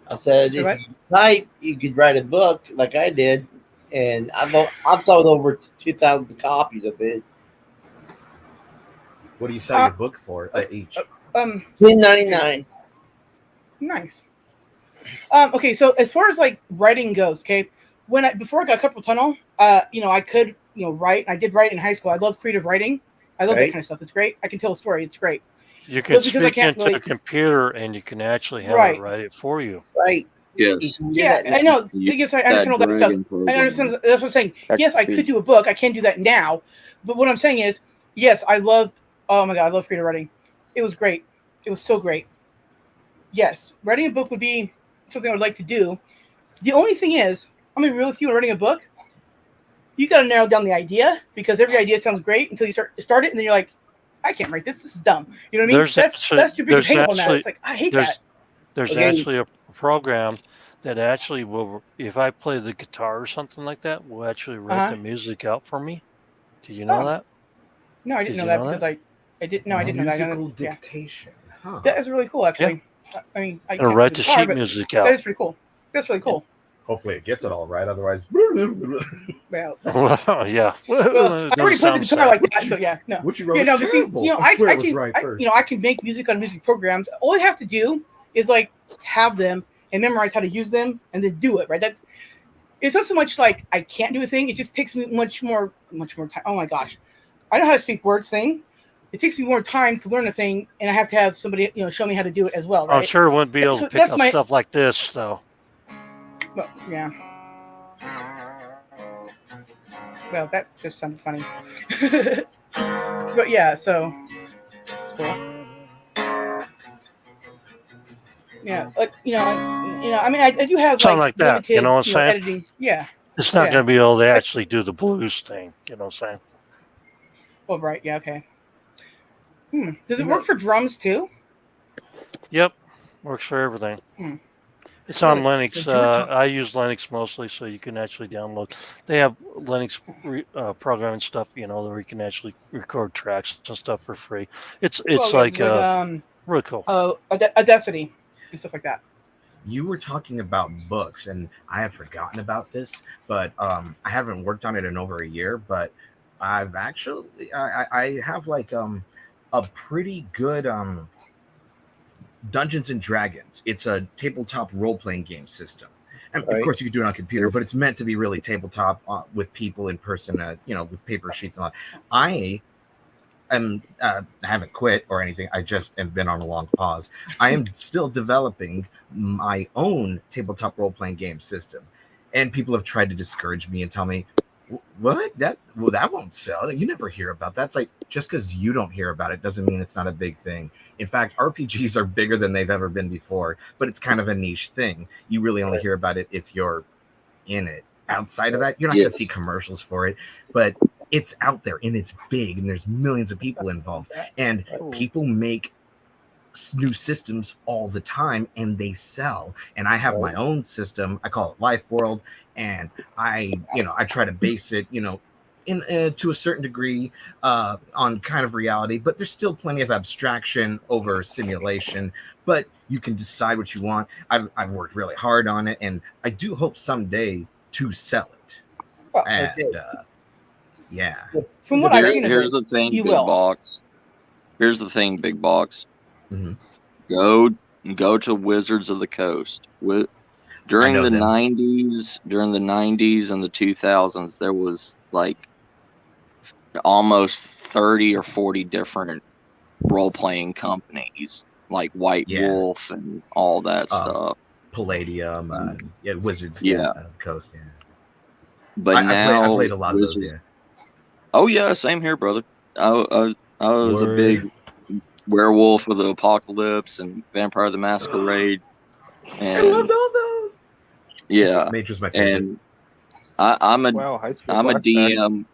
I said Say if what? you type, you could write a book like I did, and I've sold over 2,000 copies of it. What do you sell your book for each? Nice. $10.99. Okay, so as far as like writing goes, okay, before I got carpal tunnel, I could write. I did write in high school. I love creative writing. I love that Right. kind of stuff. It's great. I can tell a story. It's great. You can Well, because I speak can't into really- a computer and you can actually have Right. it write it for you. Right. You Yes. can do Yeah, that. I know. You- Yes, I understand all that stuff. Dragon I program. understand. That's what I'm saying. Text Yes, to I could speech. do a book. I can't do that now. But what I'm saying is, yes, I loved. Oh my god, I love creative writing. It was great. It was so great. Yes, writing a book would be something I would like to do. The only thing is, I'm gonna be real with you. In writing a book, you got to narrow down the idea because every idea sounds great until you start it, and then you're like, I can't write this. This is dumb. You know what I mean? There's That's your biggest there's hang up on that. actually- It's like I hate There's that. there's Okay. actually a program that actually will, if I play the guitar or something like that, will actually write Uh-huh. the music out for me. Do you know Oh. that? No, I Did didn't know you that know because that? I didn't. No, I didn't know that. Musical Yeah. dictation. Huh. That is really cool, actually. I mean, I It'll can't write do the guitar, sheet but music that out. is pretty cool. That's really cool. Hopefully it gets it all right. Otherwise, Well, Well, yeah. well, I already played the guitar like that, so yeah, no. what you wrote Yeah, is no, but see, terrible. I swear I it was can, right first. I can make music on music programs. All I have to do is like have them and memorize how to use them and then do it. Right? It's not so much like I can't do a thing. It just takes me much more time. Oh my gosh, I know how to speak words thing. It takes me more time to learn a thing, and I have to have somebody show me how to do it as well. Right? I'm sure it wouldn't be able to pick up stuff like this though. Well, yeah. Well, that just sounded funny. But yeah, so it's cool. Yeah, like I mean, I do have something like that. You know what I'm saying? Editing. Yeah. It's not going to be able to actually do the blues thing. You know what I'm saying? Well, right. Yeah. Okay. Does it work for drums too? Yep, works for everything. It's on Linux. I use Linux mostly, so you can actually download. They have Linux programming stuff, where you can actually record tracks and stuff for free. It's really cool. Audacity and stuff like that. You were talking about books, and I had forgotten about this, but I haven't worked on it in over a year. But I've actually I have like a pretty good Dungeons and Dragons. It's a tabletop role-playing game system. And of course, you can do it on a computer, but it's meant to be really tabletop with people in person, with paper sheets and all. I haven't quit or anything. I just have been on a long pause. I am still developing my own tabletop role-playing game system. And people have tried to discourage me and tell me, what? That won't sell. You never hear about that. It's like, just because you don't hear about it doesn't mean it's not a big thing. In fact, RPGs are bigger than they've ever been before, but it's kind of a niche thing. You really only hear about it if you're in it. Outside of that, you're not going to see commercials for it, but it's out there and it's big and there's millions of people involved, and people make new systems all the time and they sell. And I have my own system. I call it Life World, and I try to base it, in to a certain degree on kind of reality, but there's still plenty of abstraction over simulation. But you can decide what you want. I've worked really hard on it, and I do hope someday to sell it. And yeah. From what I've seen, here's the thing, Big Box. Here's the thing, Big Box. Mm-hmm. Go to Wizards of the Coast. During the 90s and the 2000s, there was like almost 30 or 40 different role-playing companies, like White Wolf and all that stuff. Palladium, Wizards of the Coast. Yeah. But now I played a lot of those. Yeah. Oh yeah, same here, brother. I was a big Werewolf of the Apocalypse and Vampire the Masquerade. And I loved all those. Yeah, Mage's my favorite. And I'm a DM.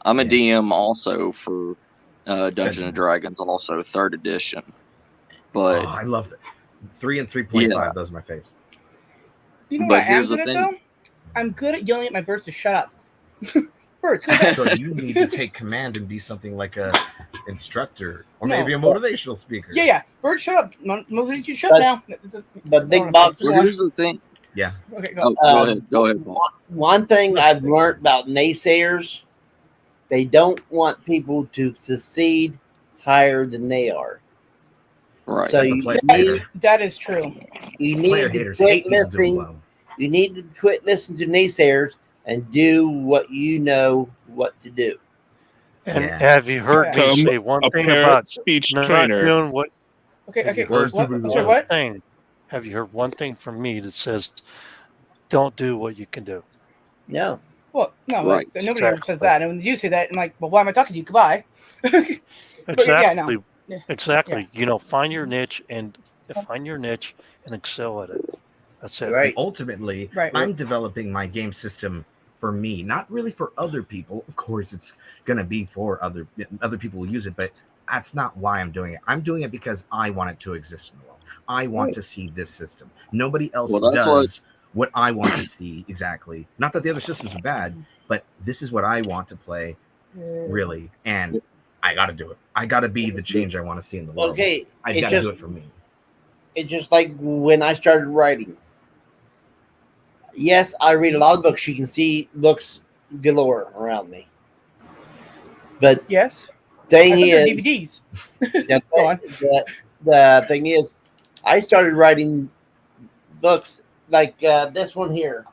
I'm a DM also for Dungeons and Dragons, also 3rd edition. But I love that 3 and 3.5. Those are my faves. You know what I am good at though? I'm good at yelling at my birds to shut up. Birds. So you need to take command and be something like a instructor or maybe a motivational speaker. Yeah. Birds, shut up. Nobody to shut down. But Big Box. Here's the thing. Yeah. Okay, go. Go ahead, Paul. One thing I've learned about naysayers, they don't want people to succeed higher than they are. Right. So that is true. You need to quit listening. You need to quit listening to naysayers and do what you know what to do. And have you heard me say one thing about speech not trainer? Doing what? Okay. What thing? Have you heard one thing from me that says, "Don't do what you can do"? No. Well, no. Right. Nobody ever says that. And when you say that, I'm like, well, why am I talking to you? Goodbye. Exactly. Exactly. Yeah. Find your niche and excel at it. That's it. Right. Ultimately, I'm developing my game system for me, not really for other people. Of course, it's going to be for other people will use it, but that's not why I'm doing it. I'm doing it because I want it to exist in the world. I want to see this system. Nobody else does what I want to see exactly. Not that the other systems are bad, but this is what I want to play, really. And I got to do it. I got to be the change I want to see in the world. Okay. I got to do it for me. It's just like when I started writing. Yes, I read a lot of books. You can see books galore around me. But yes, thing is, DVDs. The thing is, I started writing books like this one here,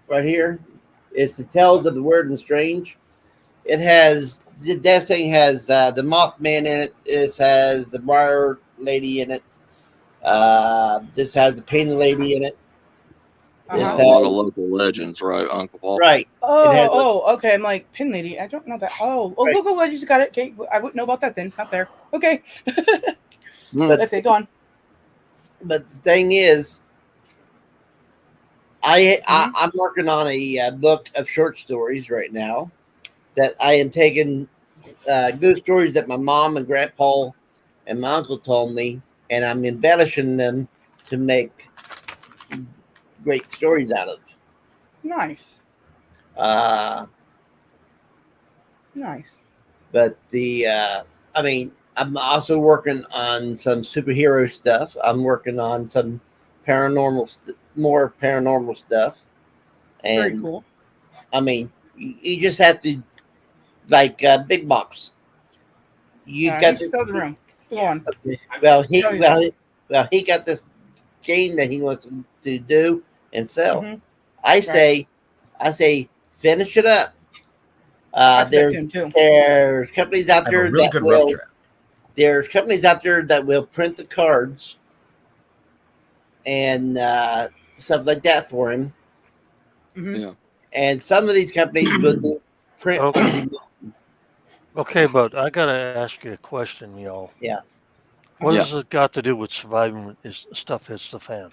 right here, is the Tales of the Weird and Strange. It has that thing has the Mothman in it. This has the Briar Lady in it. This has the Painted Lady in it. This Yeah, a Uh-huh. lot of has local legends, right, Uncle Paul? right. It has Okay. I'm like, Pin Lady. I don't know that. Oh, Right. Local Legends got it. Okay, I wouldn't know about that then. Not there. Okay. Hmm. Okay, go on. but the thing is, I'm working on a book of short stories right now that I am taking ghost stories that my mom and grandpa and my uncle told me, and I'm embellishing them to make great stories out of. Nice. Uh, Nice. but I mean, I'm also working on some superhero stuff. I'm working on some more paranormal stuff, Very and cool. I mean, you just have to like big box. You got He's this. still in the room. Go on. Well, Oh, yeah. he got this game that he wants to do and sell. Mhm. I say, finish it up. I expect There's him too. companies out I have a there really that good rough will. draft. There's companies out there that will print the cards and stuff like that for him. Mhm. Yeah. And some of these companies will do print Okay. on demand. Okay, but I gotta ask you a question, y'all. Yeah. What Yeah. has it got to do with surviving if stuff hits the fan?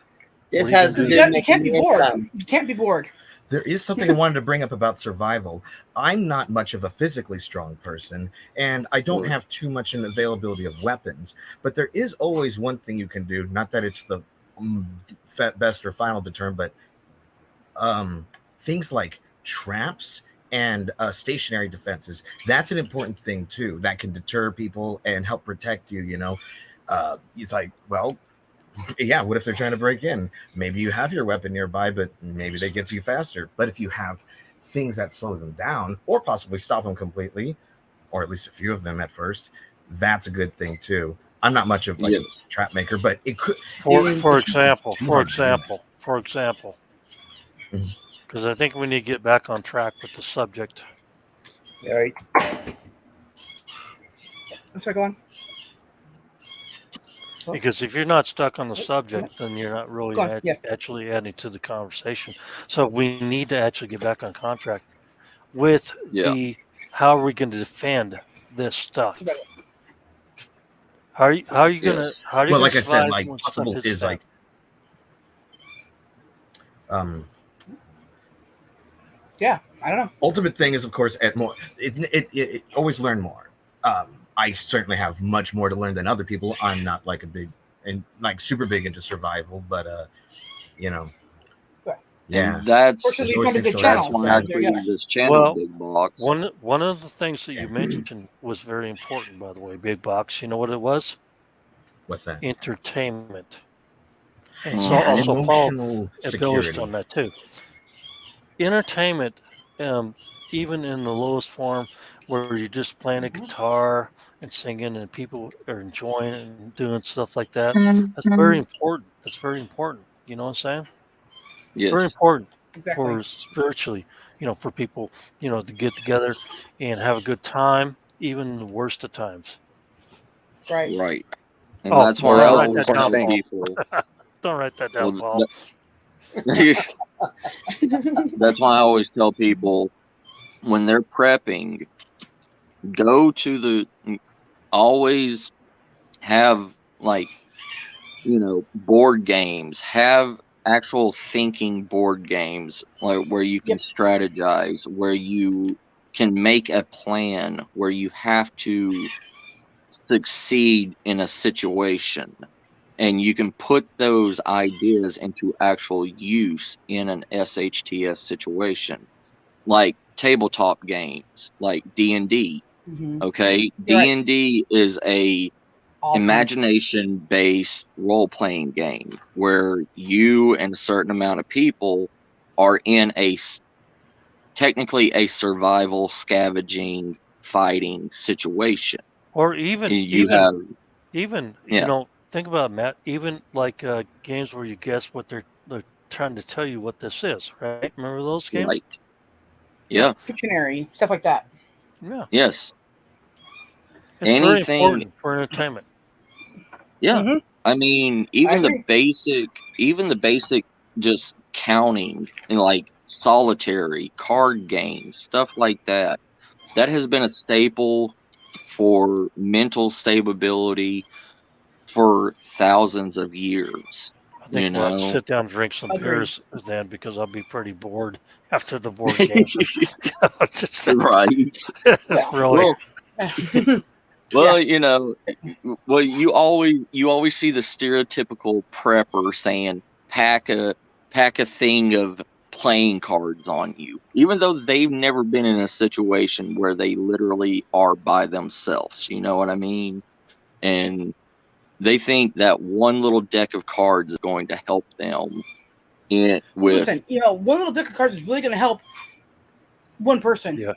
This What are you has to gonna do do? with You can't be making bored. income. You can't be bored. There is something I wanted to bring up about survival. I'm not much of a physically strong person, and I don't Right. have too much an availability of weapons. But there is always one thing you can do. Not that it's the best or final deterrent, but things like traps and stationary defenses. That's an important thing too. That can deter people and help protect you. It's like, well, yeah, what if they're trying to break in? Maybe you have your weapon nearby, but maybe they get to you faster. But if you have things that slow them down or possibly stop them completely, or at least a few of them at first, that's a good thing too. I'm not much of like Yes. a trap maker, but it could. For it example, shouldn't be too hard Mhm. because I think we need to get back on track with the subject. All right. I'm sorry, go on. Because if you're not stuck on the subject, then you're not really Go on. Yes. actually adding to the conversation. So we need to actually get back on contract with Yeah. how are we going to defend this stuff? How are you going to Yes. Well, like I said, survive like when possible stuff hits is the like Yeah, I don't know. ultimate thing is of course at more it always learn more. I certainly have much more to learn than other people. I'm not like a big and like super big into survival, but you know, yeah. And that's Fortunately, you always found a things good to learn. that's channel. why I So there you go. created this channel, Well, Big Box. one of the things that you mentioned was very important, by the way, Big Box. You know what it was? What's that? Entertainment. And Mhm. so also Paul Emotional embellished security. on that too. Entertainment, even in the lowest form, where you're just playing a guitar and singing and people are enjoying it and doing stuff like that, that's very important. That's very important. You know what I'm saying? Very Yes. important Exactly. for spiritually, for people, to get together and have a good time, even in the worst of times. Right. Right. And Oh, that's More why I most always important tell thing. people. Don't write that down, Well, Paul. that's why I always tell people when they're prepping, go to always have like, board games, have actual thinking board games like where you can Yep. strategize, where you can make a plan, where you have to succeed in a situation and you can put those ideas into actual use in an SHTF situation, like tabletop games, like D&D. Mhm. Okay, You're right. D&D is a Awesome. imagination-based role-playing game where you and a certain amount of people are in technically a survival, scavenging, fighting situation. Or even You have even yeah. think about it, Matt. Even like games where you guess what they're trying to tell you what this is, right? Remember those games? Right. Yeah. Pictionary, stuff like that. Yeah. Yes. It's very Anything. important for entertainment. Yeah. Mhm. I mean, I even the agree. basic just counting and like solitary card games, stuff like that. That has been a staple for mental stability for thousands of years. I You think we'll have to know. sit down and drink some Agreed. beers then because I'll be pretty bored after the board games. It's just- Right. it's really Well, well, you know, well, you always see the stereotypical prepper saying pack a thing of playing cards on you, even though they've never been in a situation where they literally are by themselves. You know what I mean? And they think that one little deck of cards is going to help them with Listen, one little deck of cards is really going to help one person. yeah.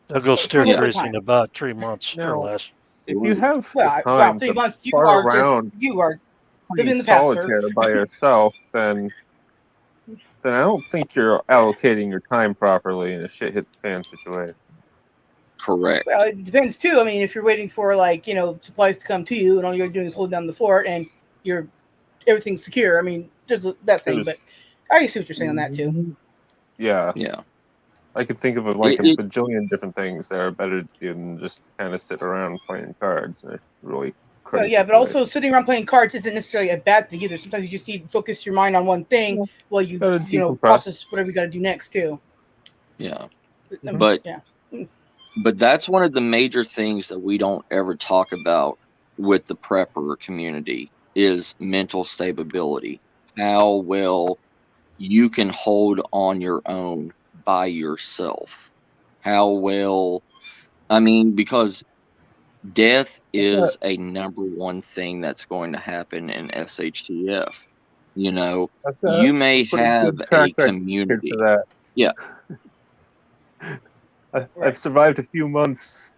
They'll go For a stair little bit of crazy in time. about 3 months or Now, less. if you have the Well, time 3 to months. You fart are around living playing in the past, sir. solitaire by yourself, then I don't think you're allocating your time properly in a shit hit the fan situation. correct. Well, it depends too. I mean, if you're waiting for supplies to come to you, and all you're doing is holding down the fort, and everything's secure. I mean, there's that thing. But I see what you're saying on that too. Yeah, Yeah. I could think of a bajillion different things that are better to do than just kind of sit around playing cards in a really Well, yeah, but also sitting around playing cards isn't necessarily a bad thing either. Sometimes you just need to focus your mind on one thing while you process whatever you got to do next too. Yeah. I mean, But yeah. But that's one of the major things that we don't ever talk about with the prepper community is mental stability. How well you can hold on your own by yourself. How well, I mean, because death is a number one thing that's going to happen in SHTF. You know, you may have a community. for that. Yeah. I've survived a few months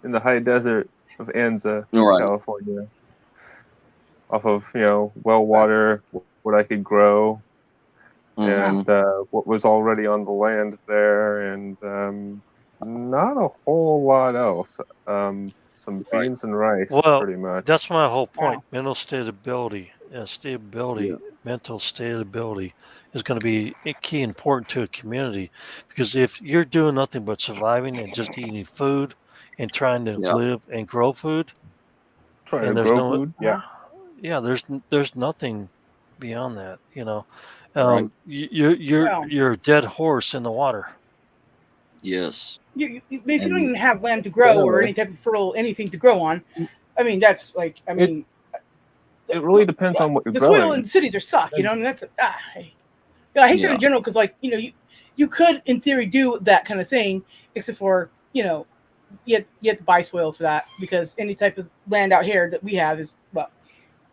in the high desert of Anza, Right. California, off of well water, what I could grow, and what was already on the land there, and not a whole lot else. Some beans and rice, Well, pretty much. that's my whole point. Mental stability, mental stability is going to be key important to a community, because if you're doing nothing but surviving and just eating food and trying to live and grow food, Trying and to there's grow food, there's nothing beyond that. Right. You're a dead horse in the water. Yes. If you don't even have land to grow or any type of fertile anything to grow on, I mean, that's like, I mean, it really depends on what you're the growing. soil in cities are suck, and that's I hate that in general, because you could in theory do that kind of thing, except for you have to buy soil for that, because any type of land out here that we have is, well,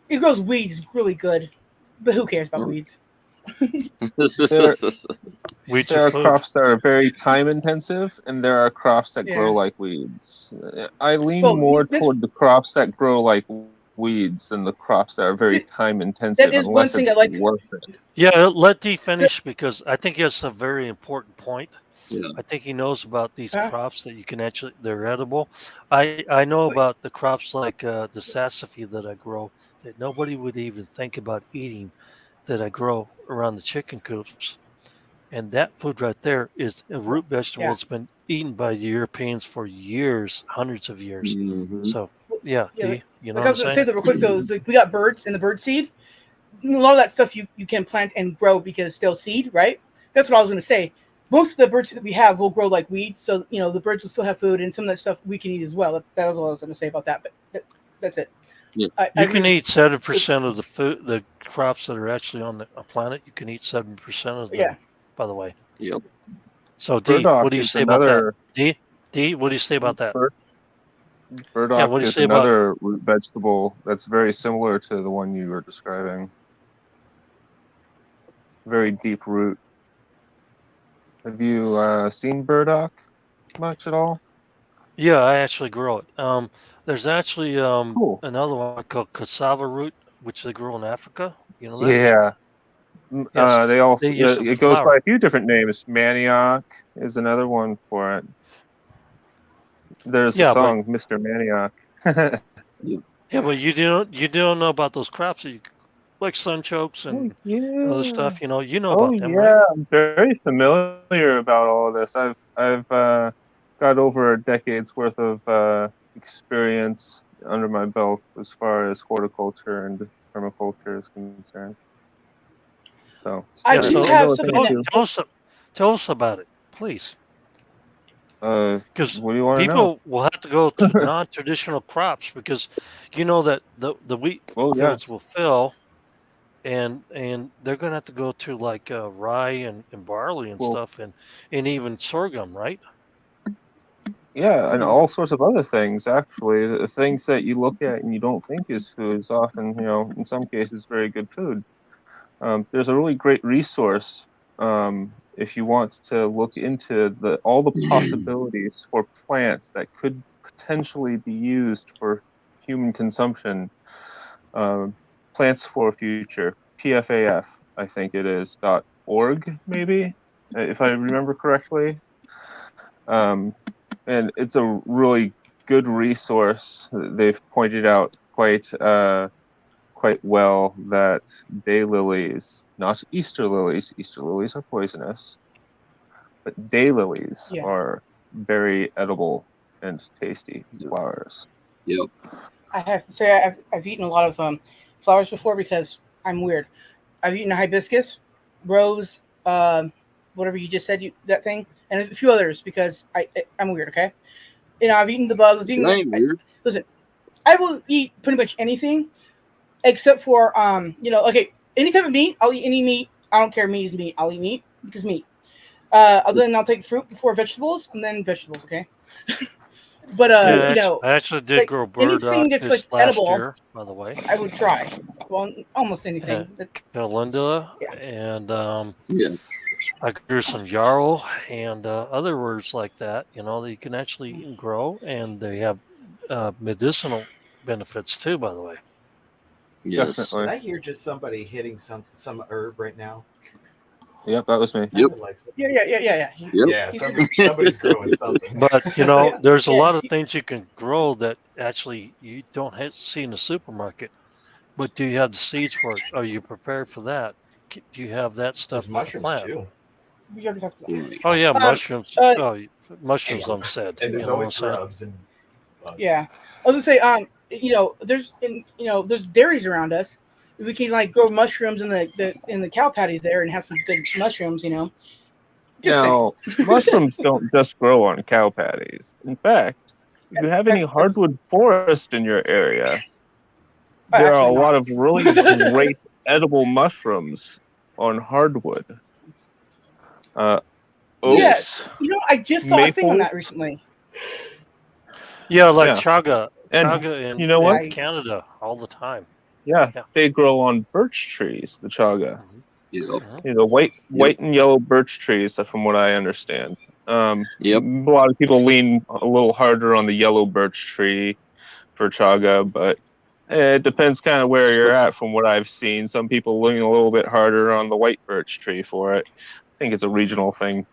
it grows weeds really good, but who cares about weeds? There are crops that are very time intensive, and there are crops that grow like weeds. I lean more toward the crops that grow like weeds than the crops that are very time intensive, that is unless one thing it's I like. worth it. Yeah, let D finish, because I think he has a very important point. Yeah. I think he knows about these crops that you can actually, they're edible. I know about the crops like the sassafras that I grow that nobody would even think about eating, that I grow around the chicken coops. And that food right there is a root vegetable that's been eaten by the Europeans for years, hundreds of years. Mm-hmm. So, yeah, D, you know I what I'm was going to say saying? that real quick, though. Is we got birds and the bird seed. A lot of that stuff you can plant and grow because it's still seed, right? That's what I was going to say. Most of the bird seed that we have will grow like weeds, so the birds will still have food, and some of that stuff we can eat as well. That was what I was going to say about that. But that's it. Yeah. You can eat 7% of the food, the crops that are actually on the planet. You can eat 7% of them. Yeah. By the way. Yep. So D, what do you say about that? D, what do you say about that? Burdock is another root vegetable that's very similar to the one you were describing. Very deep root. Have you seen burdock much at all? Yeah, I actually grow it. There's actually another one called cassava root, which they grow in Africa. You know that? Yeah. Yes. They also They use the it goes by flower. a few different names. Manioc is another one for it. There's a Yeah, but song, Mr. Manioc. but you don't know about those crops that you like sunchokes Oh and other yeah. stuff. You know Oh about them, right? yeah. I'm very familiar about all of this. I've got over a decade's worth of experience under my belt as far as horticulture and permaculture is concerned. So I Yeah. do I So have know a thing something or tell, that two. tell us about it, please, because What do you want to know? people will have to go to non-traditional crops because you know that the wheat Oh yeah. fields will fill and they're gonna have to go to like rye and barley and Well, stuff and even sorghum, right? yeah, and Hmm. all sorts of other things, actually. The things that you look at and you don't think is food is often, in some cases, very good food. There's a really great resource if you want to look into all the possibilities for plants that could potentially be used for human consumption. Um, Plants for Future, PFAF, I think it is, .org, maybe, if I remember correctly. Um, and it's a really good resource. They've pointed out quite well that daylilies, not Easter lilies, Easter lilies are poisonous, but daylilies Yeah. are very edible and tasty flowers. Yep. I have to say I've eaten a lot of flowers before because I'm weird. I've eaten hibiscus, rose, whatever you just said, that thing, and a few others because I'm weird. Okay, I've eaten the bugs. That ain't weird. Listen, I will eat pretty much anything except for okay, any type of meat. I'll eat any meat. I don't care. Meat is meat. I'll eat meat because meat. Other than I'll take fruit before vegetables and then vegetables. Okay, but Yeah, I actually did like grow anything burdock that's like this last edible, year, by the way. I would try. Well, almost anything. Calendula, Yeah. and Yeah. I grew some yarrow and other words like that. That you can actually eat and grow, and they have medicinal benefits too. By the way. Yes. Did Definitely. I hear just somebody hitting some herb right now? Yep, that was me. Yep. Sounded like something. Yeah. Yep. Yeah, somebody's growing something. But there's a Yeah. lot of things you can grow that actually you don't see in the supermarket. But do you have the seeds for it? Are you prepared for that? Do you have that stuff There's to mushrooms plant? too. We already talked about Right. Oh yeah, that. mushrooms. Uh, Oh, mushrooms. I'm said. And there's You know what I'm always saying? grubs and bugs. yeah. I was gonna say, there's dairies around us. We can like grow mushrooms in the cow patties there and have some good mushrooms. Just saying. Now, mushrooms don't just grow on cow patties. In fact, if you have any hardwood forest in your area, there are Actually a lot not. of really great edible mushrooms on hardwood. Oaks, Yes. I just saw a thing on maple, that recently. Yeah, like yeah. chaga, And chaga you know in what? I Canada all the time. Yeah, Yeah. they grow on birch trees, the chaga. Yep. White and yellow birch trees, from what I understand. Yep. A lot of people lean a little harder on the yellow birch tree for chaga, but it depends kind of where So you're at from what I've seen. Some people lean a little bit harder on the white birch tree for it. I think it's a regional thing.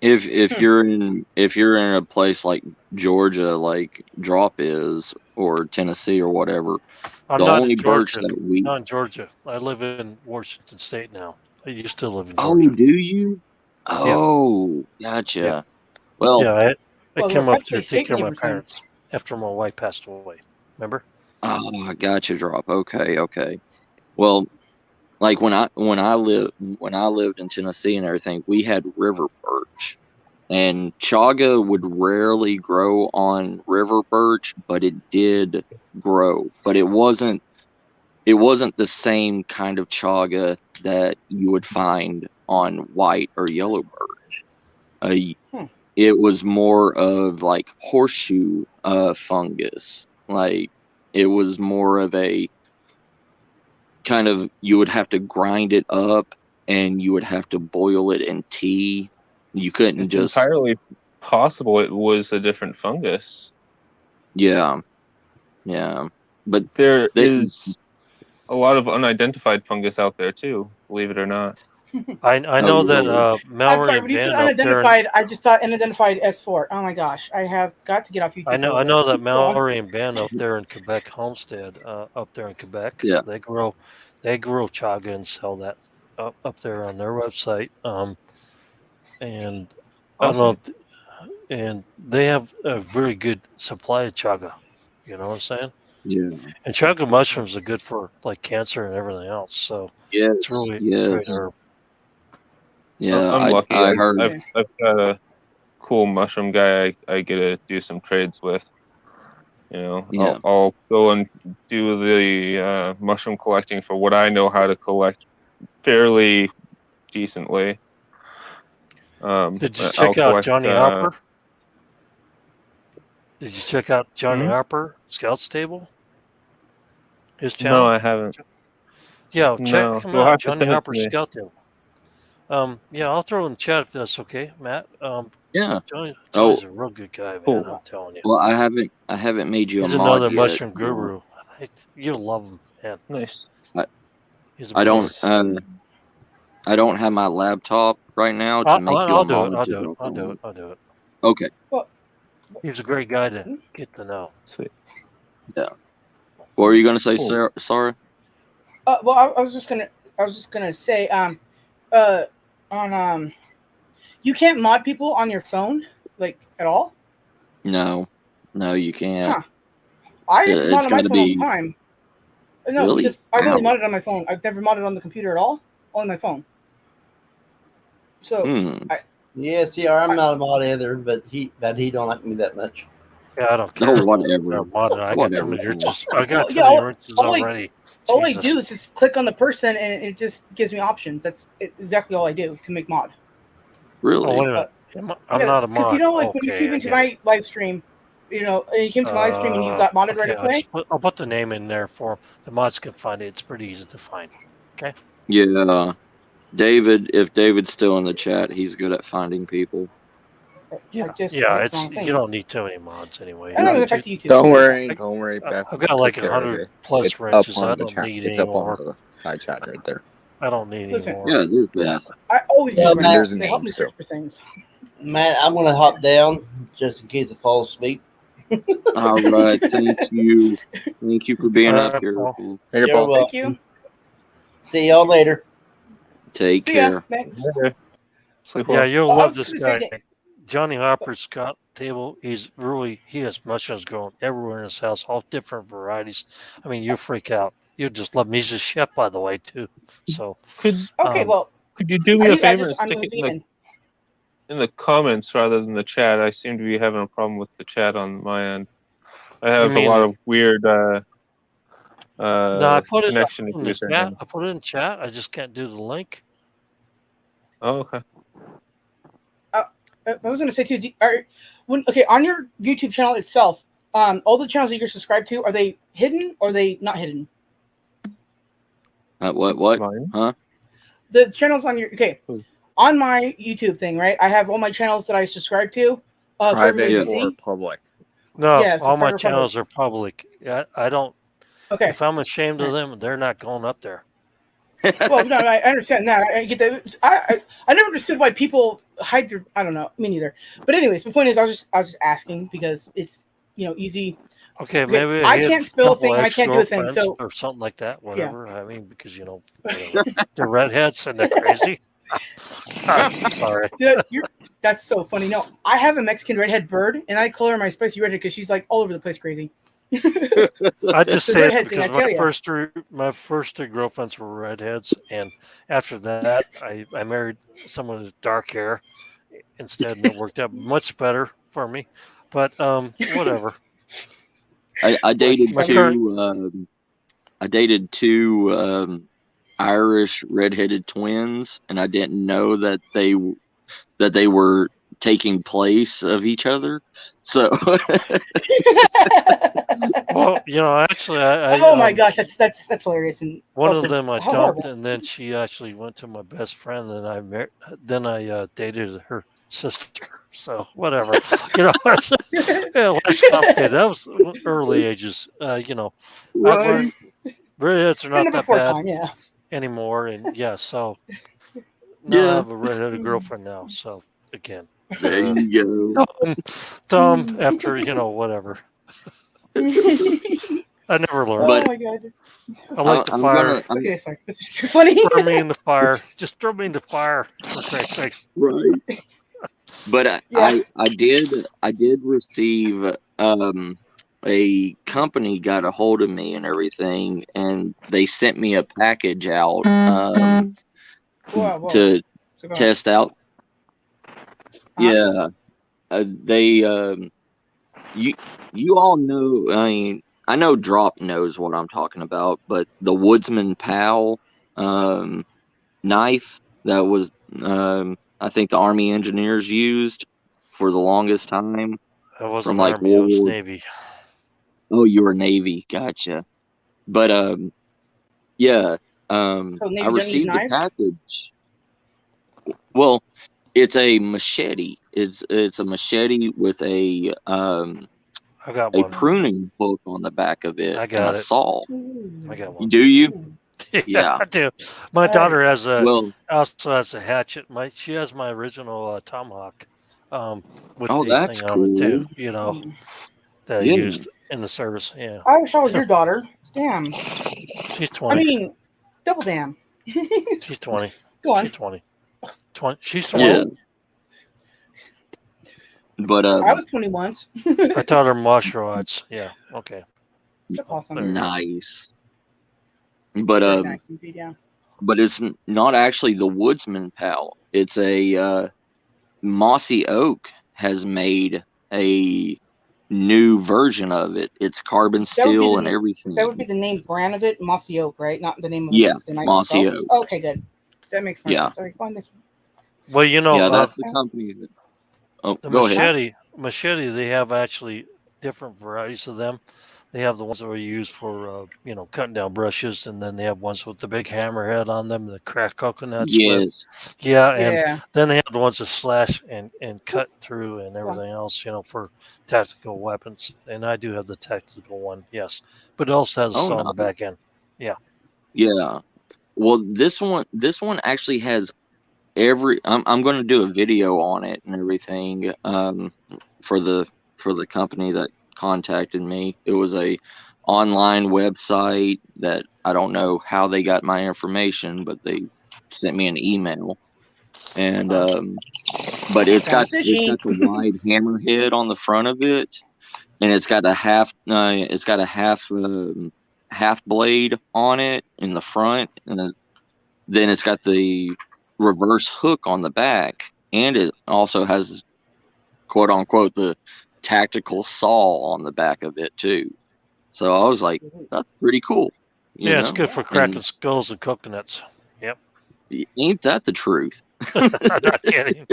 if you're in a place like Georgia, like Drop is, or Tennessee or whatever, I'm the not in only birch Georgia. that we Not in Georgia. I live in Washington State now. I used to live in oh, Georgia. do you? Yeah. Oh, Yeah. gotcha. Well, Yeah. I well, came I up play to take state care of my neighbors then. parents after my wife passed away. Remember? oh, I gotcha. Drop. Okay. Well, like when I lived in Tennessee and everything, we had river birch, and chaga would rarely grow on river birch, but it did grow. But it wasn't the same kind of chaga that you would find on white or yellow birch. Hmm. It was more of like horseshoe fungus. Like it was more of a kind of, you would have to grind it up and you would have to boil it in tea. You couldn't It's just, entirely possible it was a different fungus. yeah, yeah. But There they, is a lot of unidentified fungus out there too. Believe it or not. I know that really? I'm Mallory sorry. and When you said Ben up there. unidentified, I just thought unidentified S4. Oh my gosh, I have got to get off YouTube. I for a know little bit. that Go on. Mallory and Ben up there in Quebec Homestead, up there in Quebec. Yeah. They grow chaga and sell that up there on their website. And I don't know, Awesome. and they have a very good supply of chaga. You know what I'm saying? Yeah. And chaga mushrooms are good for like cancer and everything else. So it's Yes. really a great Yes. herb. Yeah. I'm lucky. I heard. I've got a cool mushroom guy I get to do some trades with. You know, Yeah. I'll go and do the mushroom collecting for what I know how to collect fairly decently. Did you I'll check out collect, Johnny Harper? Did you check out Johnny Harper Scouts Table? His channel? No, I haven't. Yeah, No, check him you'll out. have to Johnny send it to Harper me. Scout Table. Yeah, I'll throw it in the chat if that's okay, Matt. Yeah. Johnny's a real good guy, man. Cool. I'm telling you. Well, I haven't made you He's a mod another yet. mushroom guru. You'll love him, man. Nice. He's a I don't. brilliant- I don't have my laptop right now to make you I'll a do it. mod. I'll to do it. drop I'll the do link. it. I'll do it. Okay. He's a great guy to get to know. Sweet. What were you gonna say, Cool. Sarah? Well, I was just gonna say, you can't mod people on your phone, like at all. No, you can't. Huh. I It's mod on my gotta phone all be- the time. No, Really? because I've only Wow. modded on my phone. I've never modded on the computer at all. Only my phone. So Yeah, see, I'm not a mod either, but he don't like me that much. Yeah, I don't No, care. whatever. I got too many Whatever. riches. I got too yeah, many riches all I- already. all I Jesus. do is just click on the person, and it just gives me options. It's exactly all I do to make mod. Really? Oh, wait a minute. I'm not a mod. Because you know, like when you Okay, came I into get my live stream, you came to my live stream and you got modded right away. I'll put the name in there for the mods can find it. It's pretty easy to find. Okay. Yeah. David, if David's still in the chat, he's good at finding people. Yeah, just it's you don't need too many mods anyway. I don't know, back to YouTube. Don't worry, Beth. I've got like took care of 100 it. plus It's wrenches. up on I the don't chat. need It's any up on more. the side chat right there. I don't need any more. Yeah, there's Beth. I always Yeah, do Matt, wrenches. there's They help me names, search for things. Matt, I'm gonna hop down just in case I fall asleep. All right. Thank you. Thank you for being up here. Paul. Later, You're Paul. welcome. Thank you. See y'all later. Take See care. ya. Thanks. Sleep Yeah, well. you'll I love was this just gonna guy. say Johnny Harper's Scott Table. He has mushrooms growing everywhere in his house, all different varieties. I mean, you'll freak out. You'll just love him. He's a chef, by the way, too. So Could Okay, well, you do me a favor and I'm stick it vegan. in the comments rather than the chat? I seem to be having a problem with the chat on my end. I have a mean lot the- of weird no, I put it connection in the issues right chat. now. I put it in chat. I just can't do the link. Oh, okay. I was going to say too. On your YouTube channel itself, all the channels that you're subscribed to, are they hidden or are they not hidden? What? Mine? Huh? The channels on your Hmm. on my YouTube thing, right? I have all my channels that I subscribe to for everybody Private to or see. public? No, Yeah, so all my private or channels are public. I don't. Okay. If I'm ashamed of them, they're not going up there. Well, no, I understand that. I get that. I never understood why people hide their. I don't know. Me neither. But anyways, the point is, I was just asking because it's Okay, easy. Okay, maybe I he had can't spell a couple thing and I can't do a thing, ex-girlfriends so- or something like that. Whatever. I mean, because whatever. They're redheads and they're crazy. Sorry. That's so funny. No, I have a Mexican redhead bird, and I call her my spicy redhead because she's like all over the place, crazy. I just The say redhead it thing, I because tell ya. my first two girlfriends were redheads, and after that, I married someone with dark hair instead, and it worked out much better for me. But whatever. I dated My two. I dated two Irish redheaded twins, and I didn't know that they were taking place of each other. So, Well, actually, Oh my gosh, that's hilarious. And one also, of them I how dumped, horrible. and then she actually went to my best friend, and I dated her sister. So whatever, yeah, life's complicated. That was early ages. I've learned redheads are Been not there that before bad time, yeah. anymore, and yeah, so now I Yeah, have a redheaded girlfriend now. So again, there you go. dumb after whatever. I never learned. But Oh my god. I like the I'm fire. Okay, sorry. This is too funny. Throw me in the fire. Just throw me in the fire, for Christ's sake. right. But Yeah. I did receive a company got a hold of me and everything, and they sent me a package out Whoa. to So go on. test out. Yeah, they you all know. I mean, I know Drop knows what I'm talking about, but the Woodsman Pal knife that was I think the Army engineers used for the longest time I wasn't from like Army. I World was War. Navy. Oh, you were Navy, gotcha. But yeah, So I Navy don't use received the knives? package. Well, it's a machete. It's a machete with I got a one. pruning hook on the back of it I and a got it. saw. I got You one. do you? Yeah, Yeah. I do. My Nice. daughter has Well, also has a hatchet. She has my original tomahawk, with oh, the that's thing on it cool. too. That I Yeah. used in the service. Yeah, I wish I was your daughter. Damn. she's I 20. mean, double damn. She's 20. Go on. She's 20. 20. She's 20. Yeah. But I was 20 once. I taught her martial arts. Yeah. Okay. That's awesome. There you go. nice. But Very nice indeed, yeah. but it's not actually the Woodsman Pal. It's a Mossy Oak has made a new version of it. It's carbon That would be steel and the everything. that would be the name brand of it, Mossy Oak, right? Not the name of Yeah, the knife Mossy itself. Oak. Oh, okay, good. That makes more Yeah. sense. All right, fine. Well, Yeah, that's the company that. Oh, the go ahead. machete, they have actually different varieties of them. They have the ones that are used for, cutting down brushes, and then they have ones with the big hammerhead on them, the cracked coconuts. Yes. Yeah, and Yeah. then they have the ones that slash and cut through and everything else, for tactical weapons. And I do have the tactical one, yes, but it also has a Oh saw on the no. back end. Yeah. Yeah. Well, this one actually has every. I'm going to do a video on it and everything. For the company that contacted me, it was a online website that I don't know how they got my information, but they sent me an email, and but it's got Fishing. the wide hammerhead on the front of it, and it's got a half blade on it in the front, and then it's got the reverse hook on the back, and it also has quote unquote the tactical saw on the back of it too. So I was like, that's pretty cool, Yeah, it's good for cracking and skulls and coconuts. Yep. ain't that the truth? I'm not kidding.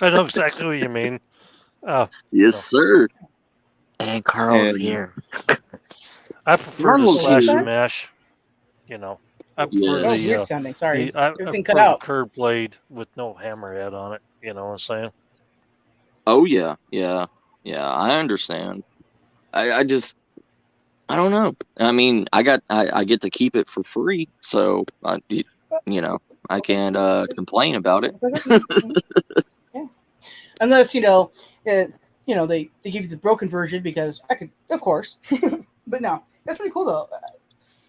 I know exactly what you mean. Yes, sir. And Carl's And here. I prefer the Ronald's slash here. and mash. I prefer Yes. Oh, weird sounding. Sorry. I Everything prefer cut out. the curved blade with no hammerhead on it. You know what I'm saying? Oh yeah, yeah, yeah. I understand. I just I don't know. I mean, I get to keep it for free, so I can't complain about it. Yeah. Unless they give you the broken version because I could, of course. But no, that's pretty cool though.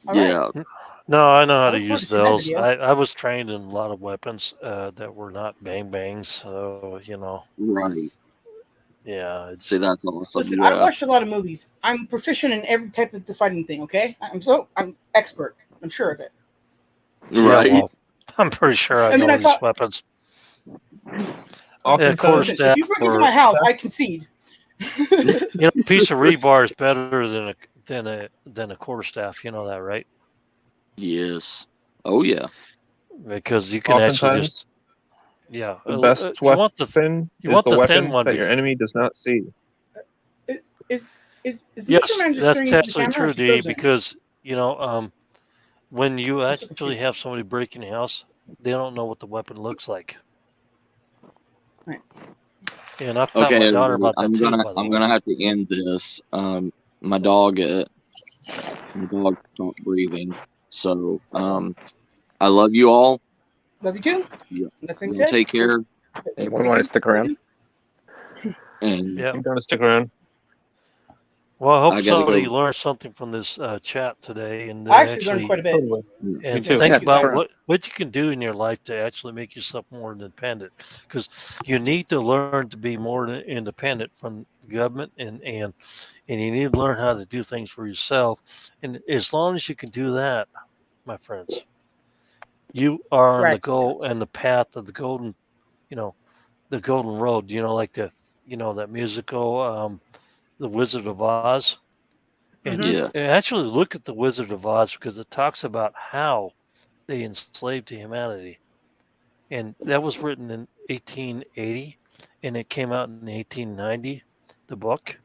All Yeah. right. No, I know how I to look forward use to seeing that those. video. I was trained in a lot of weapons that were not bang bangs. So Right. yeah. It's, See, that's awesome. Listen, Yeah. I watched a lot of movies. I'm proficient in every type of the fighting thing. Okay, I'm expert. I'm sure of it. Right. well, I'm pretty sure I And then know I these saw- weapons. Oftentimes, course, Listen, if you break into my house, I concede. a piece of rebar is better than a quarterstaff. You know that, right? Yes. Oh yeah. Because you can actually oftentimes just the best you want the weapon you is want the the weapon thin one that your enemy does not see. Is the Yes, Mr. Man just that's staring into the absolutely camera true, or she D. frozen? Because when you actually have somebody break in your house, they don't know what the weapon looks like. Right. And I've taught Okay. my daughter about that I'm too. gonna By the I'm way. gonna have to end this. My dog My dog stopped breathing. So, I love you all. Love you too. Yeah. Nothing Y'all said. take care. Anyone want to stick around? And Yeah. I'm going to stick around. Well, I hope I gotta somebody go. learned something from this chat today, and I actually learned quite a bit. Totally. and Me too. think Yes, about sure. what you can do in your life to actually make yourself more independent, because you need to learn to be more independent from the government, and you need to learn how to do things for yourself. And as long as you can do that, my friends, you are on the Right. goal and the path of the golden, the golden road. Like that musical, The Wizard of Oz. And Mhm. Yeah. actually look at The Wizard of Oz, because it talks about how they enslaved humanity. And that was written in 1880, and it came out in 1890, the book,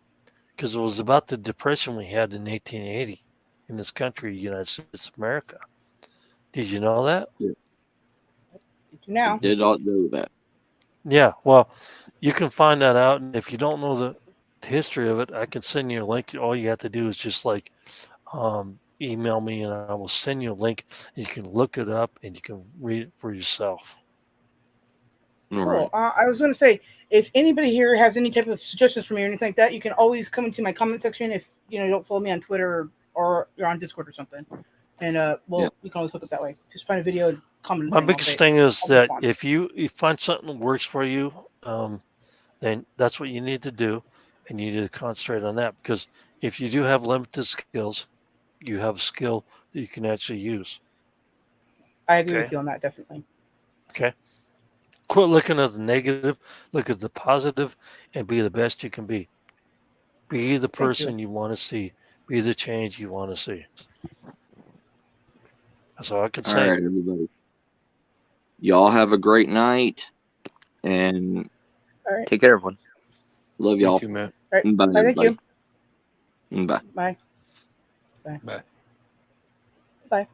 because it was about the depression we had in 1880 in this country, United States of America. Did you know that? I Now, did not know that. Yeah, well, you can find that out, and if you don't know the history of it, I can send you a link. All you have to do is just email me, and I will send you a link. You can look it up, and you can read it for yourself. All cool. right. I was going to say, if anybody here has any type of suggestions for me or anything like that, you can always come into my comment section if you don't follow me on Twitter or you're on Discord or something. And we can always hook up that way. Just find a video and comment. My biggest thing is that respond. if you find something that works for you, then that's what you need to do, and you need to concentrate on that, because if you do have limited skills, you have a skill that you can actually use. I agree Okay. with you on that, definitely. Okay. Quit looking at the negative, look at the positive, and be the best you can be. Be the person you want to see. Be the change you want to see. That's all I can All say. right, everybody. Y'all have a great night, and All right. Take care, everyone. love You y'all. too, man. All right. Bye, Bye, thank everybody. you. Bye. Bye. Bye. Bye.